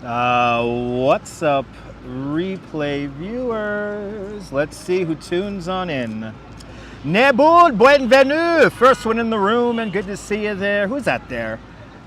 What's up, replay viewers? Let's see who tunes on in. Nebul, bienvenue! First one in the room, and good to see you there. Who's that there?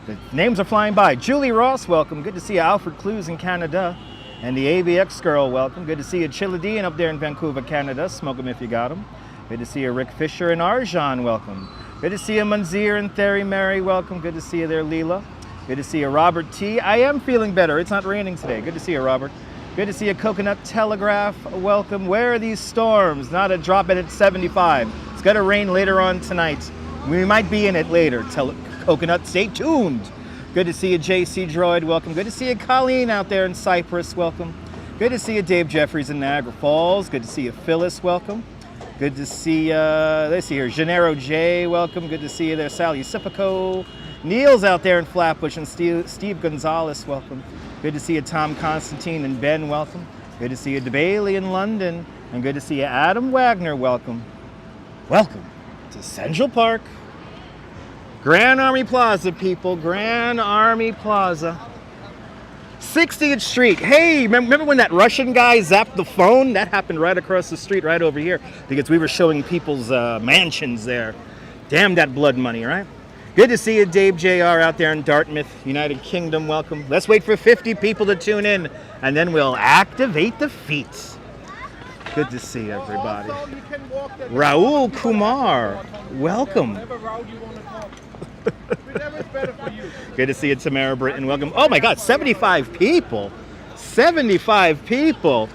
The names are flying by. Julie Ross, welcome. Good to see you. Alfred Clues in Canada. And the AVX girl, welcome. Good to see you. Chiladine up there in Vancouver, Canada. Smoke 'em if you got 'em. Good to see you. Rick Fisher and Arjan, welcome. Good to see you. Munzir and Theory Mary, welcome. Good to see you there, Leela. Good to see you, Robert T. I am feeling better. It's not raining today. Good to see you, Robert. Good to see you, Coconut Telegraph. Welcome. Where are these storms? Not a drop it at 75. It's going to rain later on tonight. We might be in it later. Coconut, stay tuned. Good to see you, JC Droid. Welcome. Good to see you, Colleen out there in Cyprus. Welcome. Good to see you, Dave Jeffries in Niagara Falls. Good to see you, Phyllis. Welcome. Good to see, let's see here, Gennaro J. Welcome. Good to see you there, Sally Sipico. Neil's out there in Flatbush, and Steve Gonzalez, welcome. Good to see you, Tom Constantine and Ben, welcome. Good to see you, DeBailey in London, and good to see you, Adam Wagner, welcome. Welcome to Central Park. Grand Army Plaza, people, Grand Army Plaza. 60th Street. Hey, remember when that Russian guy zapped the phone? That happened right across the street, right over here, because we were showing people's mansions there. Damn that blood money, right? Good to see you, Dave JR out there in Dartmouth, United Kingdom. Welcome. Let's wait for 50 people to tune in, and then we'll activate the feet. Good to see everybody. Raul Kumar, welcome. Good to see you, Tamara Britton. Welcome. Oh my God, 75 people. 75 people.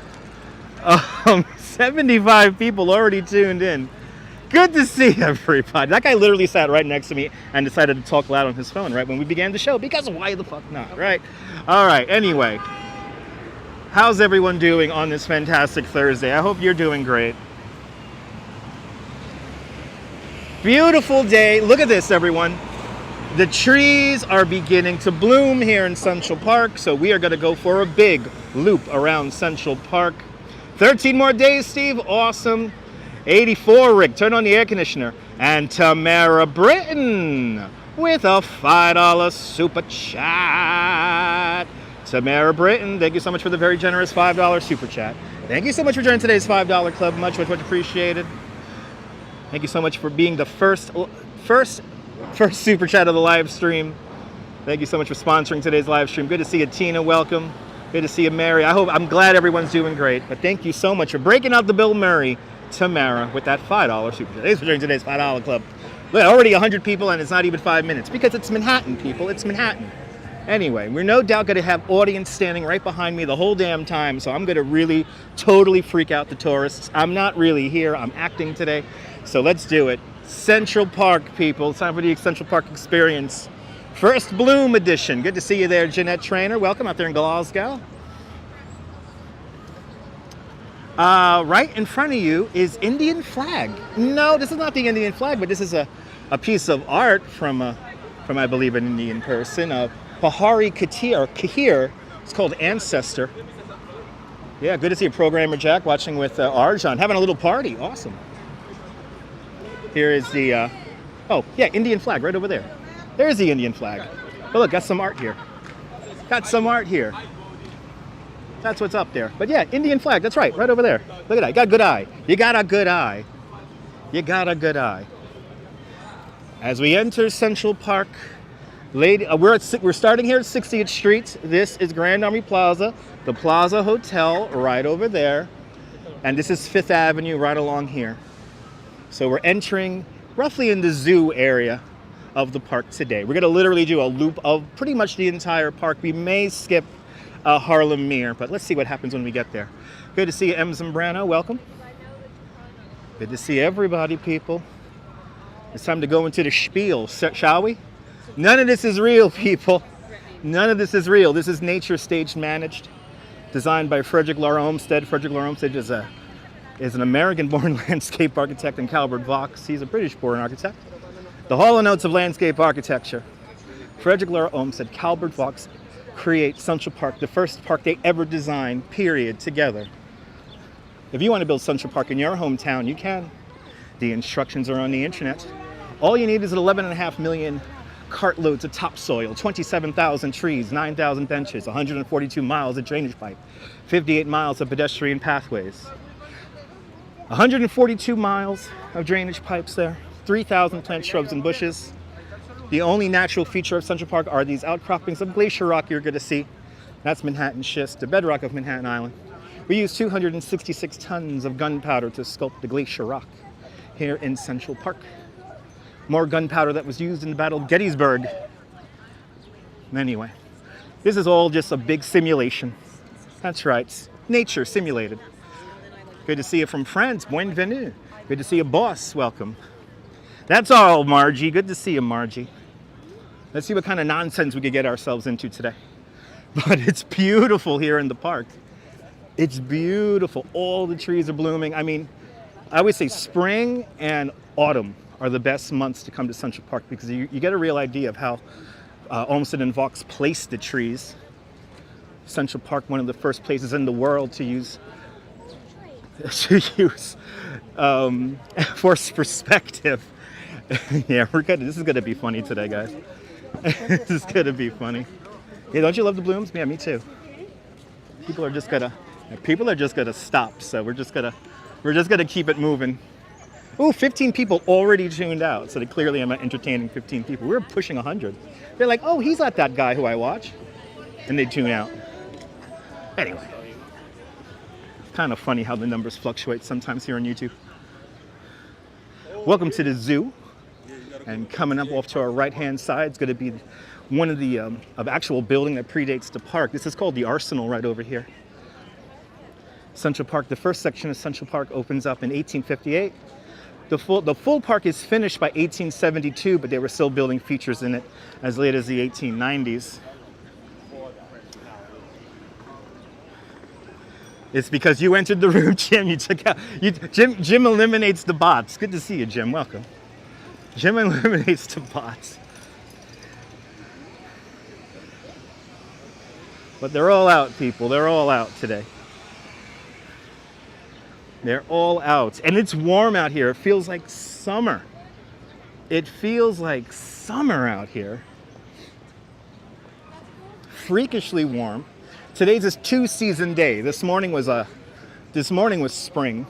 75 people already tuned in. Good to see everybody. That guy literally sat right next to me and decided to talk loud on his phone right when we began the show, because why the fuck not, right? All right, anyway. How's everyone doing on this fantastic Thursday? I hope you're doing great. Beautiful day. Look at this, everyone. The trees are beginning to bloom here in Central Park, so we are going to go for a big loop around Central Park. 13 more days, Steve. Awesome. 84, Rick, turn on the air conditioner. And Tamara Britton with a $5 super chat. Tamara Britton, thank you so much for the very generous $5 super chat. Thank you so much for joining today's $5 club. Much appreciated. Thank you so much for being the first super chat of the live stream. Thank you so much for sponsoring today's live stream. Good to see you, Tina. Welcome. Good to see you, Mary. I'm glad everyone's doing great. But thank you so much for breaking out the Bill Murray, Tamara, with that $5 super chat. Thanks for joining today's $5 club. Look, already 100 people, and it's not even 5 minutes, because it's Manhattan, people. It's Manhattan. Anyway, we're no doubt going to have audience standing right behind me the whole damn time, so I'm going to really totally freak out the tourists. I'm not really here. I'm acting today. So let's do it. Central Park, people. It's time for the Central Park experience. First Bloom edition. Good to see you there, Jeanette Trainer. Welcome out there in Glasgow. Right in front of you is Indian flag. No, this is not the Indian flag, but this is a piece of art from I believe, an Indian person. Pahari Kahir. It's called Ancestor. Yeah, good to see you, Programmer Jack, watching with Arjan. Having a little party. Awesome. Here is the, Indian flag right over there. There's the Indian flag. Oh, look, got some art here. Got some art here. That's what's up there. But yeah, Indian flag, that's right over there. Look at that, you got a good eye. You got a good eye. You got a good eye. As we enter Central Park, we're starting here at 60th Street. This is Grand Army Plaza, the Plaza Hotel right over there. And this is 5th Avenue right along here. So we're entering roughly in the zoo area of the park today. We're going to literally do a loop of pretty much the entire park. We may skip Harlem Meer, but let's see what happens when we get there. Good to see you, M. Zambrano. Welcome. Good to see everybody, people. It's time to go into the spiel, shall we? None of this is real, people. None of this is real. This is nature staged managed, designed by Frederick Laura Olmsted. Frederick Laura Olmsted is an American-born landscape architect, and Calvert Vaux, he's a British-born architect. The Hall of Notes of Landscape Architecture. Frederick Laura Olmsted, Calvert Vaux create Central Park, the first park they ever designed, period, together. If you want to build Central Park in your hometown, you can. The instructions are on the internet. All you need is an $11.5 million cartloads of topsoil, 27,000 trees, 9,000 benches, 142 miles of drainage pipe, 58 miles of pedestrian pathways. 142 miles of drainage pipes there, 3,000 plant shrubs and bushes. The only natural feature of Central Park are these outcroppings of glacier rock you're going to see. That's Manhattan schist, the bedrock of Manhattan Island. We use 266 tons of gunpowder to sculpt the glacier rock here in Central Park. More gunpowder that was used in the Battle of Gettysburg. Anyway, this is all just a big simulation. That's right, nature simulated. Good to see you from France, bienvenue. Good to see you, boss, welcome. That's all, Margie, good to see you, Margie. Let's see what kind of nonsense we could get ourselves into today. But it's beautiful here in the park. It's beautiful, all the trees are blooming. I mean, I always say spring and autumn are the best months to come to Central Park because you get a real idea of how Olmsted and Vaux placed the trees. Central Park, one of the first places in the world to use forced perspective. Yeah, we're good. This is gonna be funny today, guys. This is gonna be funny. Yeah, don't you love the blooms? Yeah, me too. People are just gonna stop. So we're just gonna keep it moving. Ooh, 15 people already tuned out. So they clearly am entertaining 15 people. We're pushing 100. They're like, oh, he's not that guy who I watch, and they tune out. Anyway. Kind of funny how the numbers fluctuate sometimes here on YouTube. Welcome to the zoo. And coming up off to our right-hand side is going to be one of the actual building that predates the park. This is called the Arsenal right over here. Central Park, the first section of Central Park opens up in 1858. The full park is finished by 1872, but they were still building features in it as late as the 1890s. It's because you entered the room, Jim. You took out. Jim eliminates the bots. Good to see you, Jim. Welcome. Jim eliminates the bots. But they're all out, people. They're all out today. They're all out. And it's warm out here. It feels like summer. It feels like summer out here. Freakishly warm. Today's a two-season day. This morning was spring,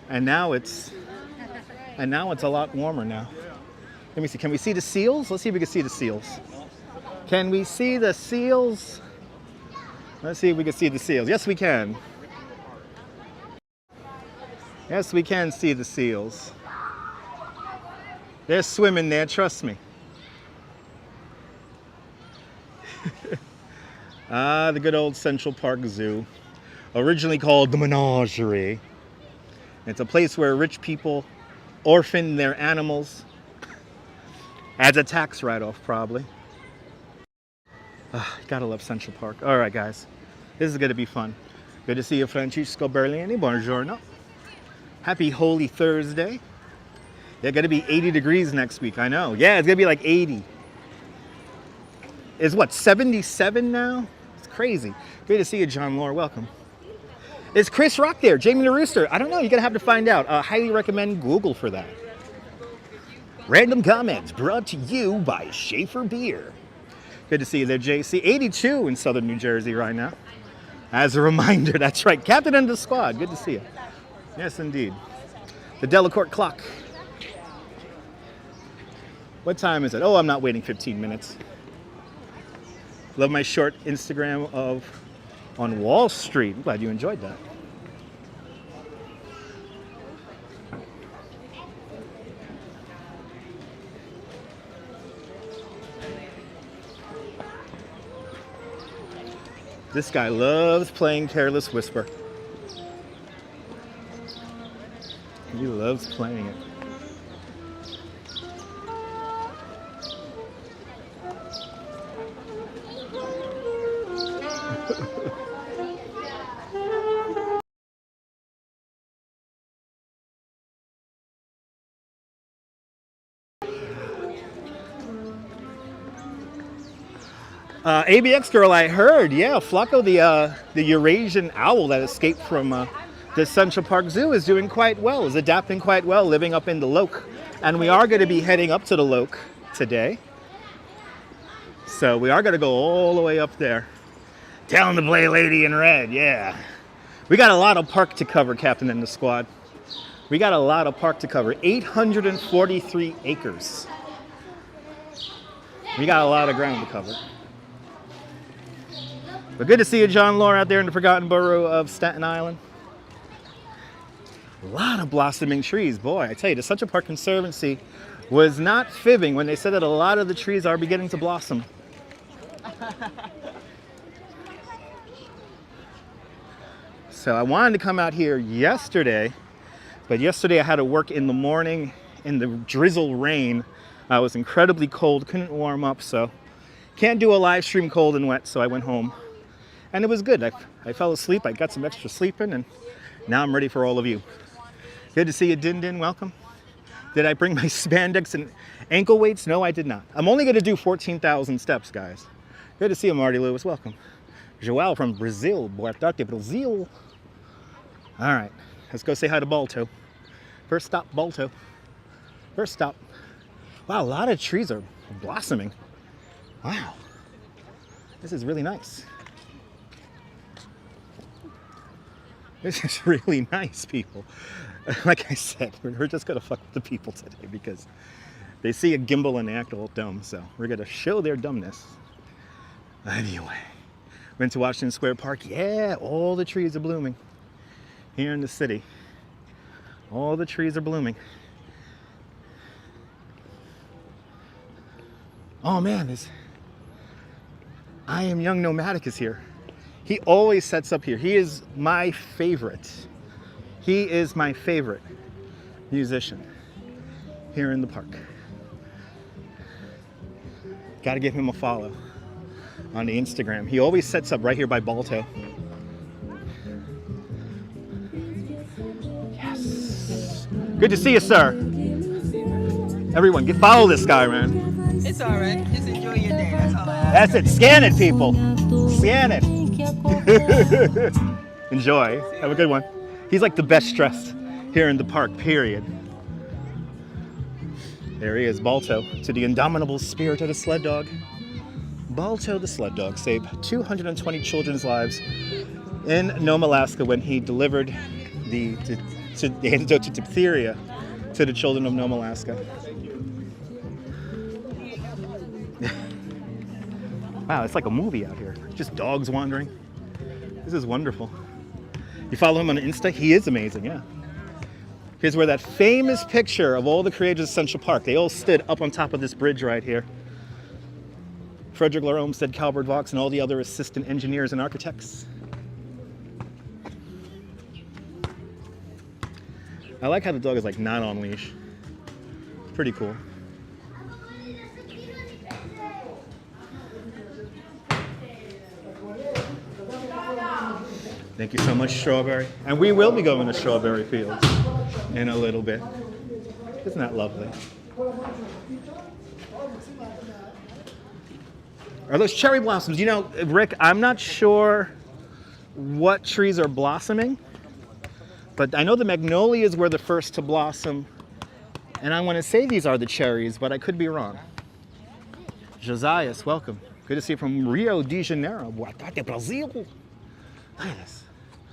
and now it's a lot warmer now. Let me see. Can we see the seals? Let's see if we can see the seals. Can we see the seals? Let's see if we can see the seals. Yes, we can. Yes, we can see the seals. They're swimming there. Trust me. Ah, the good old Central Park Zoo, originally called the Menagerie. It's a place where rich people orphan their animals as a tax write-off, probably. Gotta love Central Park. All right, guys, this is gonna be fun. Good to see you, Francisco Berliani. Buongiorno. Happy Holy Thursday. Yeah, gonna be 80 degrees next week. I know. Yeah, it's gonna be like 80. It's what, 77 now? Crazy. Great to see you, John Lore. Welcome. Is Chris Rock there? Jamie the Rooster? I don't know. You're going to have to find out. Highly recommend Google for that. Random comments brought to you by Schaefer Beer. Good to see you there, JC. 82 in southern New Jersey right now. As a reminder, that's right. Captain and the squad. Good to see you. Yes, indeed. The Delacorte clock. What time is it? Oh, I'm not waiting 15 minutes. Love my short Instagram of on Wall Street. I'm glad you enjoyed that. This guy loves playing Careless Whisper. He loves playing it. ABX girl, I heard, yeah, Flacco, the Eurasian owl that escaped from the Central Park Zoo is doing quite well, is adapting quite well, living up in the Loke. And we are going to be heading up to the Loke today. So we are going to go all the way up there. Down the Blay Lady in red, yeah. We got a lot of park to cover, Captain and the squad. We got a lot of park to cover. 843 acres. We got a lot of ground to cover. But good to see you, John Law, out there in the forgotten borough of Staten Island. A lot of blossoming trees. Boy, I tell you, the Central Park Conservancy was not fibbing when they said that a lot of the trees are beginning to blossom. So I wanted to come out here yesterday, but yesterday I had to work in the morning in the drizzle rain. I was incredibly cold, couldn't warm up, so can't do a live stream cold and wet, so I went home. And it was good. I fell asleep, I got some extra sleep in, and now I'm ready for all of you. Good to see you, Din Din, welcome. Did I bring my spandex and ankle weights? No, I did not. I'm only gonna do 14,000 steps, guys. Good to see you, Marty Lewis, welcome. João from Brazil, boa tarde, Brazil. All right, let's go say hi to Balto. First stop, Balto. First stop. Wow, a lot of trees are blossoming. Wow, this is really nice. This is really nice, people. Like I said, we're just gonna fuck with the people today because they see a Gimble and they act all dumb, so we're gonna show their dumbness. Anyway, went to Washington Square Park. Yeah, all the trees are blooming here in the city. All the trees are blooming. Oh man, I Am Young Nomadic is here. He always sets up here. He is my favorite. He is my favorite musician here in the park. Got to give him a follow on the Instagram. He always sets up right here by Balto. Yes. Good to see you, sir. Everyone, follow this guy, man. It's all right. Just enjoy your day. That's all I have. That's it. Scan it, people. Scan it. Enjoy. Have a good one. He's like the best dressed here in the park, period. There he is, Balto, to the indomitable spirit of the sled dog. Balto the sled dog saved 220 children's lives in Nome, Alaska when he delivered the antidote to diphtheria to the children of Nome, Alaska. Wow, it's like a movie out here. Just dogs wandering. This is wonderful. You follow him on Insta? He is amazing, yeah. Here's where that famous picture of all the creators of Central Park, they all stood up on top of this bridge right here. Frederick Lahr Olmsted, Calvert Vaux, and all the other assistant engineers and architects. I like how the dog is like not on leash. Pretty cool. Thank you so much, Strawberry. And we will be going to Strawberry Fields in a little bit. Isn't that lovely? Are those cherry blossoms? You know, Rick, I'm not sure what trees are blossoming, but I know the magnolias were the first to blossom, and I want to say these are the cherries, but I could be wrong. Josias, welcome. Good to see you from Rio de Janeiro. Boa tarde, Brazil. Look at this.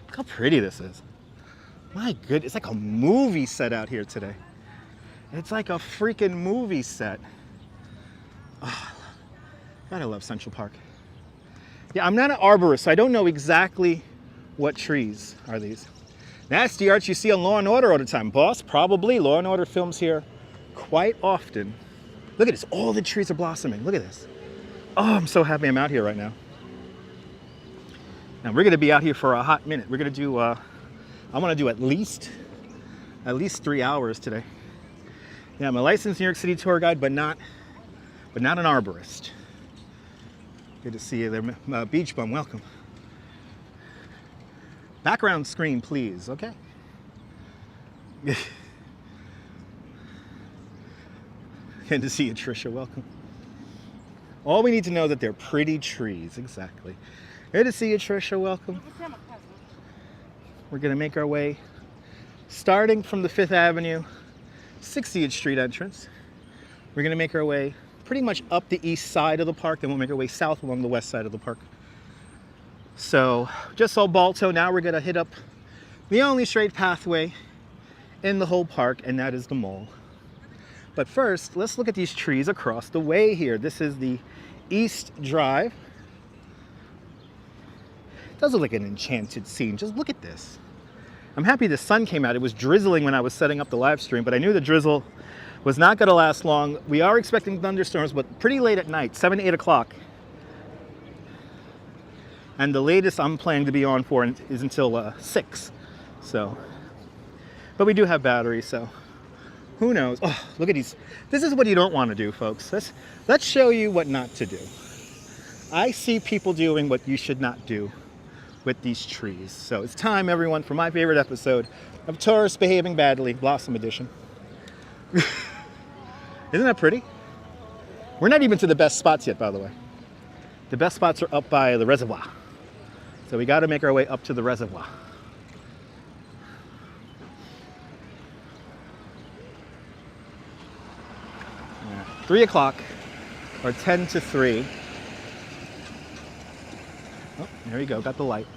Look how pretty this is. My goodness, it's like a movie set out here today. It's like a freaking movie set. Oh, God, I love Central Park. Yeah, I'm not an arborist, so I don't know exactly what trees are these. That's the art you see on Law & Order all the time. Boss, probably. Law & Order films here quite often. Look at this. All the trees are blossoming. Look at this. Oh, I'm so happy I'm out here right now. Now we're going to be out here for a hot minute. We're going to do, I want to do at least 3 hours today. Yeah, I'm a licensed New York City tour guide, but not an arborist. Good to see you there, Beach Bum, welcome. Background screen, please, okay? Good to see you, Trisha, welcome. All we need to know is that they're pretty trees, exactly. Good to see you, Trisha, welcome. We're gonna make our way, starting from the 5th Avenue, 60th Street entrance. We're gonna make our way pretty much up the east side of the park, then we'll make our way south along the west side of the park. So just saw Balto, now we're gonna hit up the only straight pathway in the whole park, and that is the mall. But first, let's look at these trees across the way here. This is the East Drive. It does look like an enchanted scene. Just look at this. I'm happy the sun came out. It was drizzling when I was setting up the live stream, but I knew the drizzle was not going to last long. We are expecting thunderstorms, but pretty late at night, 7, 8 o'clock. And the latest I'm planning to be on for is until 6. So, but we do have batteries, so who knows? Oh, look at these. This is what you don't want to do, folks. Let's show you what not to do. I see people doing what you should not do with these trees. So it's time, everyone, for my favorite episode of Tourists Behaving Badly, Blossom Edition. Isn't that pretty? We're not even to the best spots yet, by the way. The best spots are up by the reservoir. So we got to make our way up to the reservoir. Yeah. 3 o'clock, or 10 to 3. Oh, there you go, got the light.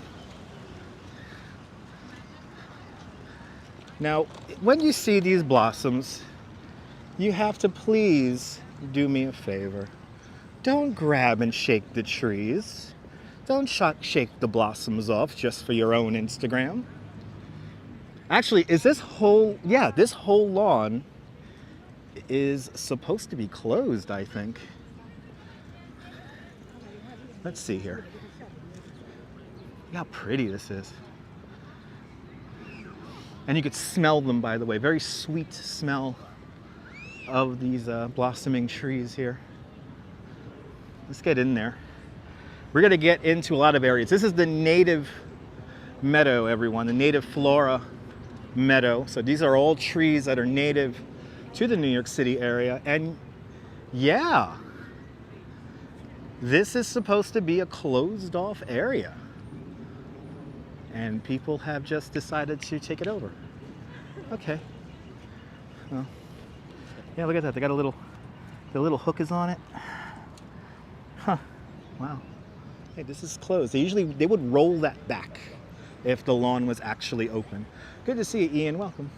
Now, when you see these blossoms, you have to please do me a favor. Don't grab and shake the trees. Don't shake the blossoms off just for your own Instagram. Actually, this whole lawn is supposed to be closed, I think. Let's see here. Look how pretty this is. And you could smell them, by the way. Very sweet smell of these blossoming trees here. Let's get in there. We're going to get into a lot of areas. This is the native meadow, everyone, the native flora meadow. So these are all trees that are native to the New York City area. And yeah, this is supposed to be a closed off area. And people have just decided to take it over. Okay. Well, yeah, look at that. They got the little hook is on it. Huh. Wow. Hey, this is closed. They would roll that back if the lawn was actually open. Good to see you, Ian. Welcome.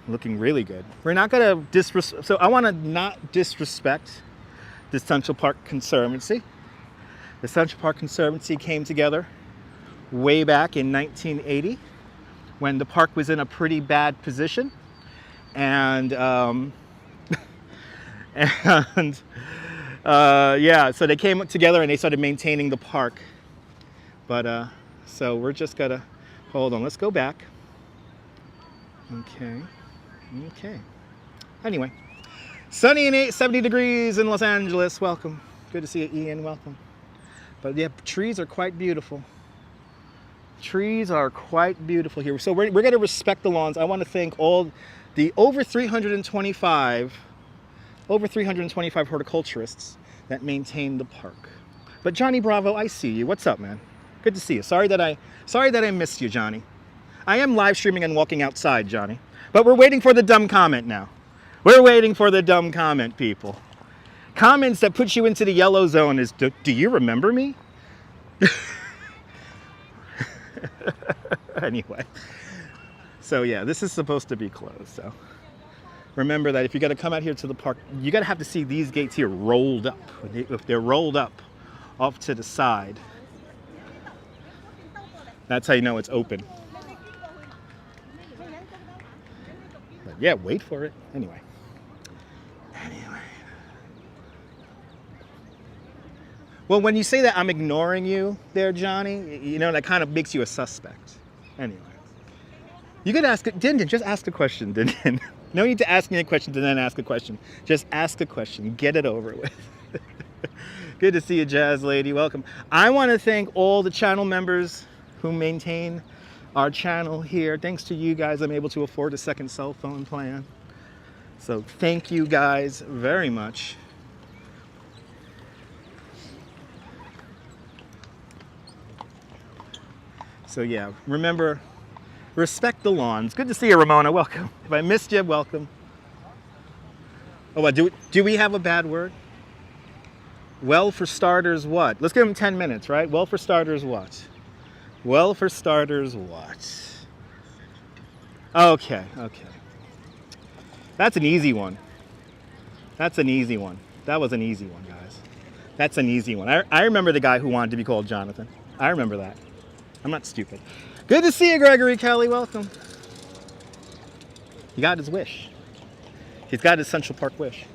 Looking really good. We're not going to so I want to not disrespect the Central Park Conservancy. The Central Park Conservancy came together way back in 1980 when the park was in a pretty bad position. And yeah, so they came together and they started maintaining the park. But so we're just gonna hold on. Let's go back. Okay. Anyway, sunny and 70 degrees in Los Angeles. Welcome. Good to see you, Ian. Welcome. But yeah, trees are quite beautiful. Trees are quite beautiful here. So we're going to respect the lawns. I want to thank all the over 325 horticulturists that maintain the park. But Johnny Bravo, I see you. What's up, man? Good to see you. Sorry that I missed you, Johnny. I am live streaming and walking outside, Johnny. But we're waiting for the dumb comment now. We're waiting for the dumb comment, people. Comments that put you into the yellow zone is, do you remember me? Anyway. So yeah, this is supposed to be closed. So remember that if you got to come out here to the park, you got to have to see these gates here rolled up. If they're rolled up off to the side, that's how you know it's open. But yeah, wait for it. Anyway. Well, when you say that I'm ignoring you there, Johnny, you know, that kind of makes you a suspect. Anyway. You could ask, just ask a question, Din. No need to ask me a question and then ask a question. Just ask a question. Get it over with. Good to see you, Jazz Lady. Welcome. I want to thank all the channel members who maintain our channel here. Thanks to you guys, I'm able to afford a second cell phone plan. So thank you guys very much. So yeah, remember, respect the lawns. Good to see you, Ramona. Welcome. If I missed you, welcome. Oh, what, do we have a bad word? Well, for starters, what? Let's give him 10 minutes, right? Well, for starters, what? Well, for starters, what? Okay. That's an easy one. That's an easy one. That was an easy one, guys. That's an easy one. I remember the guy who wanted to be called Jonathan. I remember that. I'm not stupid. Good to see you, Gregory Kelly. Welcome. He got his wish. He's got his Central Park wish.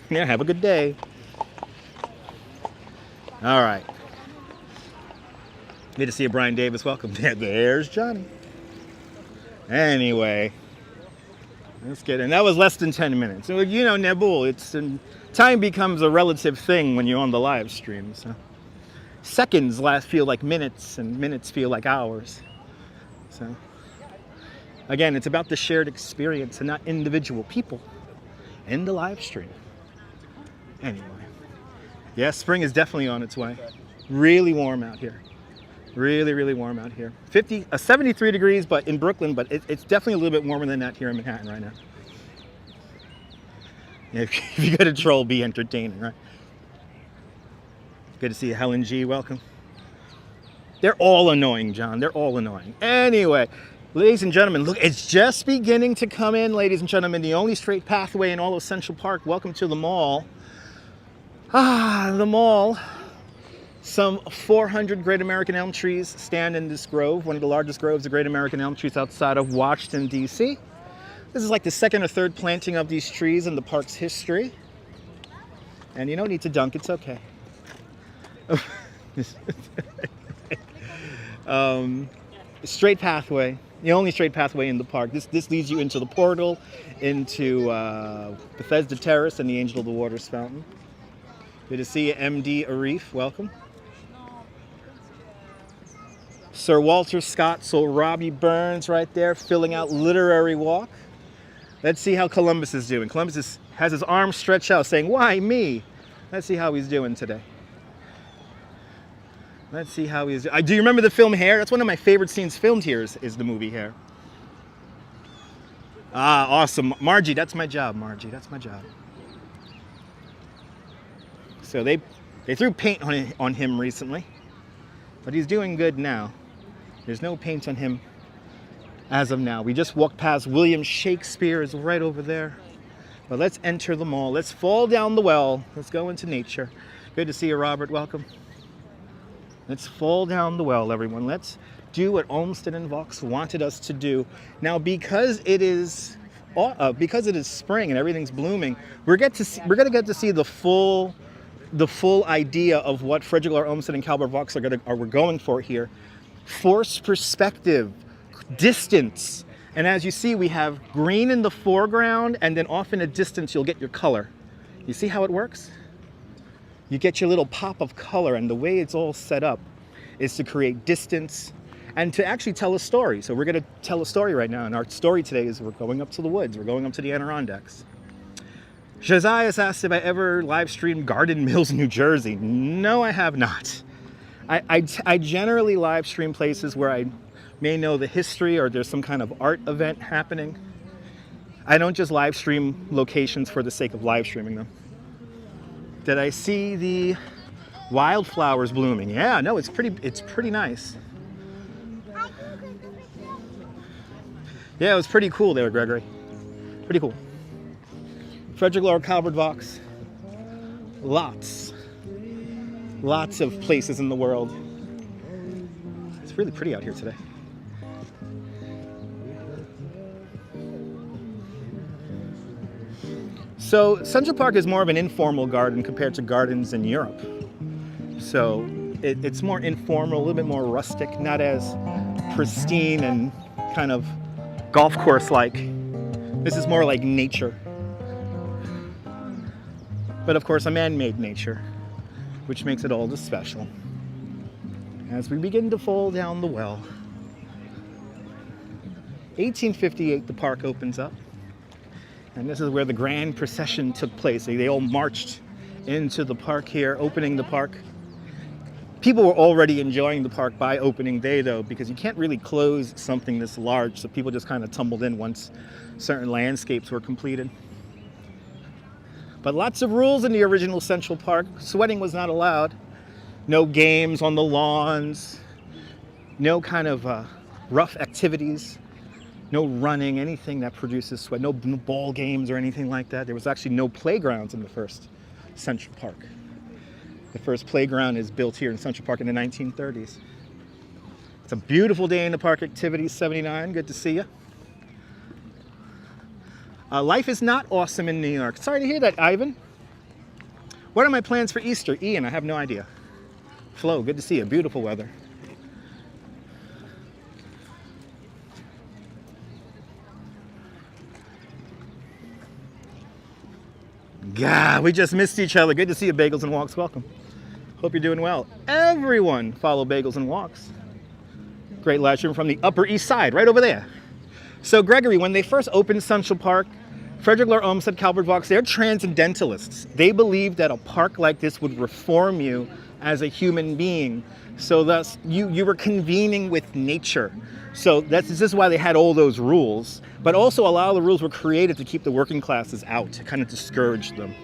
Yeah, have a good day. All right. Good to see you, Brian Davis. Welcome. There's Johnny. Anyway, let's get in. That was less than 10 minutes. So, you know, Nebul, time becomes a relative thing when you're on the live stream. So seconds feel like minutes, and minutes feel like hours. So again, it's about the shared experience and not individual people in the live stream. Anyway, yeah, spring is definitely on its way. Really warm out here. Really, really warm out here. 73 degrees, but in Brooklyn, but it's definitely a little bit warmer than that here in Manhattan right now. Yeah, if you go to Troll, be entertaining, right? Good to see you, Helen G. Welcome. They're all annoying, John. They're all annoying. Anyway, ladies and gentlemen, look, it's just beginning to come in, ladies and gentlemen. The only straight pathway in all of Central Park. Welcome to the mall. The mall. Some 400 Great American Elm trees stand in this grove, one of the largest groves of Great American Elm trees outside of Washington, D.C. This is like the second or third planting of these trees in the park's history. And you don't need to dunk, it's okay. Straight pathway, the only straight pathway in the park. This leads you into the portal, into Bethesda Terrace and the Angel of the Waters fountain. Good to see you, MD Arif. Welcome. Sir Walter Scott, so Robbie Burns right there, filling out Literary Walk. Let's see how Columbus is doing. Columbus has his arms stretched out, saying, "Why me?" Let's see how he's doing today. Let's see how he's doing. Do you remember the film Hair? That's one of my favorite scenes filmed here is the movie Hair. Ah, awesome. Margie, that's my job, Margie. That's my job. So they threw paint on him recently, but he's doing good now. There's no paint on him as of now. We just walked past William Shakespeare is right over there. But let's enter the mall. Let's fall down the well. Let's go into nature. Good to see you, Robert. Welcome. Let's fall down the well, everyone. Let's do what Olmsted and Vox wanted us to do. Now, because it is spring and everything's blooming, we're going to get to see the full idea of what Frederick R. Olmsted and Calvert Vox we're going for here. Force perspective, distance. And as you see, we have green in the foreground, and then off in a distance, you'll get your color. You see how it works? You get your little pop of color, and the way it's all set up is to create distance and to actually tell a story. So we're going to tell a story right now, and our story today is we're going up to the woods. We're going up to the Adirondacks. Josiah asked if I ever live streamed Garden Mills, New Jersey. No, I have not. I generally live stream places where I may know the history or there's some kind of art event happening. I don't just live stream locations for the sake of live streaming them. Did I see the wildflowers blooming? Yeah, no, it's pretty nice. Yeah, it was pretty cool there, Gregory. Pretty cool. Frederick Law Calvert Vox. Lots of places in the world. It's really pretty out here today. So Central Park is more of an informal garden compared to gardens in Europe. So it's more informal, a little bit more rustic, not as pristine and kind of golf course-like. This is more like nature. But of course, a man-made nature, which makes it all the special. As we begin to fall down the well. 1858, the park opens up. And this is where the grand procession took place. They all marched into the park here, opening the park. People were already enjoying the park by opening day, though, because you can't really close something this large, so people just kind of tumbled in once certain landscapes were completed. But lots of rules in the original Central Park. Sweating was not allowed. No games on the lawns. No kind of rough activities. No running, anything that produces sweat. No ball games or anything like that. There was actually no playgrounds in the first Central Park. The first playground is built here in Central Park in the 1930s. It's a beautiful day in the park activities, 79. Good to see you. Life is not awesome in New York. Sorry to hear that, Ivan. What are my plans for Easter? Ian, I have no idea. Flo, good to see you. Beautiful weather. God, we just missed each other. Good to see you, Bagels and Walks. Welcome. Hope you're doing well. Everyone follow Bagels and Walks. Great live stream from the Upper East Side, right over there. So, Gregory, when they first opened Central Park, Frederick Law Olmsted, Calvert Vaux, they're transcendentalists. They believed that a park like this would reform you as a human being. So thus, you were convening with nature. So this is why they had all those rules. But also a lot of the rules were created to keep the working classes out, to kind of discourage them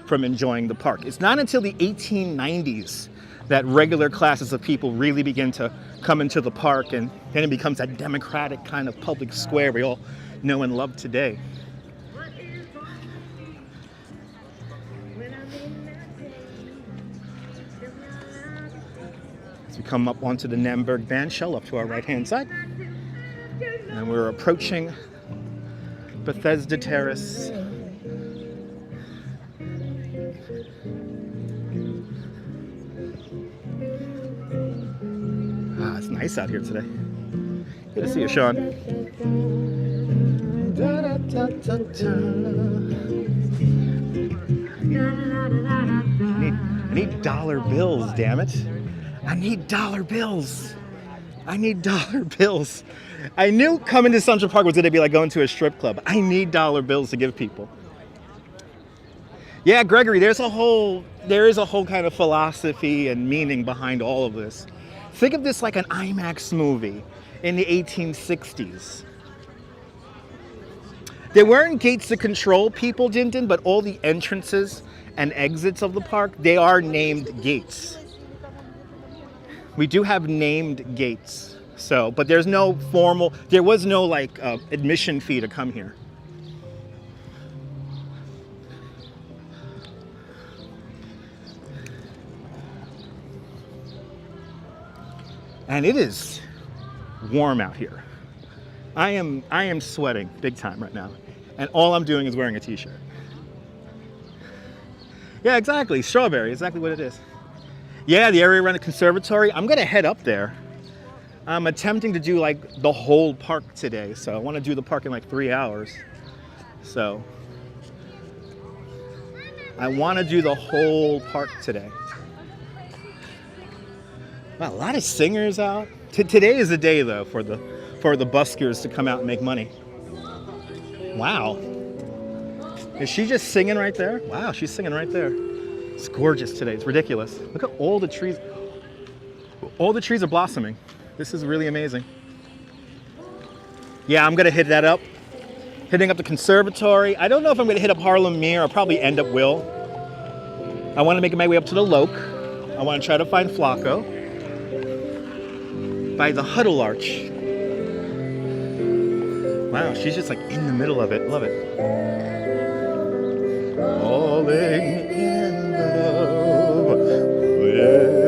from enjoying the park. It's not until the 1890s that regular classes of people really begin to come into the park, and then it becomes that democratic kind of public square we all know and love today. As we come up onto the Namberg Bandshell up to our right-hand side, and we're approaching Bethesda Terrace. It's nice out here today. Good to see you, Sean. I need dollar bills, damn it. I need dollar bills. I need dollar bills. I knew coming to Central Park was going to be like going to a strip club. I need dollar bills to give people. Yeah, Gregory, there is a whole kind of philosophy and meaning behind all of this. Think of this like an IMAX movie in the 1860s. There weren't gates to control people, Dinton, but all the entrances and exits of the park, they are named gates. We do have named gates. So, but there was no like admission fee to come here. And it is warm out here. I am sweating big time right now. And all I'm doing is wearing a t-shirt. Yeah, exactly. Strawberry, exactly what it is. Yeah, the area around the conservatory. I'm gonna head up there. I'm attempting to do like the whole park today. So I want to do the park in like 3 hours. So I want to do the whole park today. Wow, a lot of singers out. Today is the day though for the buskers to come out and make money. Wow. Is she just singing right there? Wow, she's singing right there. It's gorgeous today. It's ridiculous. Look at all the trees. All the trees are blossoming. This is really amazing. Yeah, I'm gonna hit that up. Hitting up the conservatory. I don't know if I'm gonna hit up Harlem Meer. I'll probably end up Will. I wanna make my way up to the Loke. I wanna try to find Flacco. By the Huddle Arch. Wow, she's just like in the middle of it. Love it. Falling in love with you.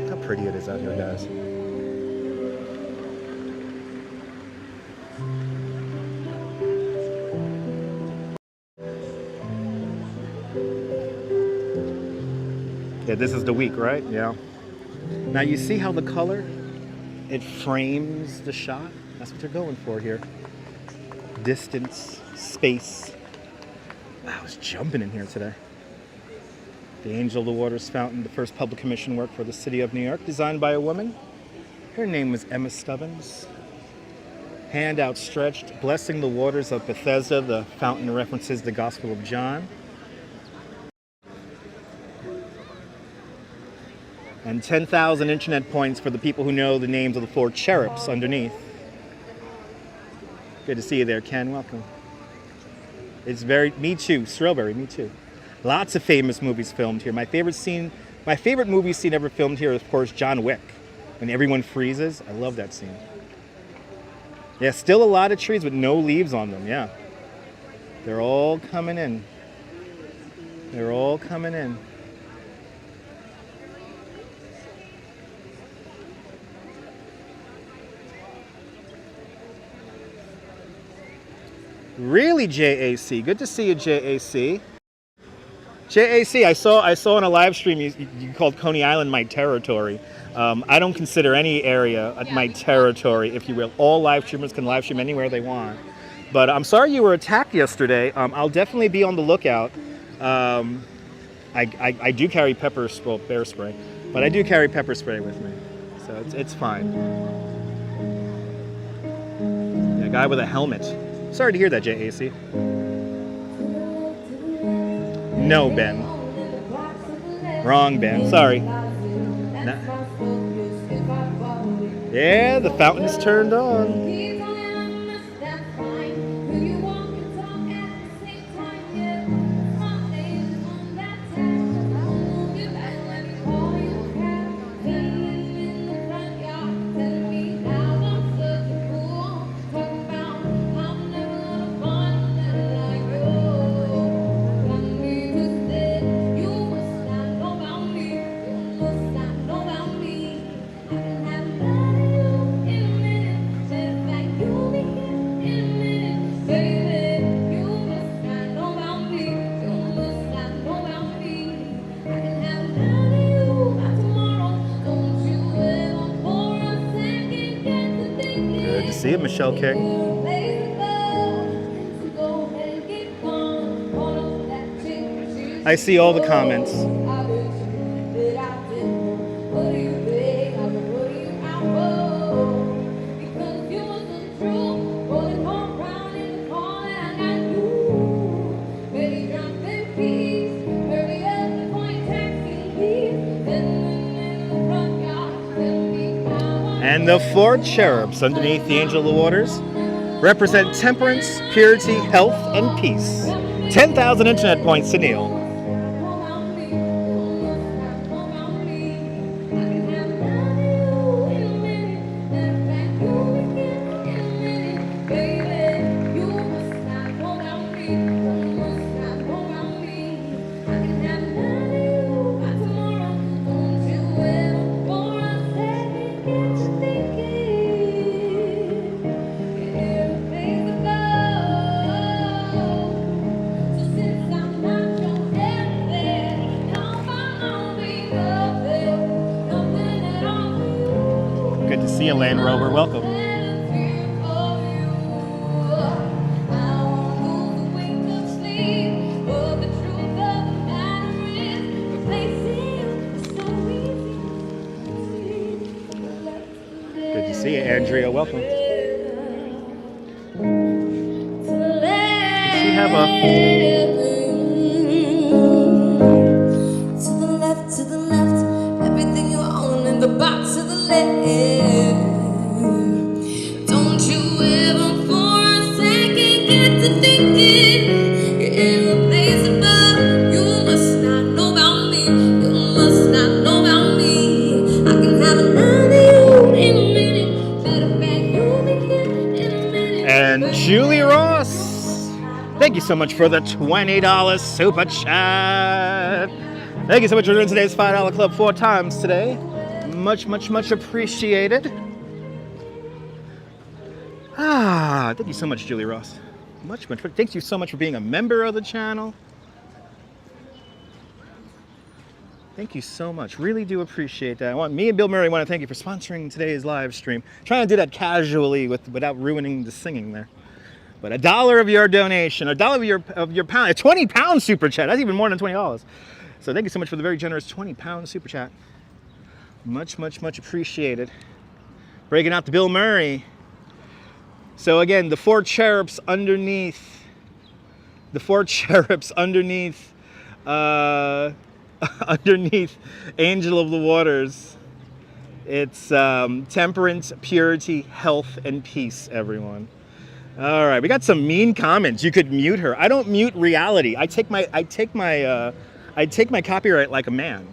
How pretty it is out here, guys. Yeah, this is the week, right? Yeah. Now you see how the color, it frames the shot? That's what they're going for here. Distance, space. Wow, I was jumping in here today. The Angel of the Waters fountain, the first public commission work for the city of New York, designed by a woman. Her name was Emma Stubbins. Hand outstretched, blessing the waters of Bethesda. The fountain references the Gospel of John. And 10,000 internet points for the people who know the names of the 4 cherubs underneath. Good to see you there, Ken. Welcome. It's very, me too, Strawberry, me too. Lots of famous movies filmed here. My favorite movie scene ever filmed here is, of course, John Wick. When everyone freezes, I love that scene. Yeah, still a lot of trees with no leaves on them, yeah. They're all coming in. They're all coming in. Really, JAC. Good to see you, JAC. JAC, I saw on a live stream you called Coney Island my territory. I don't consider any area my territory, if you will. All live streamers can live stream anywhere they want. But I'm sorry you were attacked yesterday. I'll definitely be on the lookout. I do carry bear spray, but I do carry pepper spray with me, so it's fine. Yeah, a guy with a helmet. Sorry to hear that, JAC. No, Ben. Wrong, Ben. Sorry. Nah. Yeah, the fountain is turned on. See you, Michelle King. I see all the comments. And the 4 cherubs underneath the Angel of the Waters represent temperance, purity, health, and peace. 10,000 internet points to Neil. See you, Land Rover. Welcome. Good to see you, Andrea. Welcome. Does she have a... To the left, everything you own in the box to the left. And Julie Ross, thank you so much for the $20 super chat. Thank you so much for doing today's $5 club 4 times today. Much, much, much appreciated. Thank you so much, Julie Ross. Much, much. Thank you so much for being a member of the channel. Thank you so much. Really do appreciate that. Me and Bill Murray want to thank you for sponsoring today's live stream. Trying to do that casually without ruining the singing there. But $1 of your donation, $1 of your pound, a 20-pound super chat. That's even more than $20. So thank you so much for the very generous 20-pound super chat. Much, much, much appreciated. Breaking out the Bill Murray. So again, the four cherubs underneath. The four cherubs underneath. Underneath Angel of the Waters. It's temperance, purity, health, and peace, everyone. All right, we got some mean comments. You could mute her. I don't mute reality. I take my copyright like a man.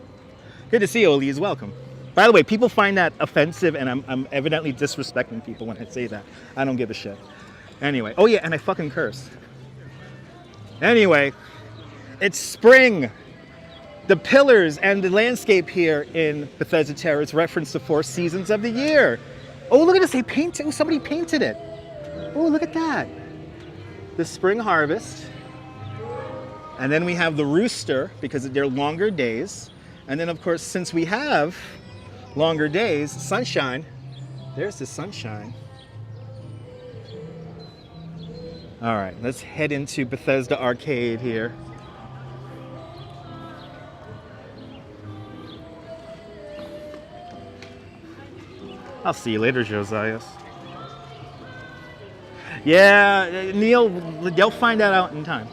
Good to see you, Elise. Welcome. By the way, people find that offensive, and I'm evidently disrespecting people when I say that. I don't give a shit. Anyway, oh yeah, and I fucking curse. Anyway, it's spring. The pillars and the landscape here in Bethesda Terrace reference the 4 seasons of the year. Oh, look at this, they painted, oh, somebody painted it. Oh, look at that. The spring harvest. And then we have the rooster, because they're longer days. And then, of course, since we have longer days, sunshine. There's the sunshine. All right, let's head into Bethesda Arcade here. I'll see you later, Josiah. Yeah, Neil, they'll find that out in time.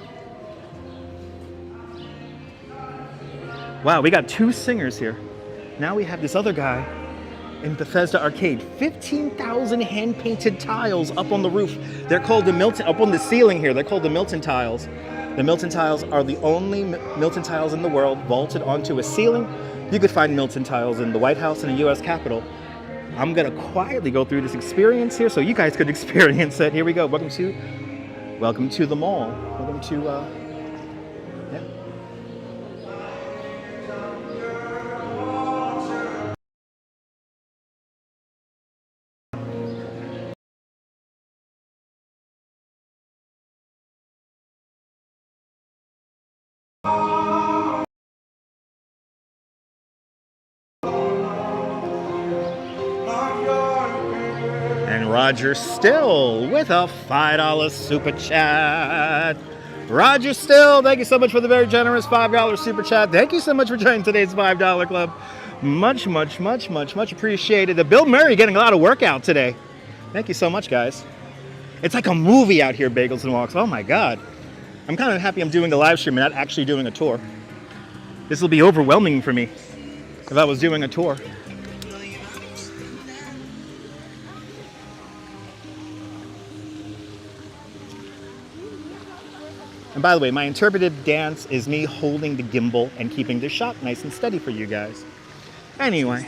Wow, we got 2 singers here. Now we have this other guy in Bethesda Arcade. 15,000 hand-painted tiles up on the roof. They're called the Milton, up on the ceiling here, they're called the Milton tiles. The Milton tiles are the only Milton tiles in the world vaulted onto a ceiling. You could find Milton tiles in the White House and the US Capitol. I'm gonna quietly go through this experience here so you guys could experience it. Here we go. Welcome to the mall. Welcome to yeah. And Roger Still with a $5 super chat. Roger Still, thank you so much for the very generous $5 super chat. Thank you so much for joining today's $5 club. Much, much, much, much, much appreciated. The Bill Murray getting a lot of workout today. Thank you so much, guys. It's like a movie out here, Bagels and Walks. Oh my God. I'm kind of happy I'm doing the live stream and not actually doing a tour. This will be overwhelming for me if I was doing a tour. And by the way, my interpretive dance is me holding the gimbal and keeping the shot nice and steady for you guys. Anyway.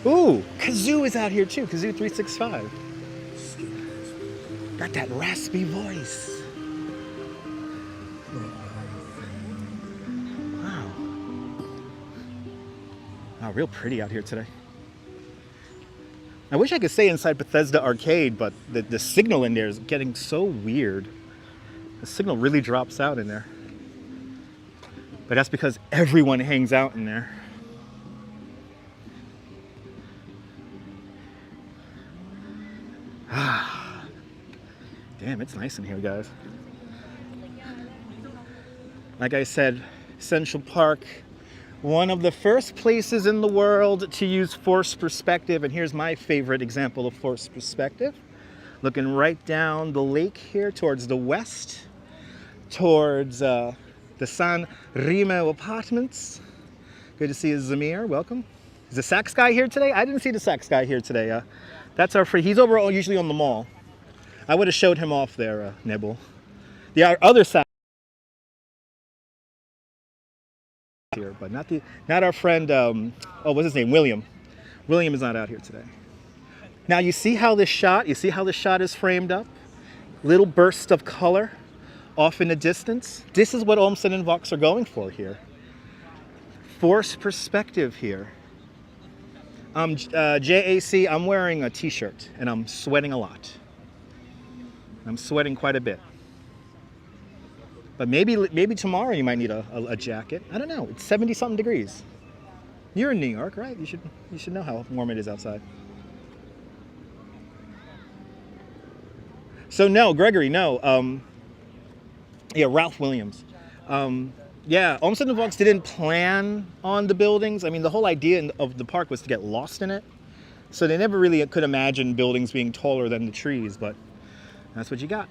Ooh, Kazoo is out here too. Kazoo 365. Got that raspy voice. Wow. Wow, real pretty out here today. I wish I could stay inside Bethesda Arcade, but the signal in there is getting so weird. The signal really drops out in there. But that's because everyone hangs out in there. Damn, it's nice in here, guys. Like I said, Central Park, one of the first places in the world to use forced perspective. And here's my favorite example of forced perspective. Looking right down the lake here towards the west, towards the San Remo apartments. Good to see you, Zamir. Welcome. Is the sax guy here today? I didn't see the sax guy here today. That's our friend. He's over usually on the mall. I would have showed him off there, Nibble. The other sax here, but not our friend. What's his name? William. William is not out here today. Now you see how this shot is framed up? Little bursts of color off in the distance. This is what Olmsted and Vox are going for here. Forced perspective here. JAC, I'm wearing a t-shirt and I'm sweating a lot. I'm sweating quite a bit. But maybe tomorrow you might need a jacket. I don't know. It's 70-something degrees. You're in New York, right? You should know how warm it is outside. So no, Gregory, no. Yeah, Ralph Williams. Yeah, Olmsted and Vaux didn't plan on the buildings. I mean, the whole idea of the park was to get lost in it. So they never really could imagine buildings being taller than the trees, but that's what you got.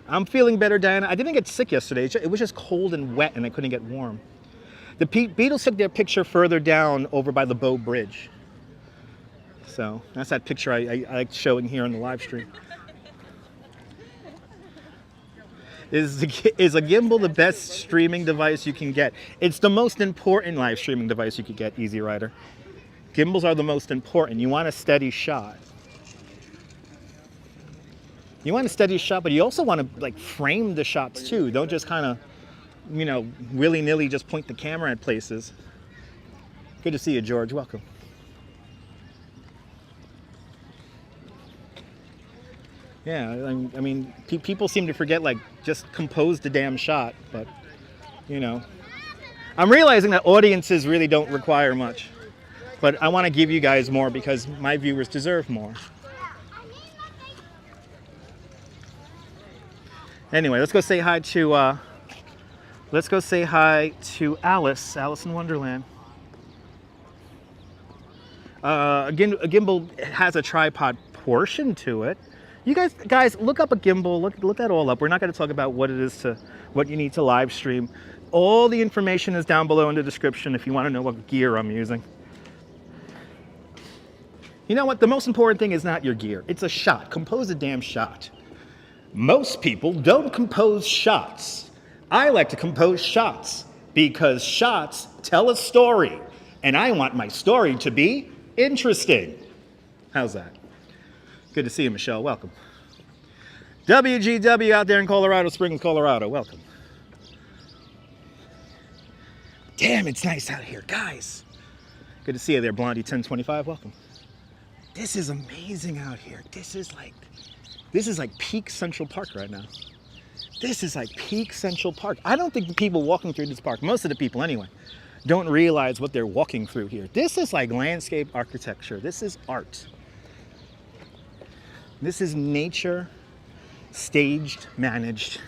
I'm feeling better, Diana. I didn't get sick yesterday. It was just cold and wet and I couldn't get warm. The Beatles took their picture further down over by the Bow Bridge. So that's that picture I like showing here on the live stream. Is a gimbal the best streaming device you can get? It's the most important live streaming device you could get, Easy Rider. Gimbals are the most important. You want a steady shot. You want a steady shot, but you also want to like frame the shots too. Don't just kind of, you know, willy-nilly just point the camera at places. Good to see you, George. Welcome. Yeah, I mean, people seem to forget, like, just compose the damn shot, but, you know. I'm realizing that audiences really don't require much, but I want to give you guys more because my viewers deserve more. Anyway, let's go say hi to, Alice in Wonderland. A gimbal has a tripod portion to it. You guys, look up a gimbal. Look that all up. We're not going to talk about what it is what you need to live stream. All the information is down below in the description if you want to know what gear I'm using. You know what? The most important thing is not your gear. It's a shot. Compose a damn shot. Most people don't compose shots. I like to compose shots because shots tell a story, and I want my story to be interesting. How's that? Good to see you, Michelle. Welcome. WGW out there in Colorado Springs, Colorado. Welcome. Damn, it's nice out here, guys. Good to see you there, Blondie 1025. Welcome. This is amazing out here. This is like peak Central Park right now. This is like peak Central Park. I don't think the people walking through this park, most of the people anyway, don't realize what they're walking through here. This is like landscape architecture. This is art. This is nature, staged, managed.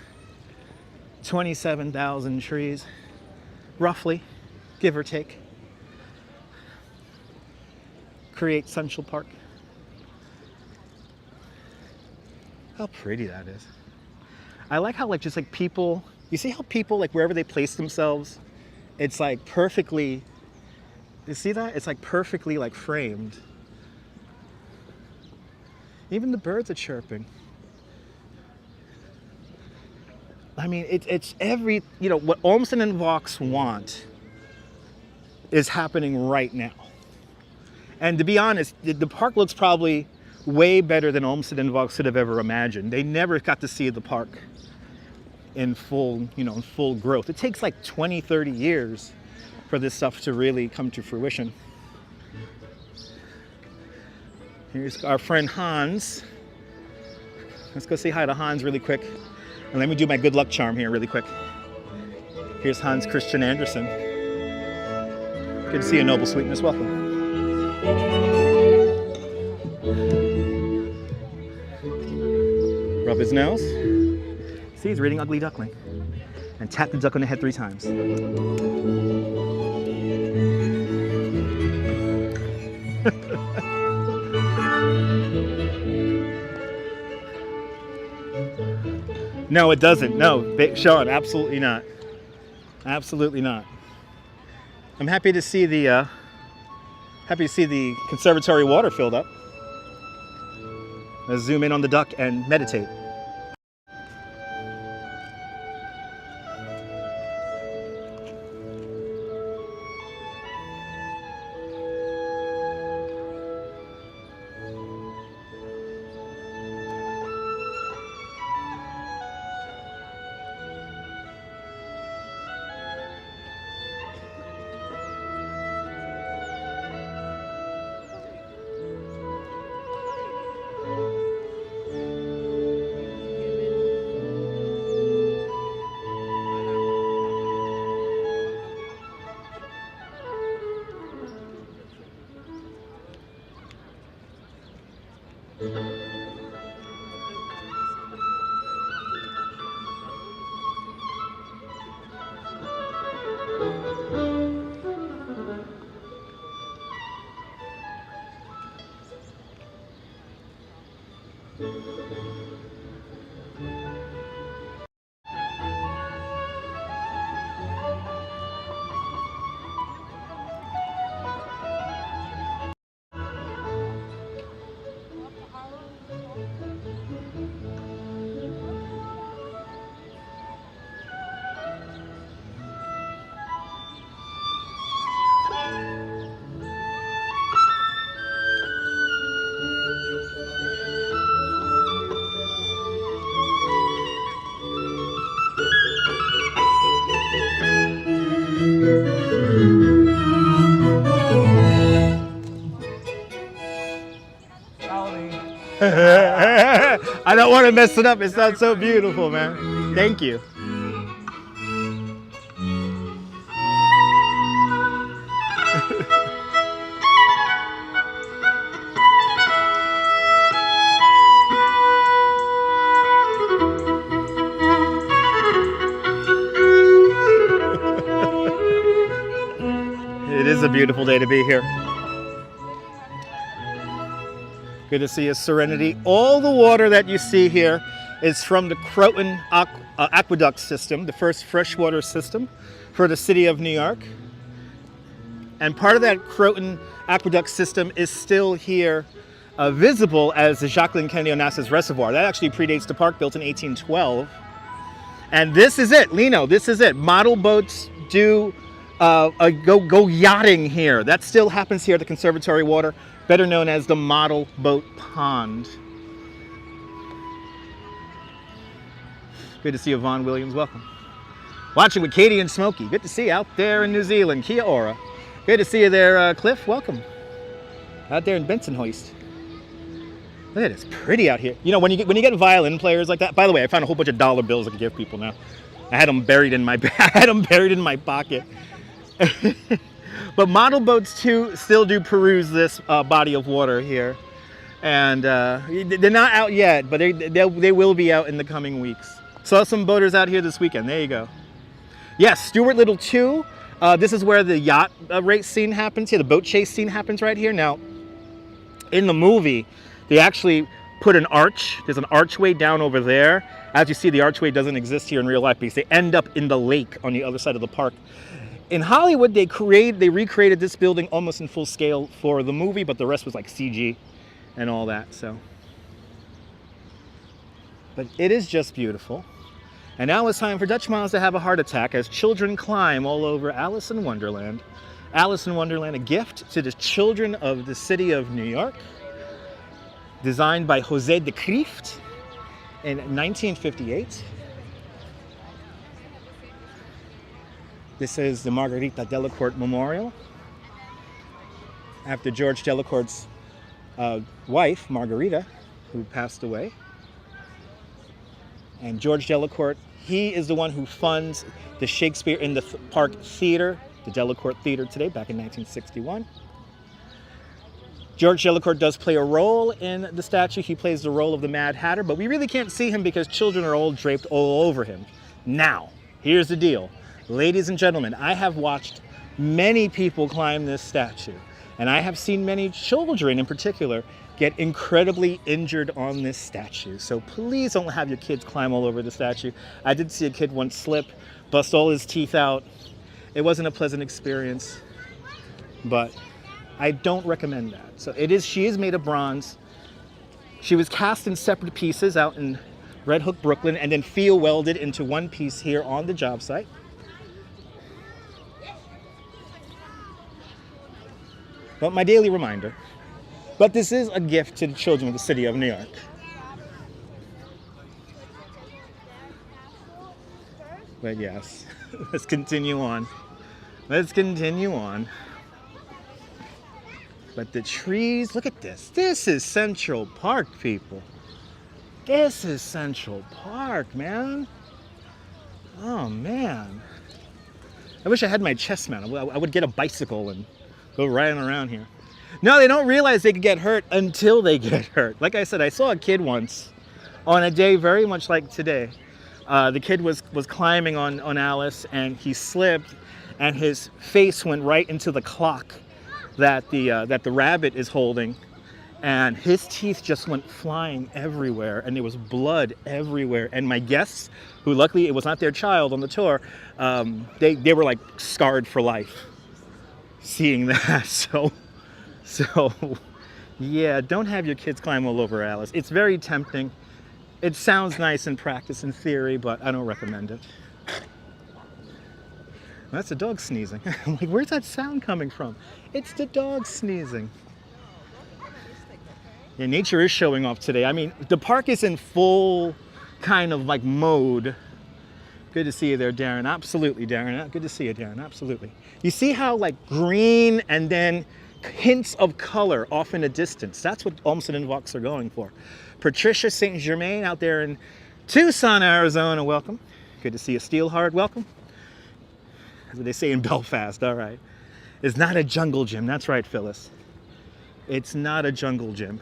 27,000 trees, roughly, give or take. Create Central Park. How pretty that is. I like how just people, you see how people, like wherever they place themselves, it's like perfectly, you see that? It's like perfectly like framed. Even the birds are chirping. I mean, it's every, you know, what Olmsted and Vaux want is happening right now. And to be honest, the park looks probably way better than Olmsted and Vaux could have ever imagined. They never got to see the park in full, you know, in full growth. It takes like 20, 30 years for this stuff to really come to fruition. Here's our friend Hans. Let's go say hi to Hans really quick. And let me do my good luck charm here really quick. Here's Hans Christian Andersen. Good to see you, Noble Sweetness. Welcome. Rub his nose. See, he's reading Ugly Duckling. And tap the duck on the head 3 times. No, it doesn't. No, Sean, absolutely not. Absolutely not. I'm happy to see the Conservatory Water filled up. Let's zoom in on the duck and meditate. don't want to mess it up. It sounds so beautiful, man. Thank you. It is a beautiful day to be here. Good to see you, Serenity. All the water that you see here is from the Croton Aqueduct system, the first freshwater system for the city of New York. And part of that Croton Aqueduct system is still here visible as the Jacqueline Kennedy Onassis Reservoir. That actually predates the park, built in 1812. And this is it, Lino, this is it. Model boats do go yachting here. That still happens here at the Conservatory Water, better known as the Model Boat Pond. Good to see you, Vaughn Williams. Welcome. Watching with Katie and Smokey. Good to see you out there in New Zealand. Kia ora. Good to see you there, Cliff. Welcome. Out there in Bensonhurst. Look at it, it's pretty out here. You know, when you get violin players like that. By the way, I found a whole bunch of dollar bills I could give people now. I had them buried in my pocket. But model boats too still do peruse this body of water here, and they're not out yet, but they will be out in the coming weeks. Saw some boaters out here this weekend. There you go. Yes, Stuart Little 2. This is where the yacht race scene happens here. The boat chase scene happens right here. Now, in the movie, they actually put an arch. There's an archway down over there. As you see, the archway doesn't exist here in real life because they end up in the lake on the other side of the park. In Hollywood, they recreated this building almost in full scale for the movie, but the rest was like CG and all that. So, but it is just beautiful. And now it's time for Dutch Miles to have a heart attack as children climb all over Alice in Wonderland. Alice in Wonderland, a gift to the children of the city of New York, designed by José de Kreeft in 1958. This is the Margarita Delacourt Memorial, after George Delacourt's wife, Margarita, who passed away. And George Delacourt, he is the one who funds the Shakespeare in the Park Theater, the Delacourt Theater today, back in 1961. George Delacourt does play a role in the statue. He plays the role of the Mad Hatter, but we really can't see him because children are all draped all over him. Now, here's the deal. Ladies and gentlemen, I have watched many people climb this statue, and I have seen many children in particular get incredibly injured on this statue. So please don't have your kids climb all over the statue. I did see a kid once slip, bust all his teeth out. It wasn't a pleasant experience, but I don't recommend that. So she is made of bronze. She was cast in separate pieces out in Red Hook, Brooklyn, and then field welded into one piece here on the job site. But my daily reminder. But this is a gift to the children of the city of New York. But yes, let's continue on. Let's continue on. But the trees, look at this. This is Central Park, people. This is Central Park, man. Oh, man. I wish I had my chest mount. I would get a bicycle and go riding around here. No, they don't realize they could get hurt until they get hurt. Like I said, I saw a kid once on a day very much like today. The kid was climbing on Alice, and he slipped, and his face went right into the clock that the rabbit is holding, and his teeth just went flying everywhere, and there was blood everywhere. And my guests, who luckily it was not their child on the tour, they were like scarred for life seeing that. So yeah, don't have your kids climb all over Alice. It's very tempting. It sounds nice in practice, in theory, but I don't recommend it. That's a dog sneezing. I'm like, where's that sound coming from? It's the dog sneezing. Yeah, nature is showing off today. I mean, the park is in full kind of like mode. Good to see you there, Darren. Absolutely, Darren. Good to see you, Darren. Absolutely. You see how like green and then hints of color off in the distance. That's what Olmsted and Vaux are going for. Patricia St. Germain out there in Tucson, Arizona, welcome. Good to see you. Steelhard, welcome. That's what they say in Belfast, all right. It's not a jungle gym. That's right, Phyllis. It's not a jungle gym.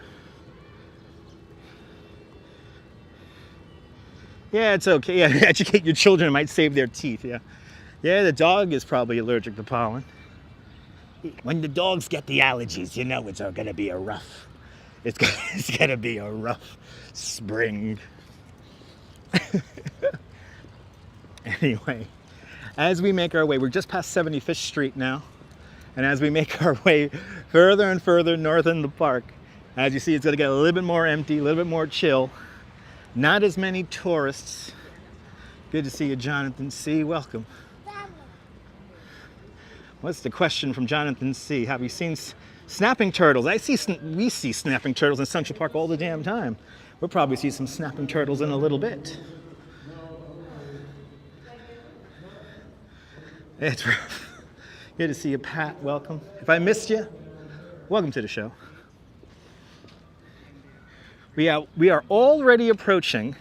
Yeah, it's okay. Yeah, educate your children. It might save their teeth, yeah. Yeah, the dog is probably allergic to pollen. When the dogs get the allergies, you know it's gonna be a rough. It's gonna be a rough spring. Anyway, as we make our way, we're just past 75th Street now. And as we make our way further and further north in the park, as you see, it's gonna get a little bit more empty, a little bit more chill. Not as many tourists. Good to see you, Jonathan C. Welcome. What's the question from Jonathan C? Have you seen snapping turtles? We see snapping turtles in Central Park all the damn time. We'll probably see some snapping turtles in a little bit. It's rough. Good to see you, Pat. Welcome. If I missed you, welcome to the show. We are already approaching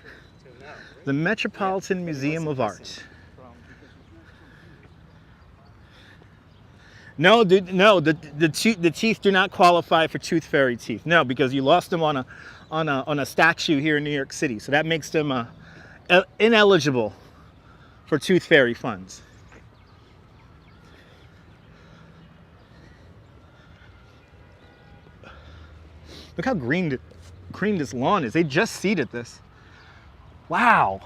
the Metropolitan Museum of Art. No, dude, no, the teeth do not qualify for tooth fairy teeth. No, because you lost them on a statue here in New York City, so that makes them ineligible for tooth fairy funds. Look how green this lawn is. They just seeded this. Wow.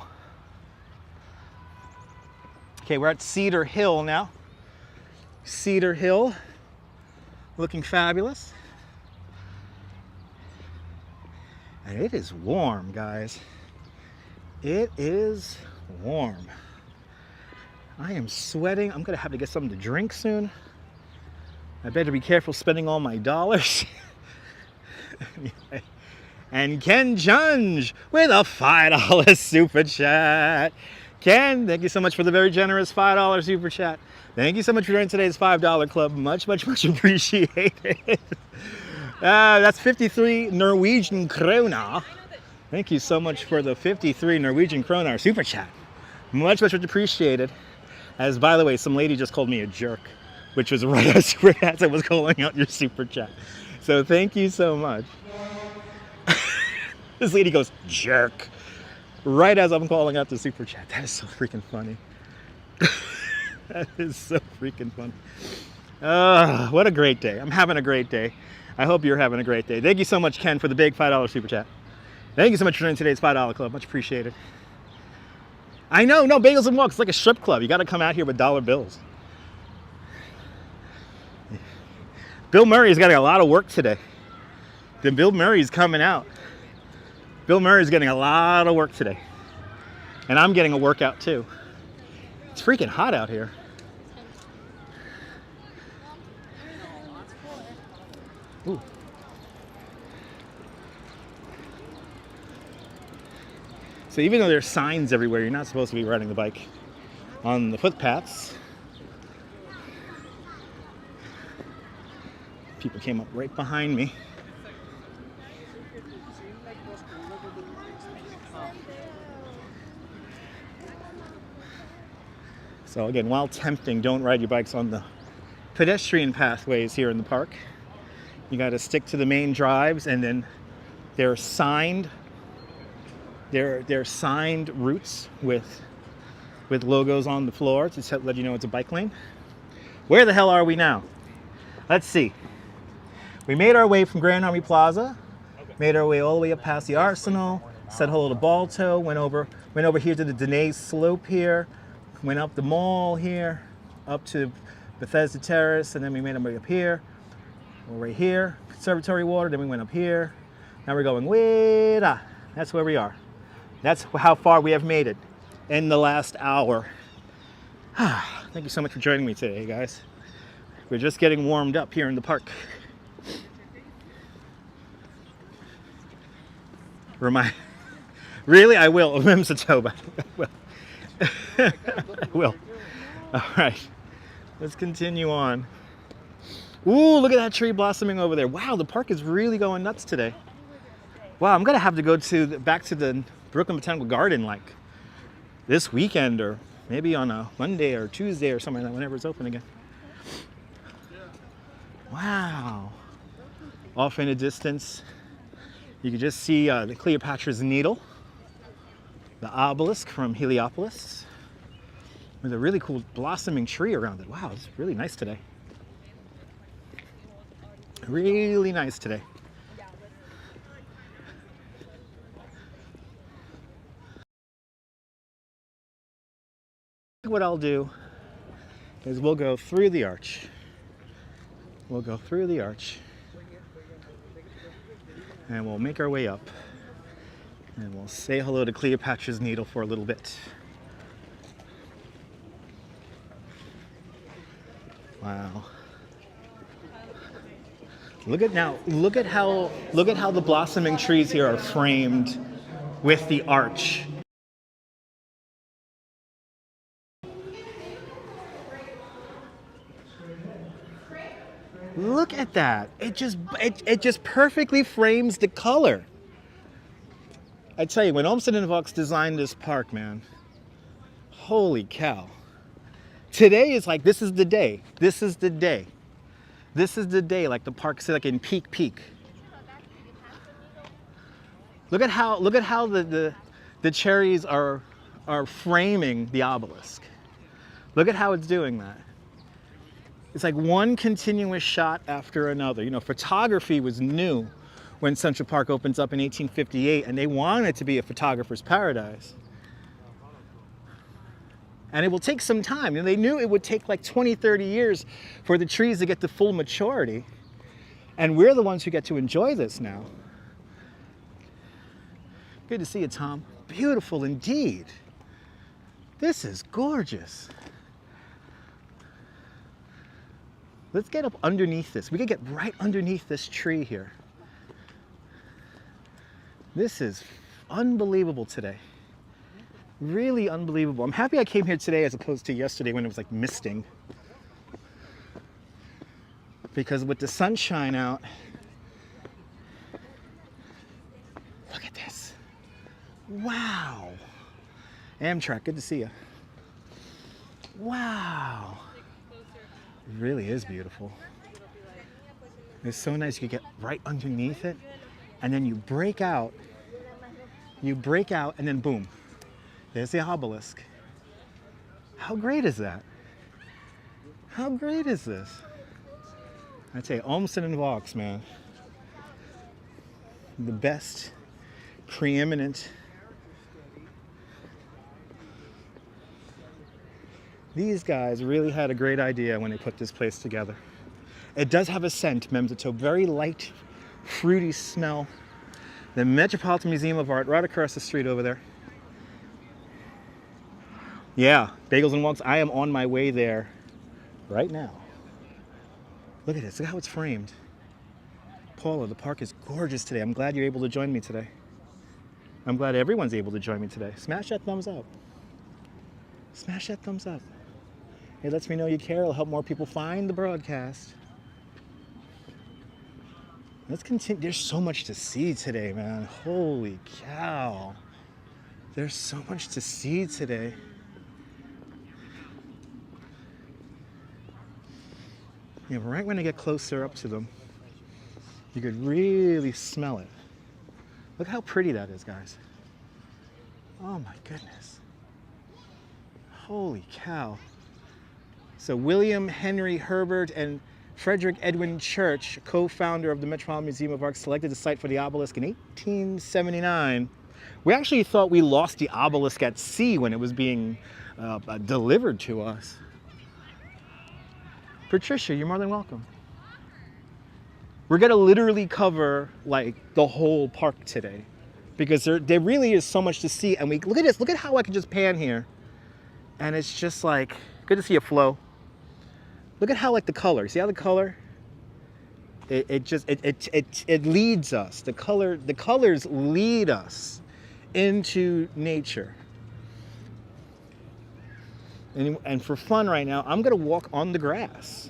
Okay, we're at Cedar Hill now. Cedar Hill, looking fabulous. And it is warm, guys. It is warm. I am sweating. I'm gonna have to get something to drink soon. I better be careful spending all my dollars. Anyway. And Ken Junge with a $5 super chat. Ken, thank you so much for the very generous $5 super chat. Thank you so much for joining today's $5 club. Much, much, much appreciated. That's 53 Norwegian krona. Thank you so much for the 53 Norwegian krona super chat. Much, much, much appreciated. As, by the way, some lady just called me a jerk, which was right as I was calling out your super chat. So thank you so much. This lady goes, jerk, right as I'm calling out the super chat. That is so freaking funny. That is so freaking funny. What a great day. I'm having a great day. I hope you're having a great day. Thank you so much, Ken, for the big $5 super chat. Thank you so much for joining today's $5 club. Much appreciated. I know, no, Bagels and Walks. It's like a strip club. You got to come out here with dollar bills. Bill Murray's got a lot of work today. Then Bill Murray's coming out. Bill Murray's getting a lot of work today. And I'm getting a workout too. It's freaking hot out here. Ooh. So even though there's signs everywhere, you're not supposed to be riding the bike on the footpaths. People came up right behind me. So again, while tempting, don't ride your bikes on the pedestrian pathways here in the park. You got to stick to the main drives, and then they're signed. They're signed routes with logos on the floor to let you know it's a bike lane. Where the hell are we now? Let's see. We made our way from Grand Army Plaza, made our way all the way up past the Arsenal, said hello to Balto, went over here to the Danae Slope here, went up the mall here, up to Bethesda Terrace, and then we made our way up here. We're right here, Conservatory Water, then we went up here. Now we're going way da. That's where we are. That's how far we have made it in the last hour. Thank you so much for joining me today, guys. We're just getting warmed up here in the park. Really? I will. Mimsatoba. I will. All right. Let's continue on. Ooh, look at that tree blossoming over there. Wow, the park is really going nuts today. Wow, I'm gonna have to go back to the Brooklyn Botanical Garden like this weekend, or maybe on a Monday or Tuesday or something like that, whenever it's open again. Wow. Off in the distance, you can just see the Cleopatra's Needle, the obelisk from Heliopolis, with a really cool blossoming tree around it. Wow, it's really nice today. Really nice today. What I'll do is we'll go through the arch. We'll go through the arch and we'll make our way up and we'll say hello to Cleopatra's Needle for a little bit. Wow. Look at how the blossoming trees here are framed with the arch. Look at that. It just perfectly frames the color. I tell you, when Olmsted and Vaux designed this park, man, holy cow. Today is like, this is the day. This is the day. This is the day, like the park's like in peak. Look at how the cherries are framing the obelisk. Look at how it's doing that. It's like one continuous shot after another. You know, photography was new when Central Park opens up in 1858, and they wanted it to be a photographer's paradise. And it will take some time. And they knew it would take like 20, 30 years for the trees to get to full maturity. And we're the ones who get to enjoy this now. Good to see you, Tom. Beautiful indeed. This is gorgeous. Let's get up underneath this. We could get right underneath this tree here. This is unbelievable today. Really unbelievable. I'm happy I came here today as opposed to yesterday when it was like misting. Because with the sunshine out, look at this. Wow. Amtrak, good to see you. Wow. It really is beautiful. It's so nice. You can get right underneath it, and then you break out, and then boom, there's the obelisk. How great is that? How great is this? I tell you, Olmsted and Vaux, man, the best, preeminent. These guys really had a great idea when they put this place together. It does have a scent, Memzito, very light, fruity smell. The Metropolitan Museum of Art right across the street over there. Yeah, Bagels and Walks, I am on my way there right now. Look at this, look how it's framed. Paula, the park is gorgeous today. I'm glad you're able to join me today. I'm glad everyone's able to join me today. Smash that thumbs up. Smash that thumbs up. It lets me know you care. It'll help more people find the broadcast. Let's continue. There's so much to see today, man. Holy cow. There's so much to see today. Yeah, right when I get closer up to them, you could really smell it. Look how pretty that is, guys. Oh my goodness. Holy cow. So William Henry Herbert and Frederick Edwin Church, co-founder of the Metropolitan Museum of Art, selected the site for the obelisk in 1879. We actually thought we lost the obelisk at sea when it was being delivered to us. Patricia, you're more than welcome. We're gonna literally cover like the whole park today because there really is so much to see. And look at this, look at how I can just pan here. And it's just like, good to see you, Flo. Look at how like the color, see how the color? It leads us, the colors lead us into nature. And for fun right now, I'm gonna walk on the grass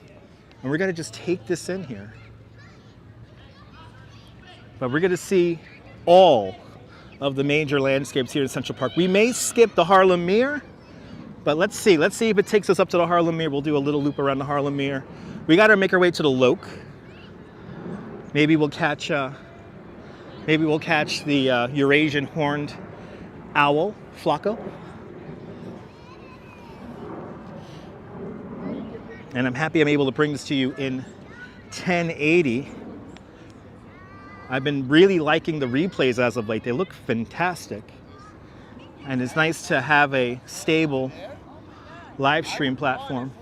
and we're gonna just take this in here. But we're gonna see all of the major landscapes here in Central Park. We may skip the Harlem Meer, but let's see. Let's see if it takes us up to the Harlem Meer. We'll do a little loop around the Harlem Meer. We got to make our way to the Loke. Maybe we'll catch the Eurasian horned owl, Flaco. And I'm happy I'm able to bring this to you in 1080. I've been really liking the replays as of late. They look fantastic. And it's nice to have a stable live stream platform.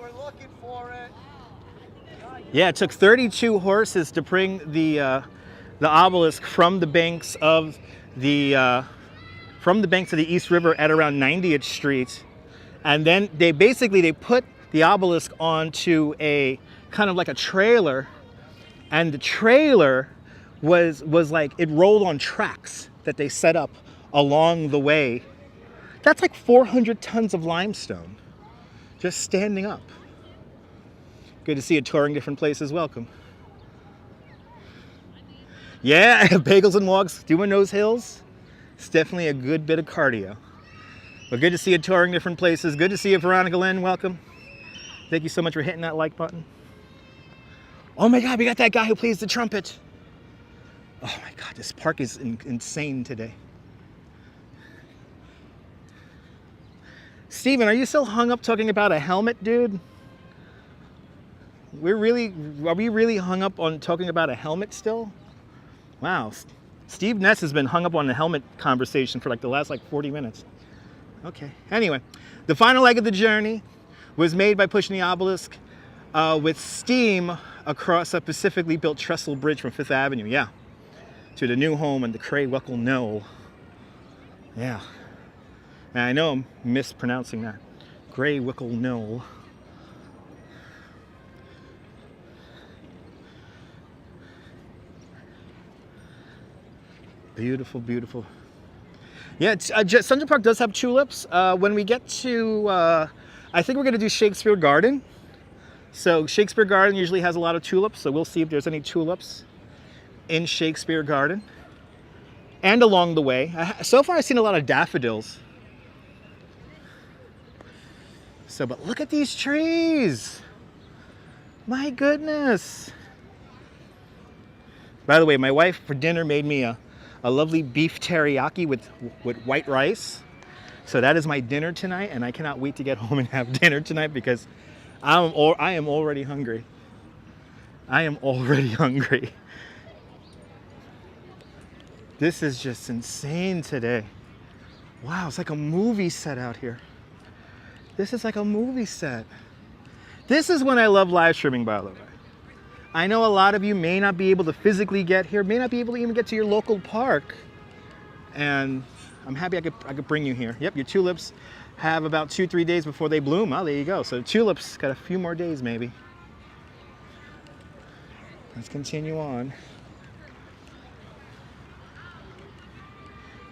Yeah, it took 32 horses to bring the obelisk from the banks of the East River at around 90th Street. And then they put the obelisk onto a kind of like a trailer, and the trailer was like, it rolled on tracks that they set up along the way. That's like 400 tons of limestone just standing up. Good to see you touring different places. Welcome. Yeah, bagels and walks, doing those hills. It's definitely a good bit of cardio. But good to see you touring different places. Good to see you, Veronica Lynn. Welcome. Thank you so much for hitting that like button. Oh my God, we got that guy who plays the trumpet. Oh my God, this park is insane today. Steven, are you still hung up talking about a helmet, dude? Are we really hung up on talking about a helmet still? Wow, Steve Ness has been hung up on the helmet conversation for like the last 40 minutes. Okay, anyway, the final leg of the journey was made by pushing the obelisk with steam across a specifically built trestle bridge from 5th Avenue, yeah, to the new home on the Cray-Weckle Knoll. Yeah, and I know I'm mispronouncing that. Cray-Weckle Knoll. Beautiful, beautiful. Yeah, Central Park does have tulips. When we get to, I think we're going to do Shakespeare Garden. So Shakespeare Garden usually has a lot of tulips, so we'll see if there's any tulips in Shakespeare Garden. And along the way, so far I've seen a lot of daffodils. So, but look at these trees. My goodness. By the way, my wife for dinner made me a lovely beef teriyaki with white rice. So that is my dinner tonight, and I cannot wait to get home and have dinner tonight because I am already hungry. I am already hungry. This is just insane today. Wow, it's like a movie set out here. This is like a movie set. This is when I love live streaming, by the way. I know a lot of you may not be able to physically get here, may not be able to even get to your local park. And I'm happy I could bring you here. Yep, your tulips have about 2-3 days before they bloom. Oh, there you go. So tulips got a few more days maybe. Let's continue on.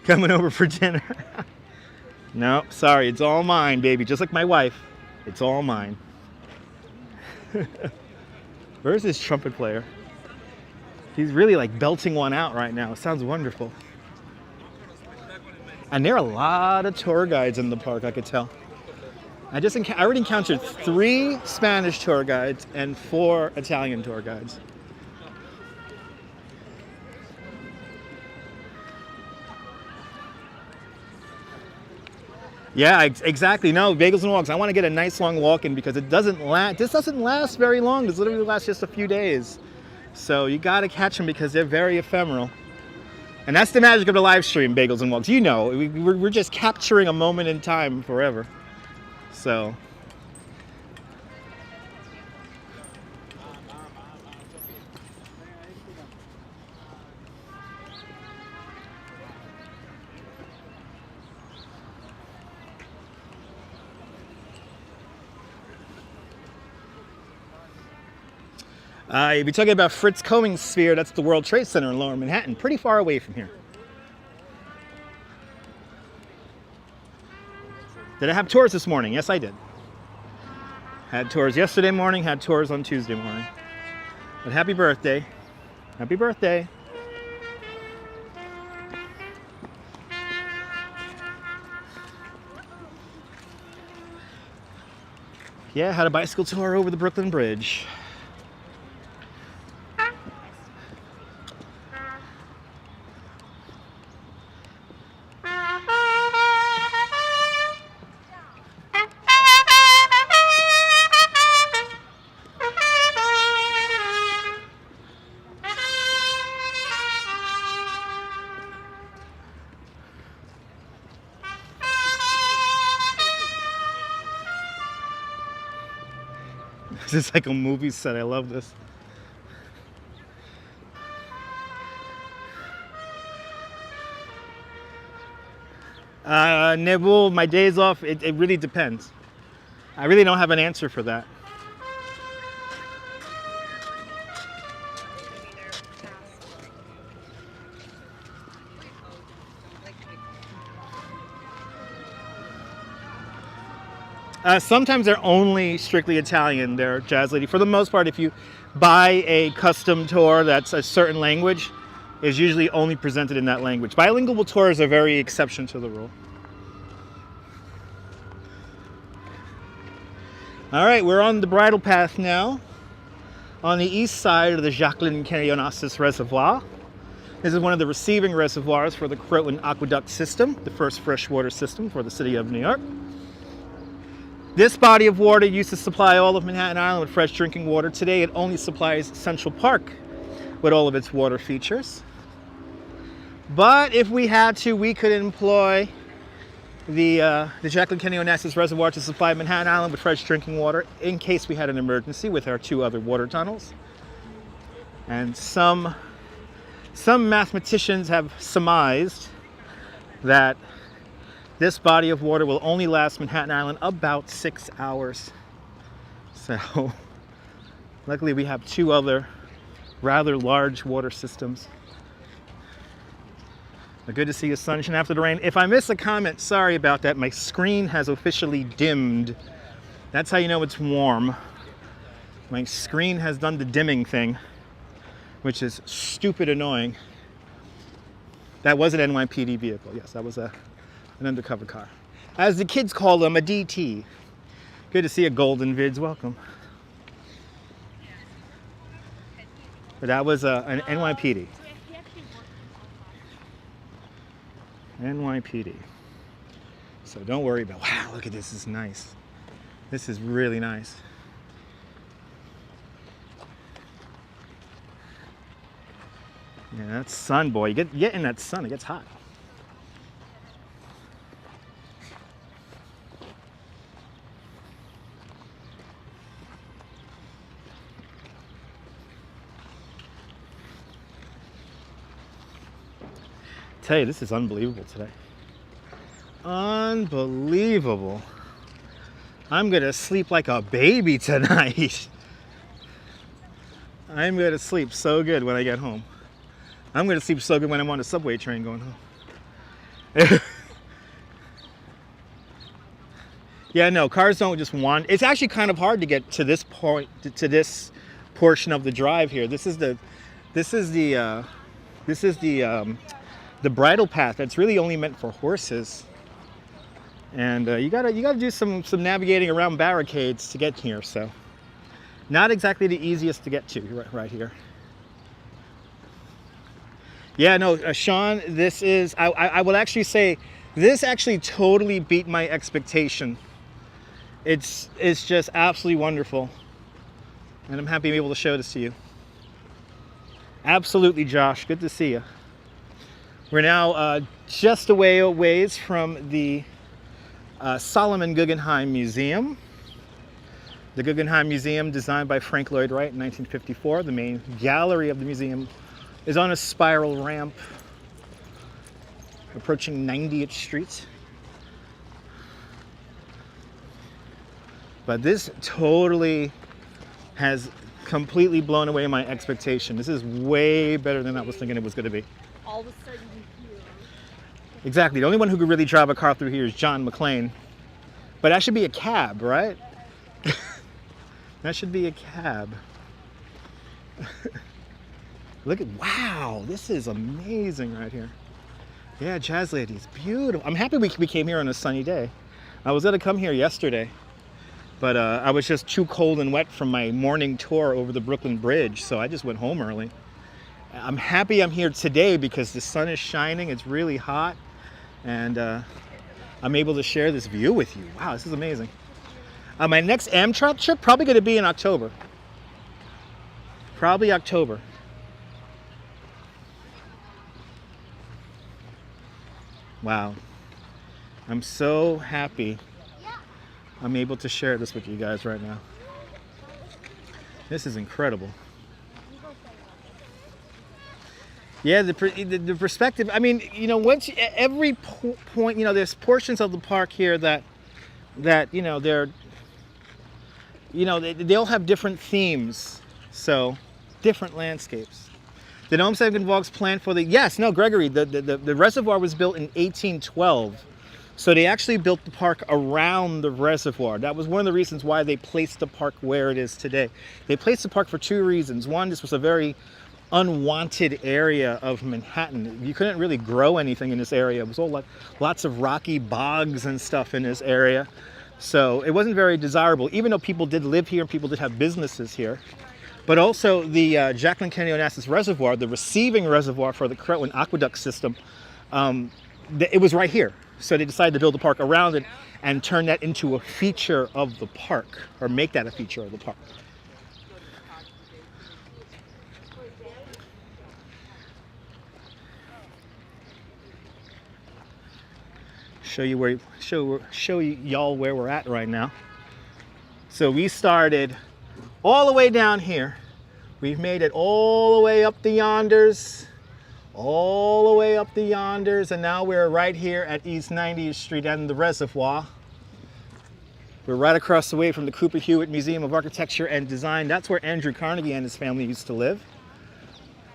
Coming over for dinner. No, sorry, it's all mine, baby. Just like my wife, it's all mine. Where's this trumpet player? He's really like belting one out right now. It sounds wonderful. And there are a lot of tour guides in the park, I could tell. I already encountered 3 Spanish tour guides and 4 Italian tour guides. Yeah, exactly. No, bagels and walks. I want to get a nice long walk in because it doesn't last. This doesn't last very long. This literally lasts just a few days. So you got to catch them because they're very ephemeral. And that's the magic of the live stream, bagels and walks. You know, we're just capturing a moment in time forever. So. You'll be talking about Fritz Combing's sphere. That's the World Trade Center in Lower Manhattan, pretty far away from here. Did I have tours this morning? Yes, I did. Had tours yesterday morning, had tours on Tuesday morning. But happy birthday. Happy birthday. Yeah, had a bicycle tour over the Brooklyn Bridge. This is like a movie set. I love this. Nebul, my days off, it really depends. I really don't have an answer for that. Sometimes they're only strictly Italian, they're Jazz Lady. For the most part, if you buy a custom tour that's a certain language, it's usually only presented in that language. Bilingual tours are very exception to the rule. All right, we're on the bridle path now, on the east side of the Jacqueline Reservoir. This is one of the receiving reservoirs for the Croton Aqueduct system, the first freshwater system for the city of New York. This body of water used to supply all of Manhattan Island with fresh drinking water. Today it only supplies Central Park with all of its water features. But if we had to, we could employ the Jacqueline Kennedy Onassis Reservoir to supply Manhattan Island with fresh drinking water in case we had an emergency with our two other water tunnels. And some mathematicians have surmised that this body of water will only last Manhattan Island about 6 hours. So, luckily we have two other rather large water systems. But good to see the sunshine after the rain. If I miss a comment, sorry about that. My screen has officially dimmed. That's how you know it's warm. My screen has done the dimming thing, which is stupid annoying. That was an NYPD vehicle. Yes, that was an undercover car. As the kids call them, a DT. Good to see a Golden Vids. Welcome. But that was an NYPD. NYPD. So don't worry about, wow, look at this, this is nice. This is really nice. Yeah, that's sun, boy. You get in that sun, it gets hot. Tell you, this is unbelievable today. Unbelievable. I'm gonna sleep like a baby tonight. I'm gonna sleep so good when I get home. I'm gonna sleep so good when I'm on the subway train going home. Yeah, no, cars don't just wander. It's actually kind of hard to get to this point, to this portion of the drive here. This is the bridle path that's really only meant for horses, and you gotta do some navigating around barricades to get here. So, not exactly the easiest to get to right here. Yeah, no, Sean, this is I will actually say this actually totally beat my expectation. It's just absolutely wonderful, and I'm happy to be able to show this to you. Absolutely, Josh. Good to see you. We're now just a ways from the Solomon Guggenheim Museum. The Guggenheim Museum, designed by Frank Lloyd Wright in 1954. The main gallery of the museum is on a spiral ramp approaching 90th Street. But this totally has completely blown away my expectation. This is way better than I was thinking it was going to be. All of a sudden here. Exactly. The only one who could really drive a car through here is John McClane. But that should be a cab, right? That should be a cab. Look at, wow, this is amazing right here. Yeah, Jazz Lady, it's beautiful. I'm happy we came here on a sunny day. I was gonna come here yesterday, But I was just too cold and wet from my morning tour over the Brooklyn Bridge, so I just went home early. I'm happy I'm here today because the sun is shining, it's really hot, and I'm able to share this view with you. Wow, this is amazing. My next Amtrak trip probably going to be in October. Probably October. Wow. I'm so happy I'm able to share this with you guys right now. This is incredible. Yeah, the perspective, I mean, you know, once every point, you know, there's portions of the park here that you know, they're, you know, they all have different themes, so different landscapes. The Gnome Second Walks planned for the, yes, no, Gregory, the reservoir was built in 1812. So they actually built the park around the reservoir. That was one of the reasons why they placed the park where it is today. They placed the park for two reasons. One, this was a very unwanted area of Manhattan. You couldn't really grow anything in this area. It was all like lots of rocky bogs and stuff in this area. So it wasn't very desirable, even though people did live here and people did have businesses here. But also the Jacqueline Kennedy Onassis Reservoir, the receiving reservoir for the Croton Aqueduct system, it was right here. So they decided to build a park around it and turn that into a feature of the park, or make that a feature of the park. Show y'all where we're at right now. So we started all the way down here. We've made it all the way up the yonders. All the way up the yonders, and now we're right here at East 90th Street and the Reservoir. We're right across the way from the Cooper Hewitt Museum of Architecture and Design. That's where Andrew Carnegie and his family used to live.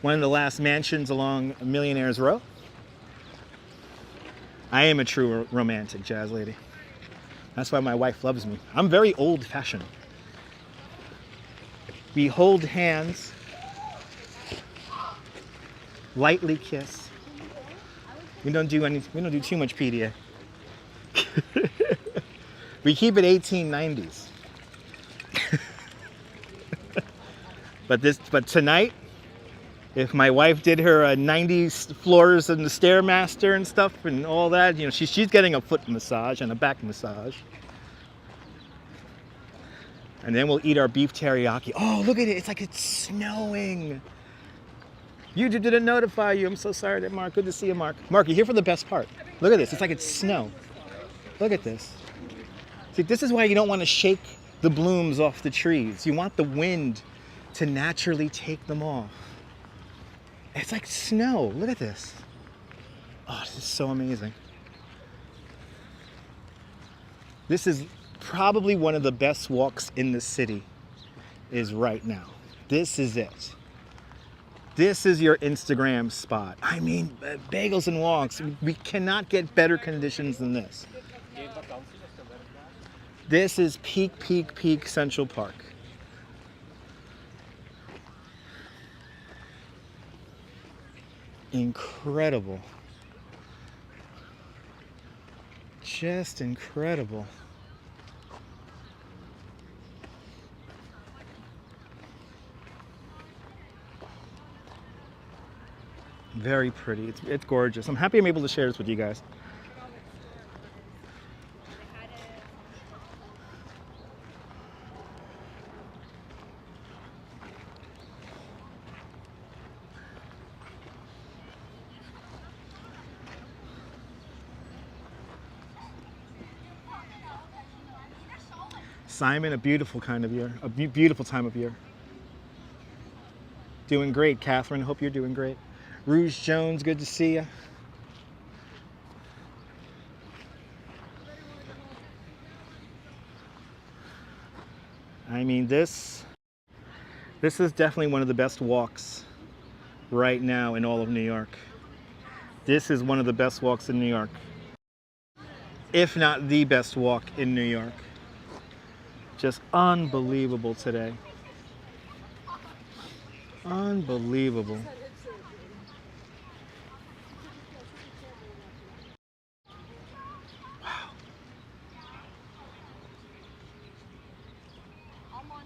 One of the last mansions along Millionaire's Row. I am a true romantic, Jazz Lady. That's why my wife loves me. I'm very old-fashioned. We hold hands. Lightly kiss. We don't do too much PDA. We keep it 1890s. But tonight, if my wife did her 90s floors and the Stairmaster and stuff and all that, you know, she's getting a foot massage and a back massage. And then we'll eat our beef teriyaki. Oh, look at it! It's like it's snowing. YouTube didn't notify you. I'm so sorry that, Mark. Good to see you, Mark. Mark, you're here for the best part. Look at this. It's like it's snow. Look at this. See, this is why you don't want to shake the blooms off the trees. You want the wind to naturally take them off. It's like snow. Look at this. Oh, this is so amazing. This is probably one of the best walks in the city is right now. This is it. This is your Instagram spot. I mean, bagels and walks. We cannot get better conditions than this. This is peak Central Park. Incredible. Just incredible. Very pretty. It's gorgeous. I'm happy I'm able to share this with you guys. Simon, a beautiful kind of year, a beautiful time of year. Doing great, Catherine. Hope you're doing great. Rouge Jones, good to see you. I mean, this is definitely one of the best walks right now in all of New York. This is one of the best walks in New York, if not the best walk in New York. Just unbelievable today. Unbelievable. Wow. on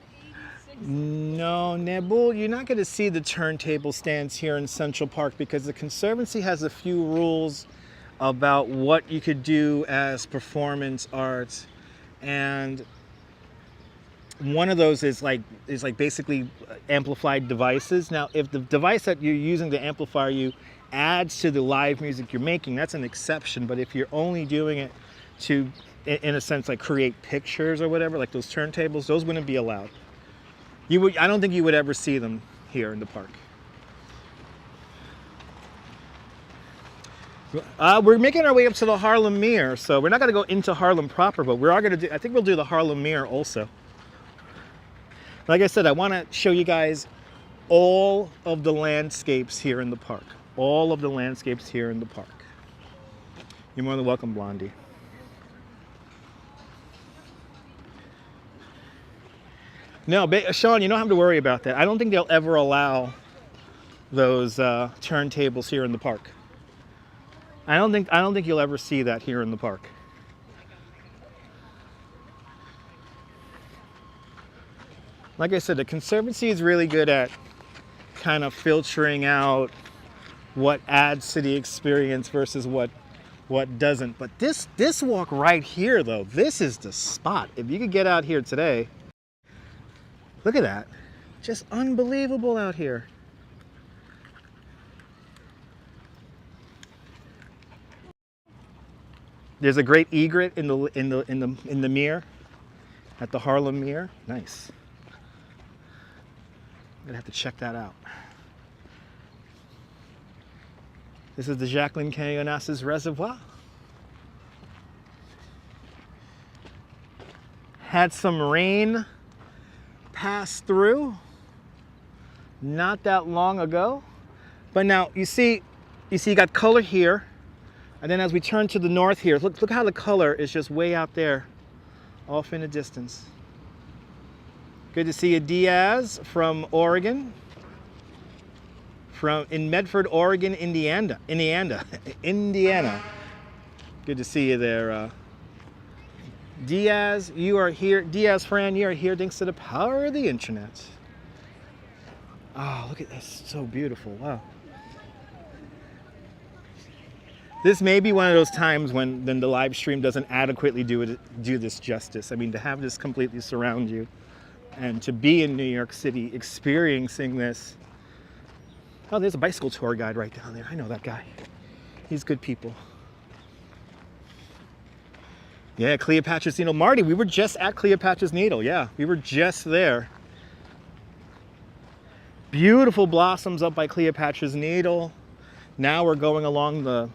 86. No, Nebul, you're not going to see the turntable stands here in Central Park because the Conservancy has a few rules about what you could do as performance art, and one of those is like basically amplified devices. Now, if the device that you're using to amplify you adds to the live music you're making, that's an exception. But if you're only doing it to, in a sense, like create pictures or whatever, like those turntables, those wouldn't be allowed. I don't think you would ever see them here in the park. We're making our way up to the Harlem Meer, so we're not going to go into Harlem proper, but we are going to do, I think we'll do the Harlem Meer also. Like I said, I want to show you guys all of the landscapes here in the park. All of the landscapes here in the park. You're more than welcome, Blondie. No, Sean, you don't have to worry about that. I don't think they'll ever allow those turntables here in the park. I don't think you'll ever see that here in the park. Like I said, the Conservancy is really good at kind of filtering out what adds to the experience versus what doesn't. But this walk right here, though, this is the spot. If you could get out here today, look at that. Just unbelievable out here. There's a great egret in the Meer, at the Harlem Meer. Nice. I'm gonna have to check that out. This is the Jacqueline Reservoir. Had some rain pass through not that long ago, but now you see you got color here, and then as we turn to the north here, look how the color is just way out there, off in the distance. Good to see you, Diaz from Oregon. In Medford, Oregon, Indiana. Good to see you there. Diaz, you are here. Diaz, Fran, you are here thanks to the power of the internet. Oh, look at this. So beautiful. Wow. This may be one of those times when the live stream doesn't adequately do this justice. I mean, to have this completely surround you and to be in New York City experiencing this. Oh, there's a bicycle tour guide right down there. I know that guy. He's good people. Yeah, Cleopatra's Needle. Marty, we were just at Cleopatra's Needle. Yeah, we were just there. Beautiful blossoms up by Cleopatra's Needle. Now we're going along the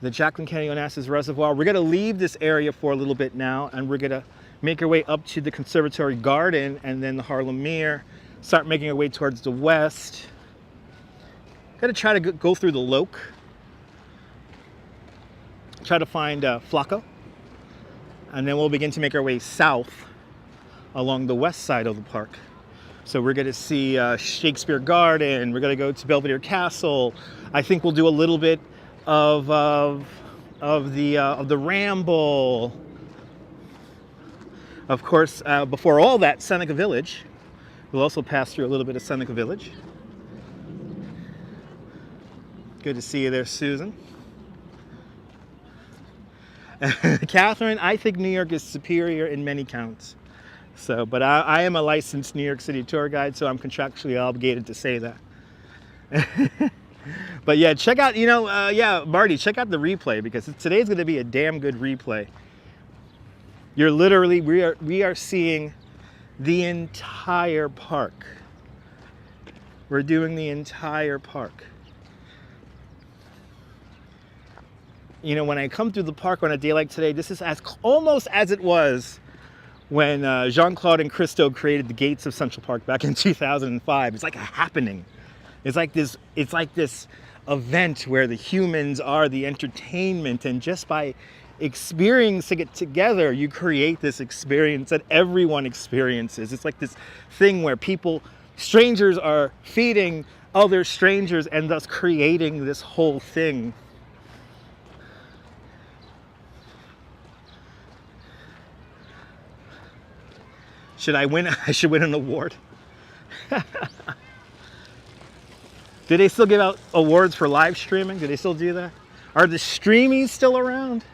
Jacqueline Onassis Reservoir. We're going to leave this area for a little bit now, and we're going to make our way up to the Conservatory Garden and then the Harlem Meer. Start making our way towards the west. Gonna try to go through the Loke. Try to find Flacco. And then we'll begin to make our way south along the west side of the park. So we're gonna see Shakespeare Garden. We're gonna go to Belvedere Castle. I think we'll do a little bit of the Ramble. Of course, before all that, Seneca Village. We'll also pass through a little bit of Seneca Village. Good to see you there, Susan. Catherine, I think New York is superior in many counts. So, but I am a licensed New York City tour guide, so I'm contractually obligated to say that. But yeah, check out, yeah, Marty, check out the replay because today's going to be a damn good replay. You're literally, we are seeing the entire park. We're doing the entire park. You know, when I come through the park on a day like today, this is almost as it was when Jean-Claude and Christo created the gates of Central Park back in 2005. It's like a happening. It's like this event where the humans are the entertainment, and just by experiencing it together, you create this experience that everyone experiences. It's like this thing where strangers are feeding other strangers and thus creating this whole thing. Should I win? I should win an award. Do they still give out awards for live streaming? Do they still do that? Are the streamies still around?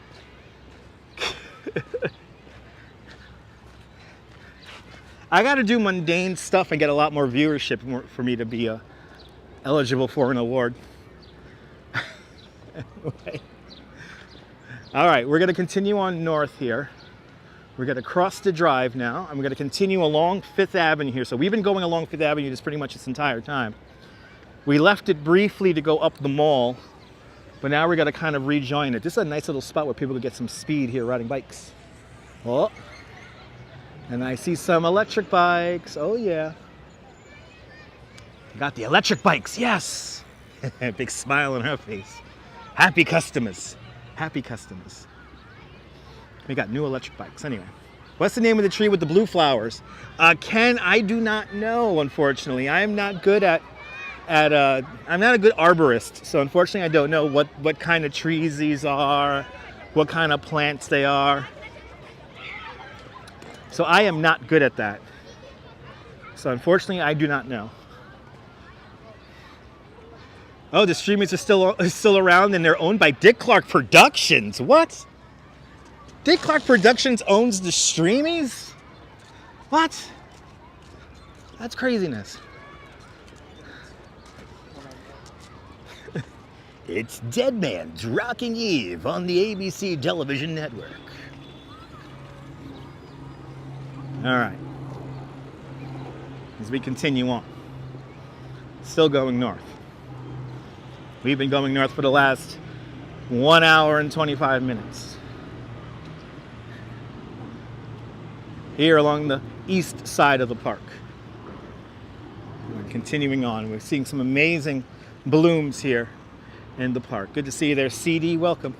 I got to do mundane stuff and get a lot more viewership for me to be eligible for an award. Anyway. All right, we're going to continue on north here. We're going to cross the drive now. I'm going to continue along 5th Avenue here. So we've been going along 5th Avenue just pretty much this entire time. We left it briefly to go up the mall, but now we're going to kind of rejoin it. This is a nice little spot where people can get some speed here riding bikes. Oh, and I see some electric bikes. Oh, yeah. Got the electric bikes, yes. Big smile on her face. Happy customers. Happy customers. We got new electric bikes. Anyway, what's the name of the tree with the blue flowers? Ken, I do not know, unfortunately. I am not good I'm not a good arborist, so unfortunately I don't know what kind of trees these are, what kind of plants they are. So I am not good at that. So unfortunately I do not know. Oh, the streamers are still around and they're owned by Dick Clark Productions. What? Dick Clark Productions owns the streamies? What? That's craziness. It's Dead Man's Rocking Eve on the ABC television network. All right. As we continue on. Still going north. We've been going north for the last 1 hour and 25 minutes. Here along the east side of the park. We're continuing on. We're seeing some amazing blooms here in the park. Good to see you there, CD. Welcome.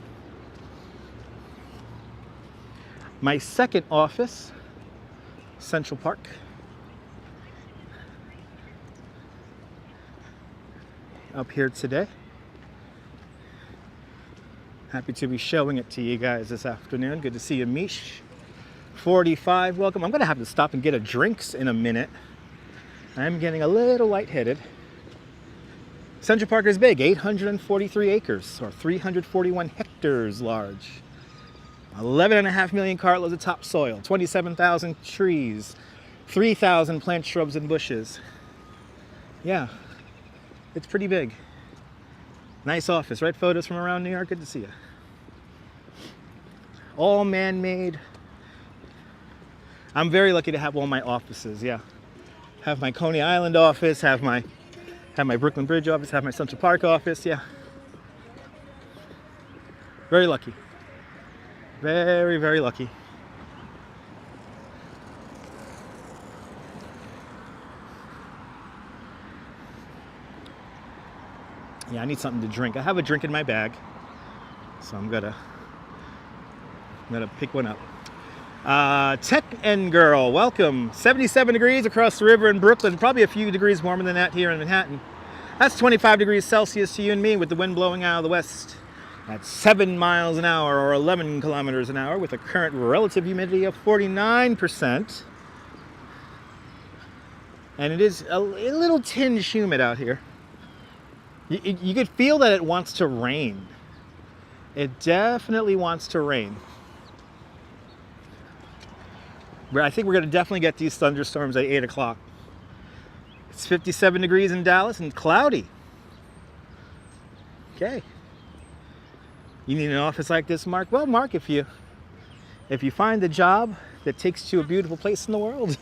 My second office, Central Park. Up here today. Happy to be showing it to you guys this afternoon. Good to see you, Mish. 45, welcome. I'm going to have to stop and get a drinks in a minute. I'm getting a little lightheaded. Central Park is big, 843 acres, or 341 hectares large. 11.5 million cartloads of topsoil, 27,000 trees, 3,000 plant shrubs and bushes. Yeah, it's pretty big. Nice office, right? Photos from around New York, good to see you. All man-made. I'm very lucky to have all my offices, yeah. Have my Coney Island office, have my Brooklyn Bridge office, have my Central Park office, yeah. Very lucky. Very, very lucky. Yeah, I need something to drink. I have a drink in my bag, so I'm gonna pick one up. Tech and Girl, welcome. 77 degrees across the river in Brooklyn. Probably a few degrees warmer than that here in Manhattan. That's 25 degrees Celsius to you and me with the wind blowing out of the west at 7 miles an hour or 11 kilometers an hour with a current relative humidity of 49%. And it is a little tinge humid out here. You could feel that it wants to rain. It definitely wants to rain. I think we're going to definitely get these thunderstorms at 8 o'clock. It's 57 degrees in Dallas and cloudy. Okay. You need an office like this, Mark? Well, Mark, if you find a job that takes you to a beautiful place in the world.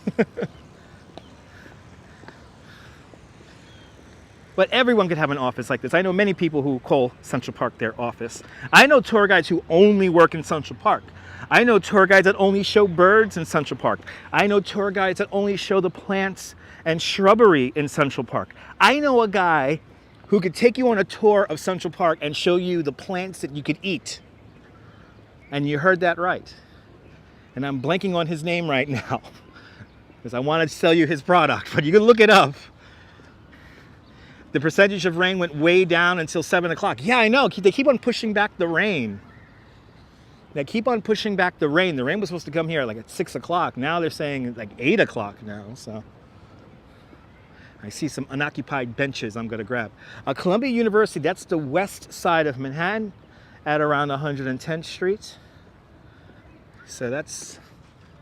But everyone could have an office like this. I know many people who call Central Park their office. I know tour guides who only work in Central Park. I know tour guides that only show birds in Central Park. I know tour guides that only show the plants and shrubbery in Central Park. I know a guy who could take you on a tour of Central Park and show you the plants that you could eat. And you heard that right. And I'm blanking on his name right now because I wanted to sell you his product, but you can look it up. The percentage of rain went way down until 7 o'clock. Yeah, I know. They keep on pushing back the rain. They keep on pushing back the rain. The rain was supposed to come here like at 6 o'clock. Now they're saying like 8 o'clock now. So I see some unoccupied benches I'm going to grab. Columbia University, that's the west side of Manhattan at around 110th Street. So that's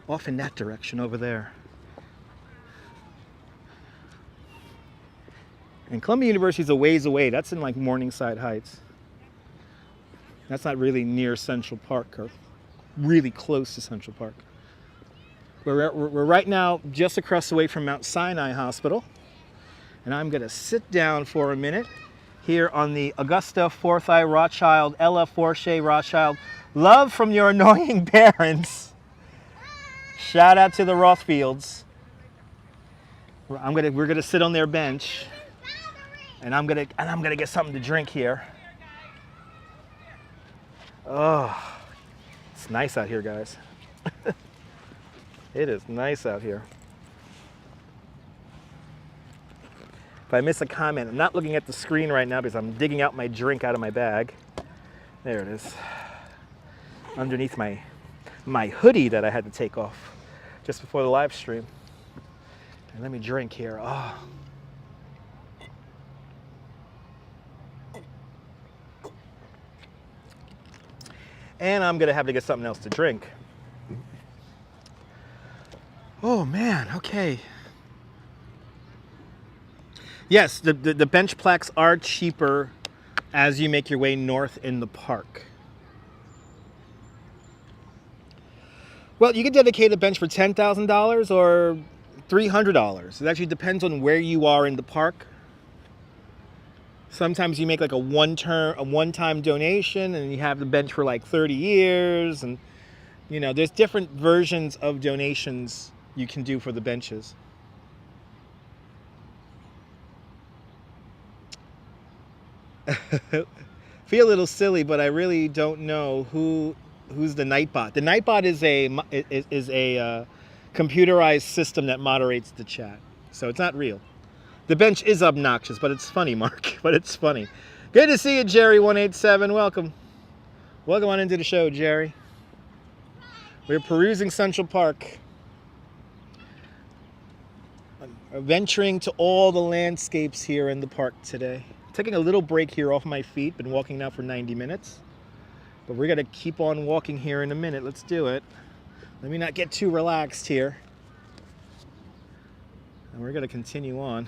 off in that direction over there. And Columbia University is a ways away. That's in like Morningside Heights. That's not really near Central Park or really close to Central Park. We're right now just across the way from Mount Sinai Hospital. And I'm going to sit down for a minute here on the Augusta Forsyth Rothschild, Ella Forche Rothschild. Love from your annoying parents. Shout out to the Rothfields. We're gonna sit on their bench, and I'm gonna get something to drink here. Oh, it's nice out here, guys. It is nice out here. If I miss a comment, I'm not looking at the screen right now because I'm digging out my drink out of my bag. There it is. Underneath my hoodie that I had to take off just before the live stream. And let me drink here. Oh. And I'm gonna have to get something else to drink. Oh man, okay. Yes, the bench plaques are cheaper as you make your way north in the park. Well, you can dedicate a bench for $10,000 or $300. It actually depends on where you are in the park. Sometimes you make like a one-time donation and you have the bench for like 30 years. And, you know, there's different versions of donations you can do for the benches. Feel a little silly, but I really don't know who's the Nightbot. The Nightbot is a computerized system that moderates the chat, so it's not real. The bench is obnoxious, but it's funny, Mark. But it's funny. Good to see you, Jerry187. Welcome. Welcome on into the show, Jerry. We're perusing Central Park, venturing to all the landscapes here in the park today. Taking a little break here off my feet. Been walking now for 90 minutes. But we're going to keep on walking here in a minute. Let's do it. Let me not get too relaxed here. And we're going to continue on.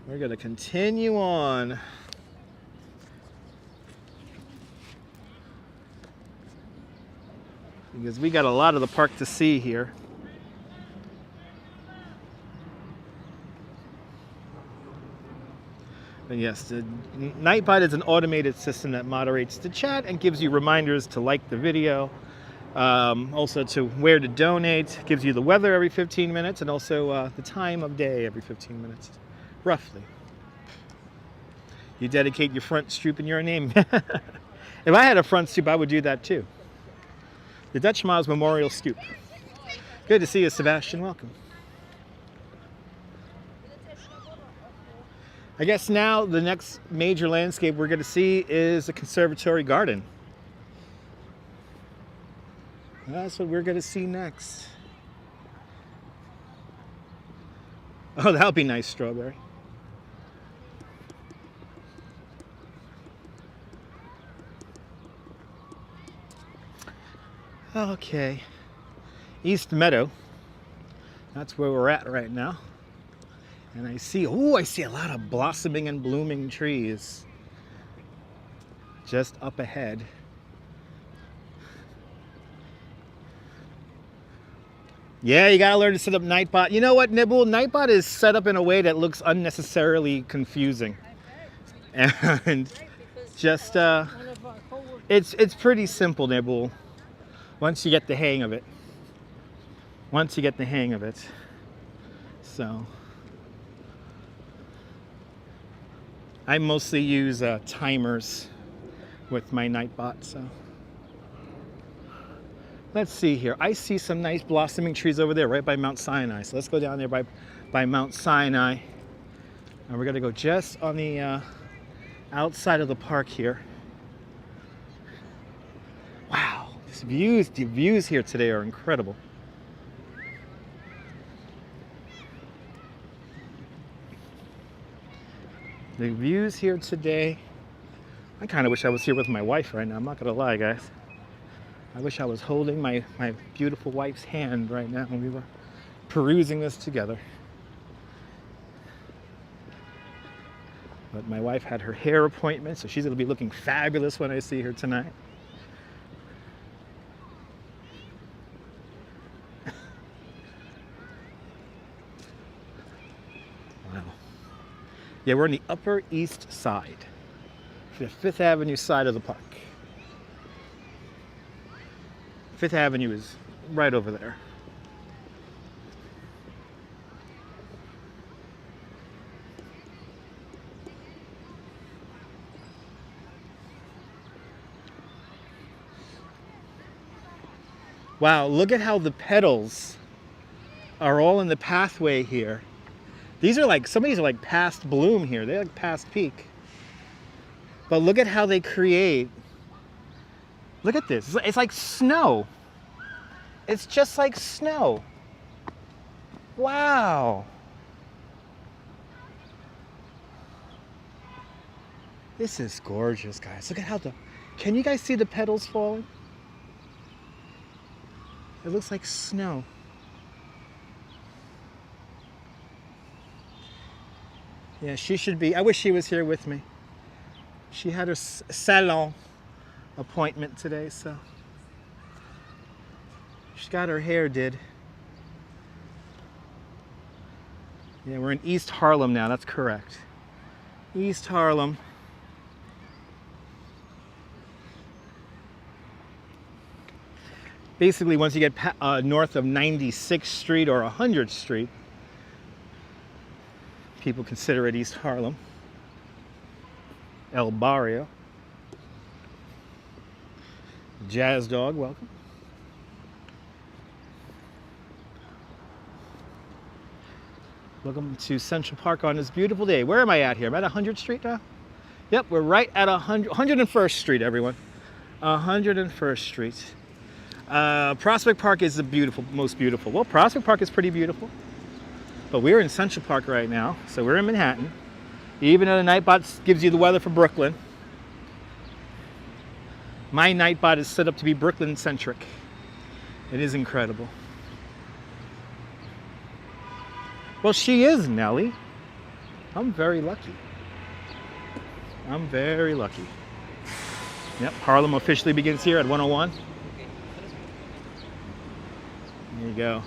We're going to continue on. Because we got a lot of the park to see here. And yes, the Nightbot is an automated system that moderates the chat and gives you reminders to like the video. Also to where to donate, gives you the weather every 15 minutes and also the time of day every 15 minutes, roughly. You dedicate your front stoop in your name. If I had a front stoop, I would do that too. The Dutch Miles Memorial Stoop. Good to see you, Sebastian. Welcome. I guess now the next major landscape we're going to see is the Conservatory Garden. That's what we're going to see next. Oh, that'll be nice, strawberry. Okay. East Meadow. That's where we're at right now. And I see a lot of blossoming and blooming trees just up ahead. Yeah, you gotta learn to set up Nightbot. You know what, Nibble? Nightbot is set up in a way that looks unnecessarily confusing. And just, it's pretty simple, Nibble, once you get the hang of it. Once you get the hang of it. So, I mostly use timers with my Nightbot, so. Let's see here. I see some nice blossoming trees over there right by Mount Sinai. So let's go down there by Mount Sinai. And we're gonna go just on the outside of the park here. The views here today are incredible. The views here today. I kind of wish I was here with my wife right now. I'm not gonna lie, guys. I wish I was holding my beautiful wife's hand right now when we were perusing this together. But my wife had her hair appointment, so she's gonna be looking fabulous when I see her tonight. Wow. Yeah, we're on the Upper East Side, the 5th Avenue side of the park. 5th Avenue is right over there. Wow, look at how the petals are all in the pathway here. These are like, some of these are like past bloom here. They're like past peak. But look at how they create. Look at this. It's like snow. It's just like snow. Wow. This is gorgeous, guys. Look at how can you guys see the petals falling? It looks like snow. Yeah, she should be. I wish she was here with me. She had her salon appointment today, so she got her hair did. Yeah, we're in East Harlem now. That's correct. East Harlem. Basically, once you get north of 96th Street or 100th Street, people consider it East Harlem. El Barrio. Jazz Dog, welcome. Welcome to Central Park on this beautiful day. Where am I at here? I'm at 100th Street now? Yep, we're right at 101st Street, everyone. 101st Street. Prospect Park is the most beautiful. Well, Prospect Park is pretty beautiful. But we're in Central Park right now, so we're in Manhattan. Even though the Nightbot gives you the weather for Brooklyn, my Nightbot is set up to be Brooklyn-centric. It is incredible. Well, she is, Nellie. I'm very lucky. I'm very lucky. Yep, Harlem officially begins here at 101. There you go.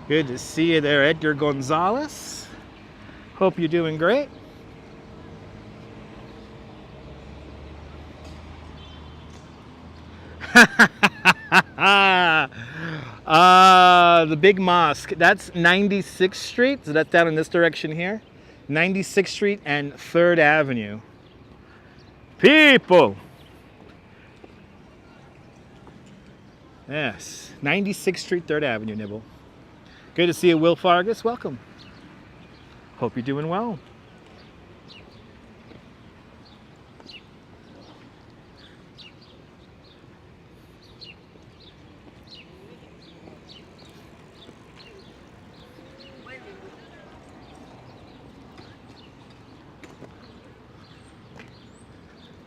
Good to see you there, Edgar Gonzalez. Hope you're doing great. The big mosque, that's 96th Street, so that's down in this direction here. 96th Street and 3rd Avenue. People! Yes, 96th Street, 3rd Avenue, Nibble. Good to see you, Will Fargus. Welcome. Hope you're doing well.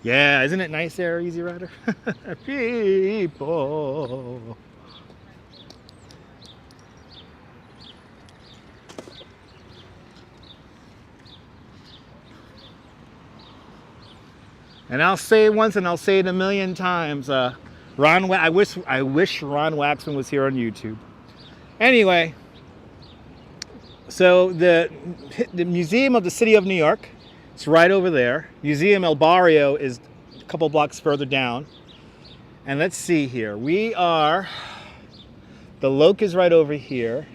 Yeah, isn't it nice there, Easy Rider? People. And I'll say it once and I'll say it a million times. I wish Ron Waxman was here on YouTube. Anyway, so the Museum of the City of New York, it's right over there. Museum El Barrio is a couple blocks further down. And let's see here. The Loke is right over here.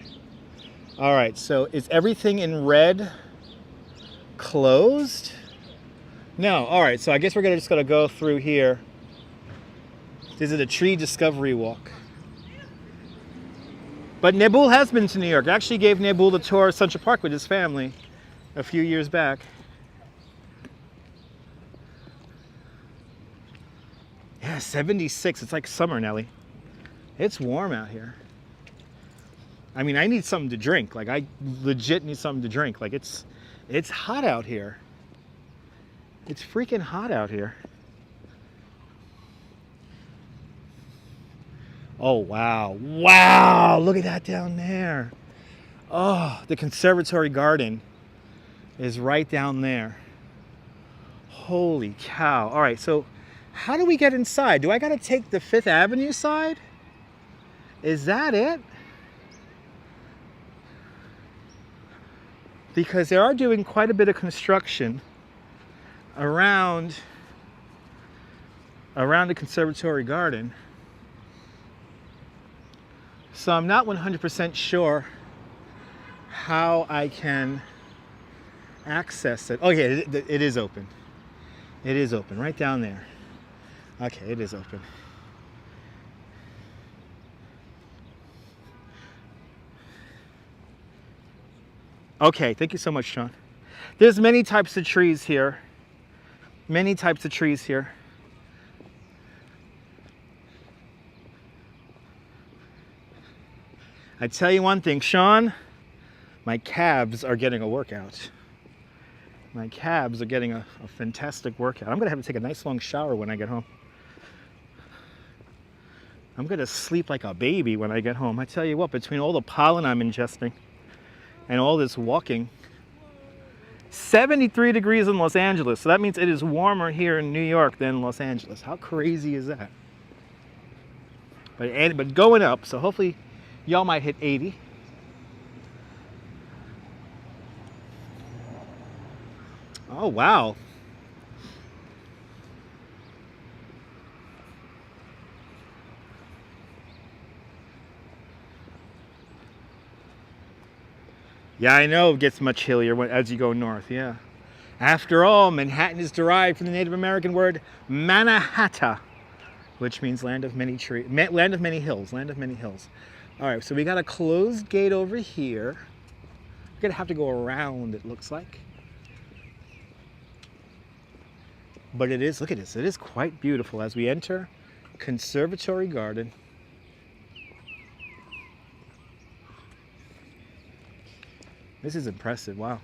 All right, so is everything in red closed? No, all right, so I guess we're just gonna go through here. This is a tree discovery walk. But Nebul has been to New York. I actually gave Nebul the tour of Central Park with his family. a few years back. Yeah, 76. It's like summer, Nelly. It's warm out here. I mean, I need something to drink. Like, I legit need something to drink. Like, it's hot out here. It's freaking hot out here. Oh, wow. Wow, look at that down there. Oh, the Conservatory Garden is right down there. Holy cow. All right, so how do we get inside? Do I got to take the Fifth Avenue side? Is that it? Because they are doing quite a bit of construction around the Conservatory Garden. So I'm not 100% sure how I can access it. Oh yeah, it is open. It is open right down there. Okay, it is open. Okay, thank you so much, Sean. There's many types of trees here. Many types of trees here. I tell you one thing, Sean, my calves are getting a workout. My calves are getting a fantastic workout. I'm gonna have to take a nice long shower when I get home. I'm gonna sleep like a baby when I get home. I tell you what, between all the pollen I'm ingesting and all this walking, 73 degrees in Los Angeles. So that means it is warmer here in New York than Los Angeles. How crazy is that? But going up, so hopefully y'all might hit 80. Oh, wow. Yeah, I know it gets much hillier as you go north, yeah. After all, Manhattan is derived from the Native American word Mannahatta, which means land of many trees, land of many hills, land of many hills. All right, so we got a closed gate over here. We're gonna have to go around, it looks like. But it is, look at this, it is quite beautiful as we enter Conservatory Garden. This is impressive, wow.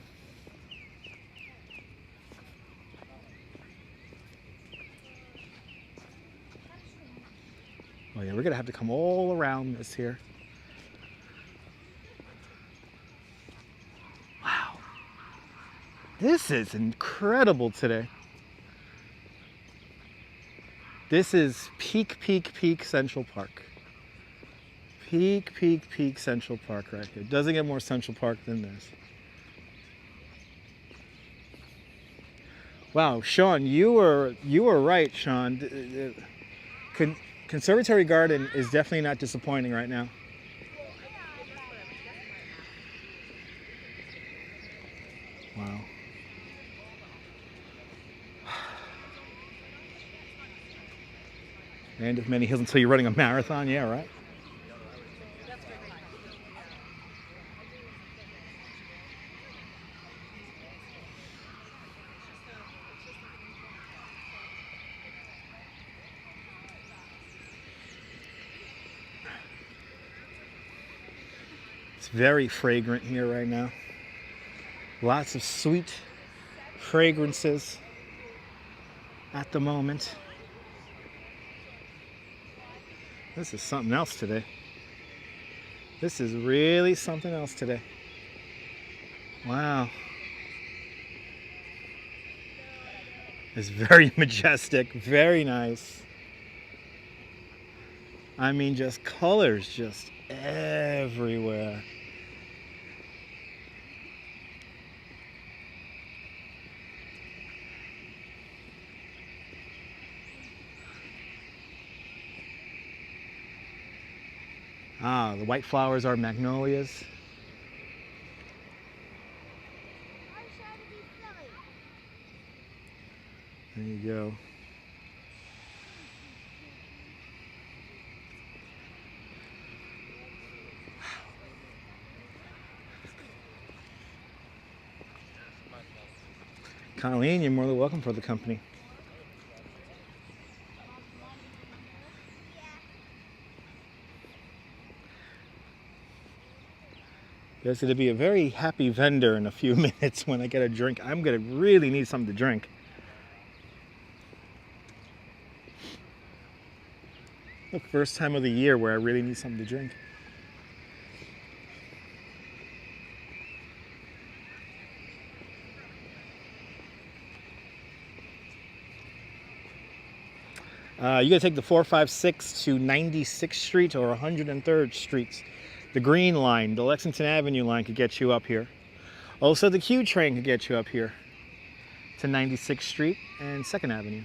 Oh yeah, we're gonna have to come all around this here. Wow. This is incredible today. This is peak Central Park. Peak Central Park right here. Doesn't get more Central Park than this. Wow, Sean, you were right, Sean. Conservatory Garden is definitely not disappointing right now. Wow. Land of many hills until you're running a marathon, yeah, right? It's very fragrant here right now. Lots of sweet fragrances at the moment. This is something else today. This is really something else today. Wow. It's very majestic, very nice. I mean, just colors just everywhere. Ah, the white flowers are magnolias. There you go. Colleen, you're more than welcome for the company. There's going to be a very happy vendor in a few minutes when I get a drink. I'm going to really need something to drink. The first time of the year where I really need something to drink. You gotta take the 456 to 96th Street or 103rd Streets. The Green Line, the Lexington Avenue line could get you up here. Also, the Q train could get you up here to 96th Street and 2nd Avenue.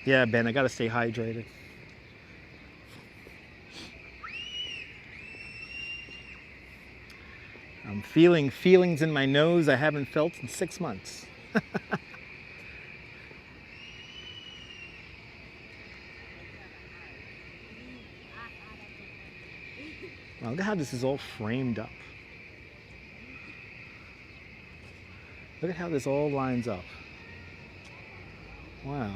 Yeah, Ben, I gotta stay hydrated. I'm feeling feelings in my nose I haven't felt in 6 months. Wow, look at how this is all framed up. Look at how this all lines up. Wow.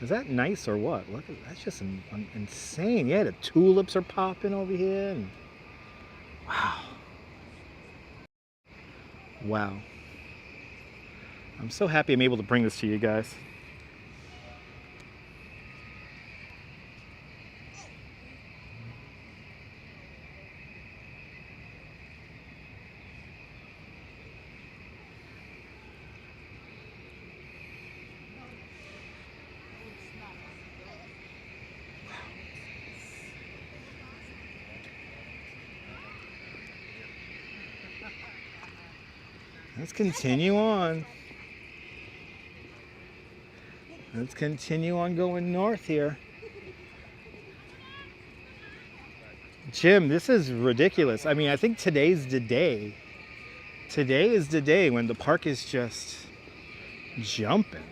Is that nice or what? Look, that's just insane. Yeah, the tulips are popping over here. And wow. Wow. I'm so happy I'm able to bring this to you guys. Let's continue on. Let's continue on going north here. Jim, this is ridiculous. I mean, I think today's the day. Today is the day when the park is just jumping.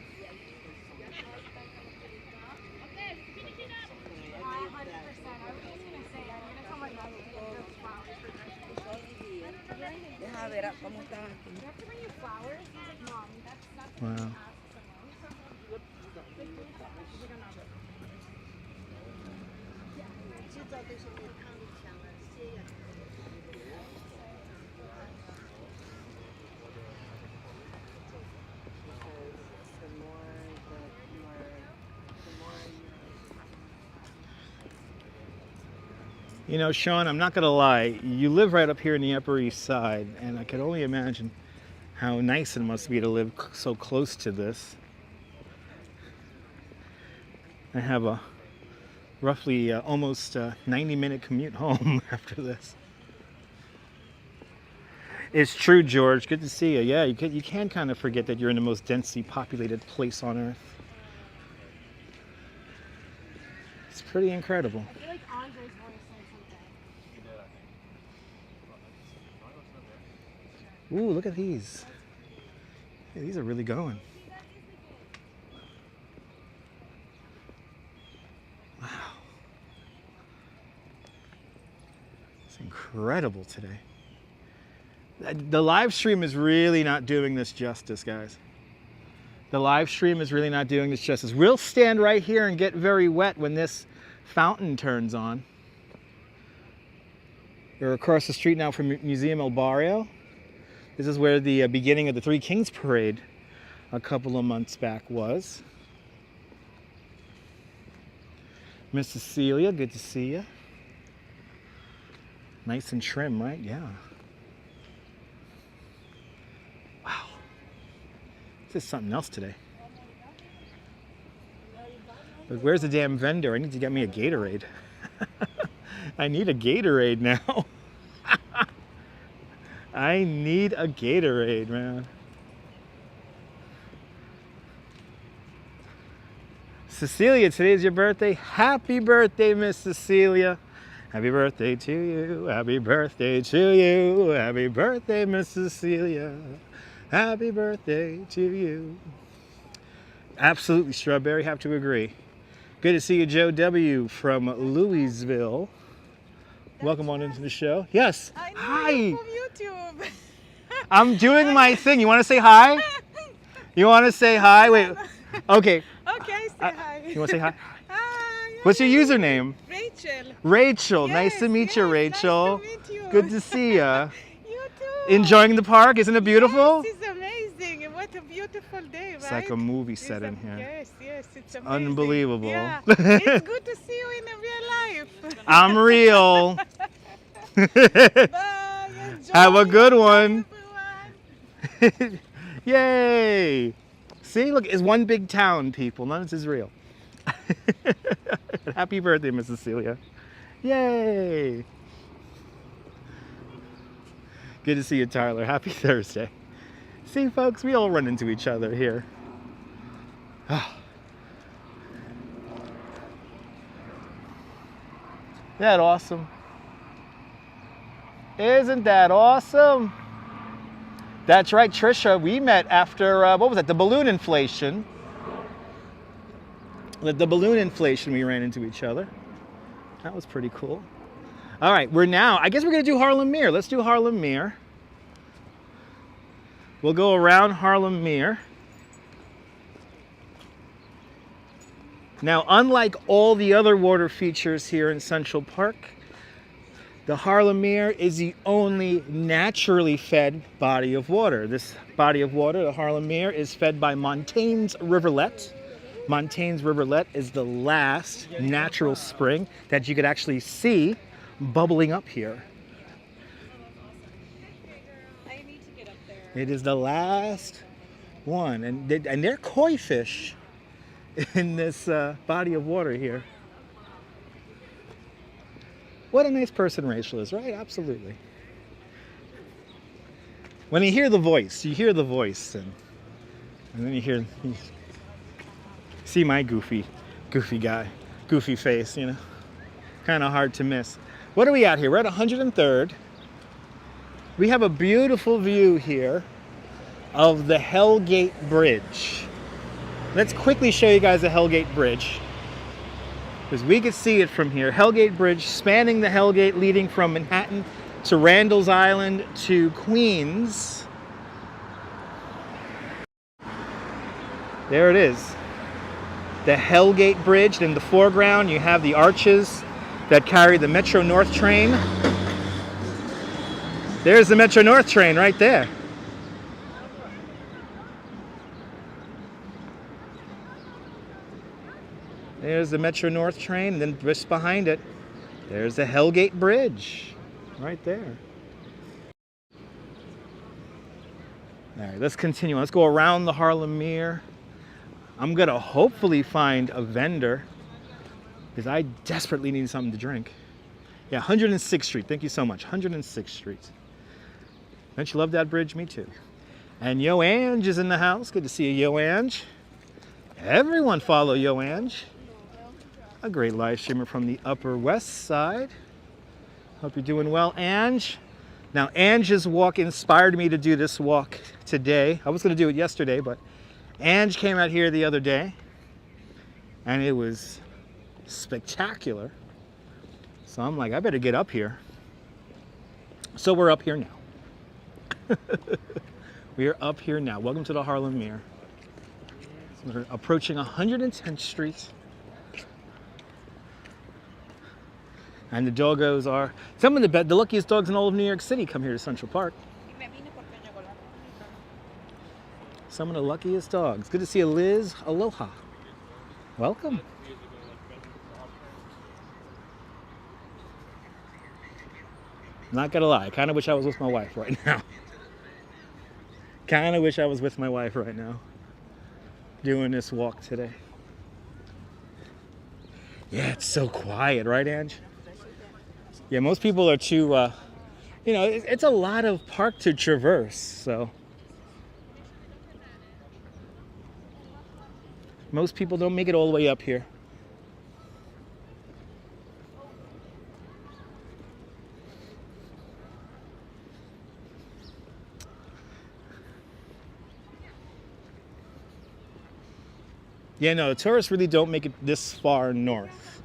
Wow. You know, Sean, I'm not gonna lie, you live right up here in the Upper East Side, and I could only imagine how nice it must be to live so close to this. I have a roughly almost 90-minute commute home after this. It's true, George. Good to see you. Yeah, you can kind of forget that you're in the most densely populated place on Earth. It's pretty incredible. I feel like Andre's voice said something. Ooh, look at these. Hey, these are really going. Wow. It's incredible today. The live stream is really not doing this justice, guys. The live stream is really not doing this justice. We'll stand right here and get very wet when this fountain turns on. We're across the street now from Museum El Barrio. This is where the beginning of the Three Kings Parade a couple of months back was. Miss Cecilia, good to see you. Nice and trim, right? Yeah. Wow. This is something else today. But where's the damn vendor? I need to get me a Gatorade. I need a Gatorade now. I need a Gatorade, man. Cecilia, today's your birthday. Happy birthday, Miss Cecilia. Happy birthday to you. Happy birthday to you. Happy birthday, Miss Cecilia. Happy birthday to you. Absolutely, Strawberry, have to agree. Good to see you, Joe W. from Louisville. Welcome on into the show. Yes. I know Hi. you from YouTube. I'm doing my thing. You want to say hi? You want to say hi? Wait. Okay. Okay, say hi. You want to say hi? Hi. What's your username? Rachel. Rachel. Yes, nice to meet you, yes, Rachel. Nice to meet you. Good to see ya. You too. Enjoying the park? Isn't it beautiful? Yes, it's amazing. What a beautiful day, right? It's like a movie set in here. Yes, yes, it's amazing. Unbelievable. Yeah. It's good to see you in real life. I'm real. Bye. Enjoy. Have a good one. Everyone. Yay! See, look, it's one big town, people. None of this is real. Happy birthday, Miss Cecilia. Yay! Good to see you, Tyler. Happy Thursday. See, folks, we all run into each other here. Isn't that awesome? Isn't that awesome? That's right, Trisha. We met after, what was that? The balloon inflation. The balloon inflation, we ran into each other. That was pretty cool. All right, I guess we're going to do Harlem Meer. Let's do Harlem Meer. We'll go around Harlem Meer. Now, unlike all the other water features here in Central Park, the Harlem Meer is the only naturally fed body of water. This body of water, the Harlem Meer, is fed by Montaigne's Rivulet. Montaigne's Rivulet is the last natural spring that you could actually see bubbling up here. It is the last one, and they're koi fish in this body of water here. What a nice person Rachel is, right? Absolutely. When you hear the voice, and then you see my goofy guy, goofy face, you know, kind of hard to miss. What are we at here? We're at 103rd. We have a beautiful view here of the Hellgate Bridge. Let's quickly show you guys the Hellgate Bridge, because we could see it from here. Hellgate Bridge spanning the Hellgate, leading from Manhattan to Randall's Island to Queens. There it is. The Hellgate Bridge. In the foreground, you have the arches that carry the Metro North train. There's the Metro North train right there. There's the Metro North train, and then just behind it, there's the Hellgate Bridge, right there. All right, let's continue. Let's go around the Harlem Meer. I'm gonna hopefully find a vendor, because I desperately need something to drink. Yeah, 106th Street, thank you so much, 106th Street. Don't you love that bridge? Me too. And Yo Ange is in the house. Good to see you, Yo Ange. Everyone follow Yo Ange. A great live streamer from the Upper West Side. Hope you're doing well, Ange. Now, Ange's walk inspired me to do this walk today. I was going to do it yesterday, but Ange came out here the other day, and it was spectacular. So I'm like, I better get up here. So we're up here now. We are up here now. Welcome to the Harlem Meer. So we're approaching 110th Street. And the doggos are, some of the luckiest dogs in all of New York City come here to Central Park. Some of the luckiest dogs. Good to see you, Liz. Aloha. Welcome. Not gonna lie, I kind of wish I was with my wife right now. Kind of wish I was with my wife right now, doing this walk today. Yeah, it's so quiet, right, Ange? Yeah, most people are too, you know, it's a lot of park to traverse, so. Most people don't make it all the way up here. Yeah, no, tourists really don't make it this far north.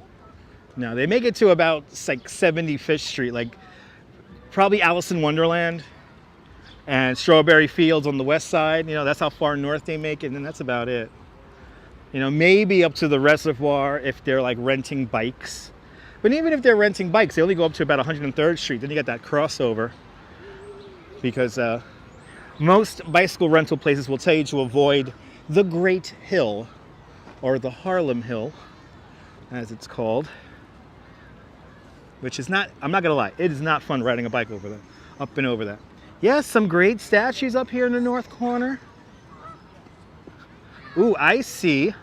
No, they make it to about like 75th Street, like probably Alice in Wonderland and Strawberry Fields on the west side. You know, that's how far north they make it, and that's about it. You know, maybe up to the Reservoir if they're like renting bikes. But even if they're renting bikes, they only go up to about 103rd Street. Then you get that crossover. Because most bicycle rental places will tell you to avoid the Great Hill, or the Harlem Hill, as it's called. Which is not, I'm not gonna lie, it is not fun riding a bike over that, up and over that. Yes, some great statues up here in the north corner. Ooh, I see